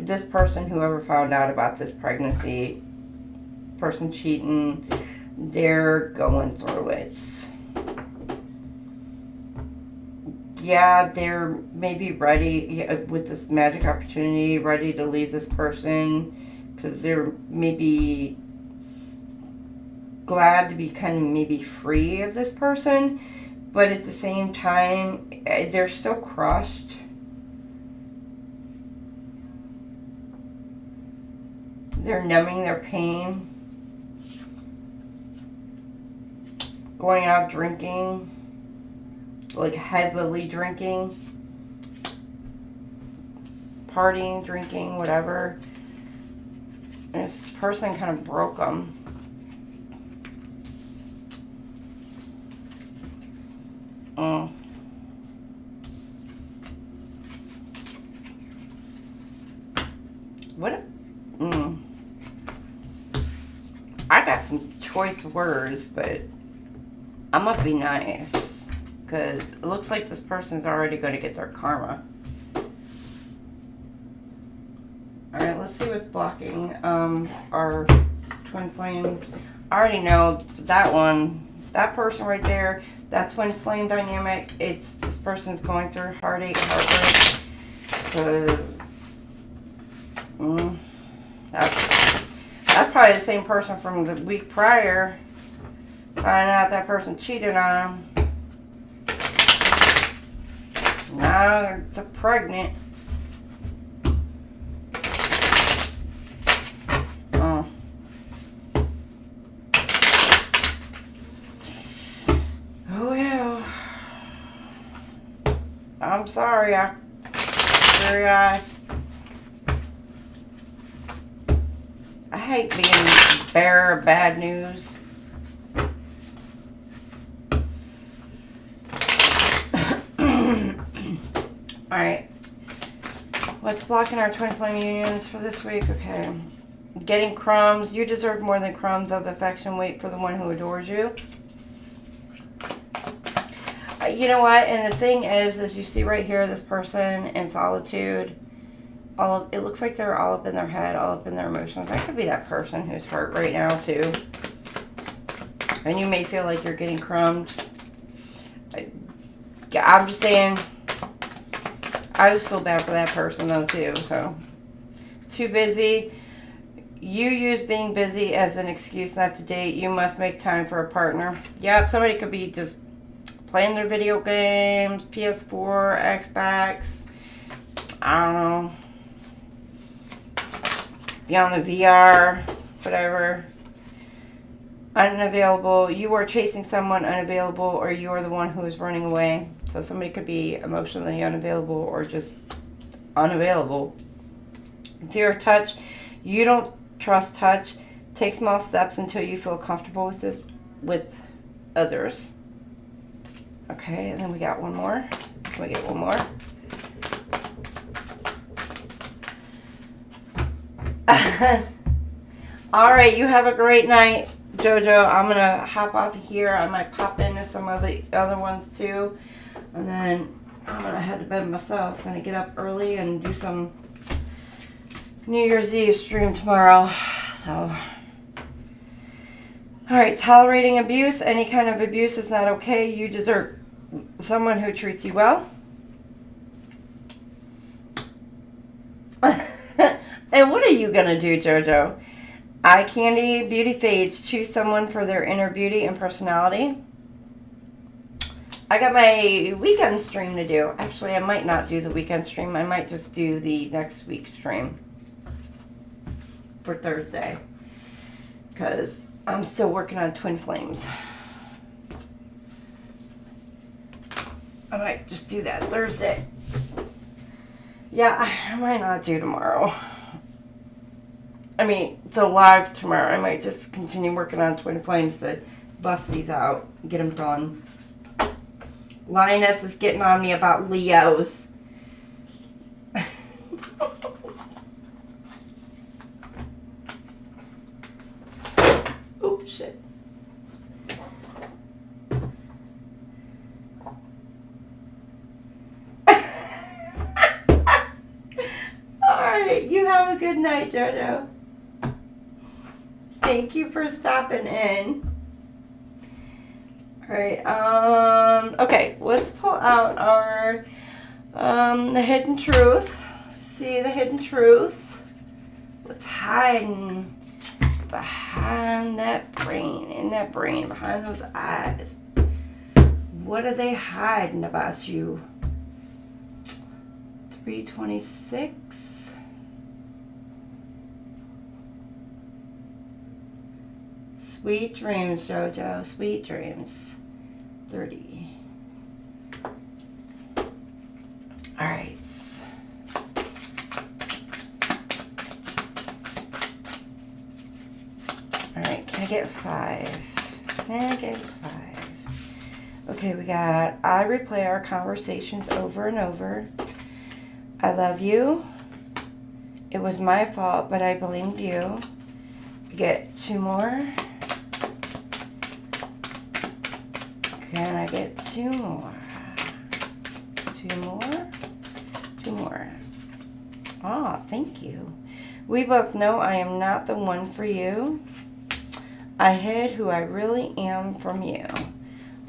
This person, whoever found out about this pregnancy, person cheating, they're going through it. Yeah, they're maybe ready with this magic opportunity, ready to leave this person, because they're maybe... glad to be kind of maybe free of this person, but at the same time they're still crushed. They're numbing their pain, going out drinking, like heavily drinking, partying, drinking, whatever. And this person kind of broke them. I got some choice words, but I'm gonna be nice because it looks like this person's already going to get their karma. Alright, let's see what's blocking our twin flames. I already know that one, that person right there. That's twin flame dynamic. It's this person's going through heartache, heartbreak. Because that's probably the same person from the week prior. Finding out that person cheated on him. Now they're pregnant. I'm sorry, I hate being the bearer of bad news. Alright. What's blocking our twin flame unions for this week? Okay. Getting crumbs. You deserve more than crumbs of affection. Wait for the one who adores you. You know what? And the thing is, as you see right here, this person in solitude, it looks like they're all up in their head, all up in their emotions. That could be that person who's hurt right now too. And you may feel like you're getting crumbed. I'm just saying, I just feel bad for that person though too. So, too busy. You use being busy as an excuse not to date. You must make time for a partner. Yep, somebody could be just playing their video games, PS4, Xbox, I don't know, be on the VR, whatever. Unavailable. You are chasing someone unavailable, or you are the one who is running away. So somebody could be emotionally unavailable or just unavailable. Fear of touch. You don't trust touch. Take small steps until you feel comfortable with it, with others. Okay, and then we got one more. Can we get one more? All right, you have a great night, Jojo. I'm going to hop off of here. I might pop into some of the other ones too. And then I'm going to head to bed myself. I'm going to get up early and do some New Year's Eve stream tomorrow. So, all right, tolerating abuse. Any kind of abuse is not okay. You deserve someone who treats you well. And what are you going to do, Jojo? Eye candy, beauty fades. Choose someone for their inner beauty and personality. I got my weekend stream to do. Actually, I might not do the weekend stream. I might just do the next week's stream for Thursday. Because I'm still working on twin flames. I might just do that Thursday. Yeah, I might not do tomorrow. I mean, the live tomorrow. I might just continue working on twin flames to bust these out, get them done. Lioness is getting on me about Leos. Oh, shit. Alright, you have a good night, Jojo. Thank you for stopping in. Alright, okay, let's pull out our, the hidden truth. See the hidden truth? What's hiding behind that brain, in that brain, behind those eyes? What are they hiding about you? 326. Sweet dreams, Jojo. Sweet dreams. 30. Alright. Alright, can I get 5? Can I get 5? Okay, we got, I replay our conversations over and over. I love you. It was my fault, but I blamed you. Get 2 more. Can I get 2 more? 2 more? 2 more. Ah, thank you. We both know I am not the one for you. I hid who I really am from you.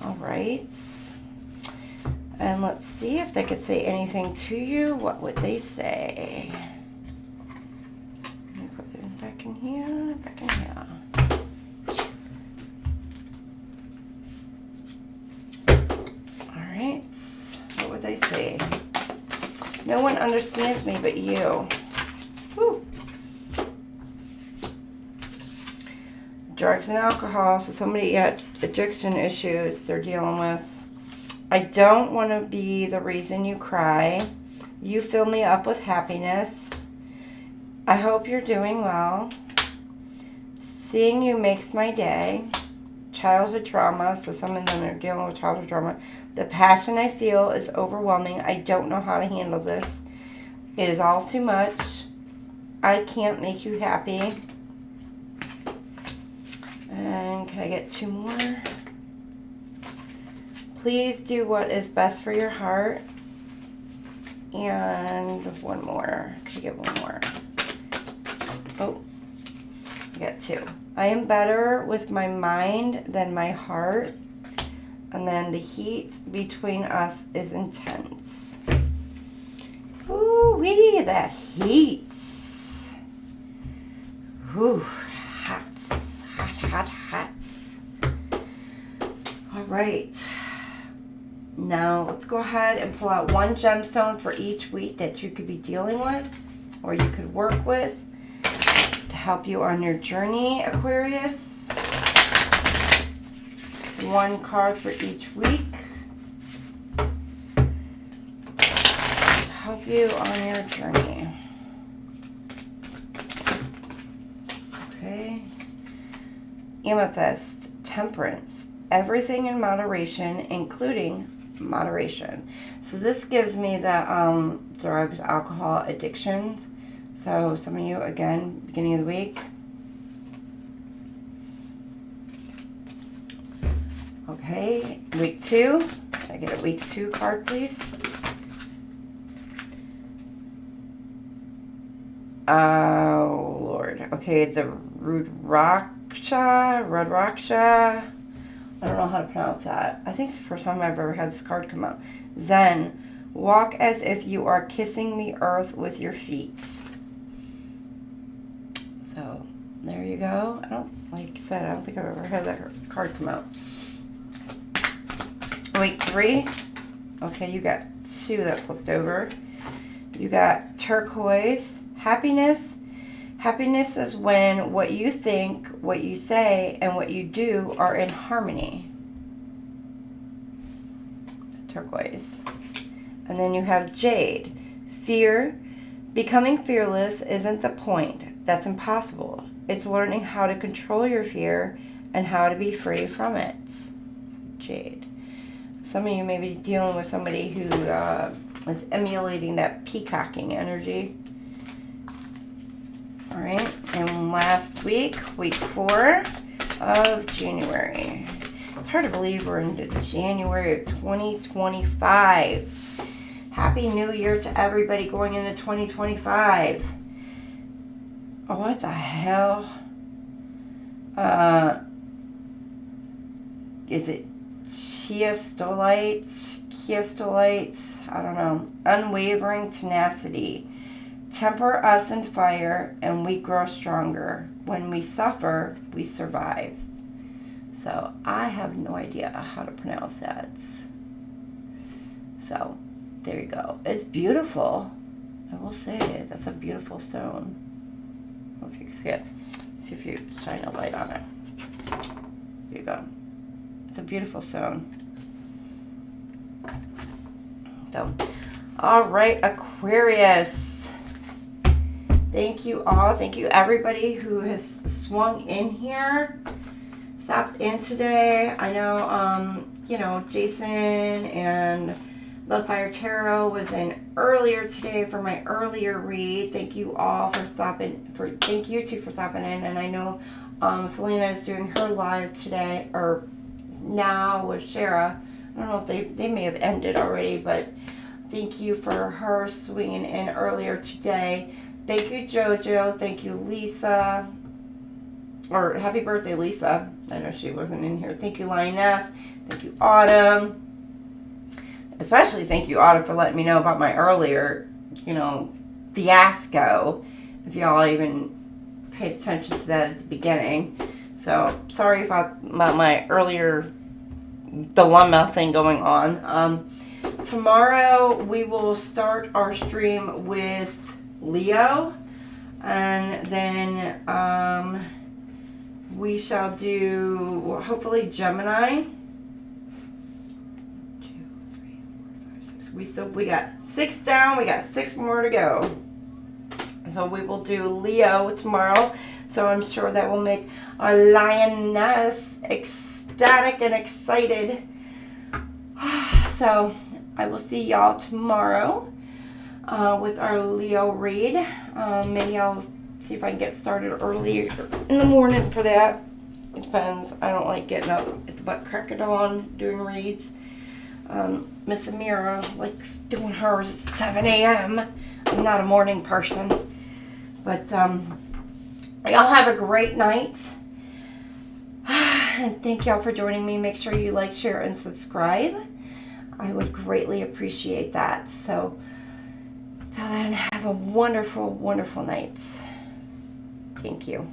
All right. And let's see if they could say anything to you. What would they say? Let me put them back in here, back in here. Alright, what would they say? No one understands me but you. Whew. Drugs and alcohol, so somebody had addiction issues they're dealing with. I don't want to be the reason you cry. You fill me up with happiness. I hope you're doing well. Seeing you makes my day. Childhood trauma, so some of them are dealing with childhood trauma. The passion I feel is overwhelming. I don't know how to handle this. It is all too much. I can't make you happy. And can I get 2 more? Please do what is best for your heart. And 1 more. Can I get 1 more? Oh, I got 2. I am better with my mind than my heart. And then the heat between us is intense. Ooh-wee, that heat. Ooh, hats. Hot, hot, hats. All right. Now, let's go ahead and pull out 1 gemstone for each week that you could be dealing with or you could work with to help you on your journey, Aquarius. 1 card for each week. Help you on your journey. Okay. Amethyst, temperance, everything in moderation, including moderation. So this gives me the drugs, alcohol, addictions. So some of you, again, beginning of the week. Okay, week 2. Can I get a week 2 card, please? Oh, Lord. Okay, the Rudraksha. I don't know how to pronounce that. I think it's the first time I've ever had this card come out. Zen. Walk as if you are kissing the earth with your feet. So, there you go. Like I said, I don't think I've ever had that card come out. Week 3. Okay, you got 2 that flipped over. You got turquoise. Happiness. Happiness is when what you think, what you say, and what you do are in harmony. Turquoise. And then you have jade. Fear. Becoming fearless isn't the point. That's impossible. It's learning how to control your fear and how to be free from it. Jade. Some of you may be dealing with somebody who is emulating that peacocking energy. All right, and last week, week 4 of January. It's hard to believe we're into January of 2025. Happy New Year to everybody going into 2025. Oh, what the hell? Is it Chiastolite? I don't know. Unwavering tenacity. Temper us in fire, and we grow stronger. When we suffer, we survive. So, I have no idea how to pronounce that. So, there you go. It's beautiful. I will say it. That's a beautiful stone. I don't know if you can see it. See if you shine a light on it. There you go. It's a beautiful stone. So, all right, Aquarius. Thank you all. Thank you everybody who has swung in here, stopped in today. I know, Jason and Love Fire Tarot was in earlier today for my earlier read. Thank you all for thank you two for stopping in. And I know Selena is doing her live today, or now with Shara. I don't know if they may have ended already, but thank you for her swinging in earlier today. Thank you, Jojo. Thank you, Lisa. Or happy birthday, Lisa. I know she wasn't in here. Thank you, Lioness. Thank you, Autumn. Especially thank you, Autumn, for letting me know about my earlier, fiasco. If y'all even paid attention to that at the beginning. So, sorry about my earlier dilemma thing going on. Tomorrow, we will start our stream with Leo, and then we shall do hopefully Gemini. 2, 3, 4, 5, 6. We got 6 down. We got 6 more to go. So we will do Leo tomorrow. So I'm sure that will make our lioness ecstatic and excited. So I will see y'all tomorrow. with our Leo read. Maybe I'll see if I can get started early in the morning for that. It depends. I don't like getting up at the butt crack of dawn doing reads. Miss Amira likes doing hers at 7 a.m. I'm not a morning person. But y'all have a great night. And thank y'all for joining me. Make sure you like, share, and subscribe. I would greatly appreciate that. So, till then, have a wonderful, wonderful night. Thank you.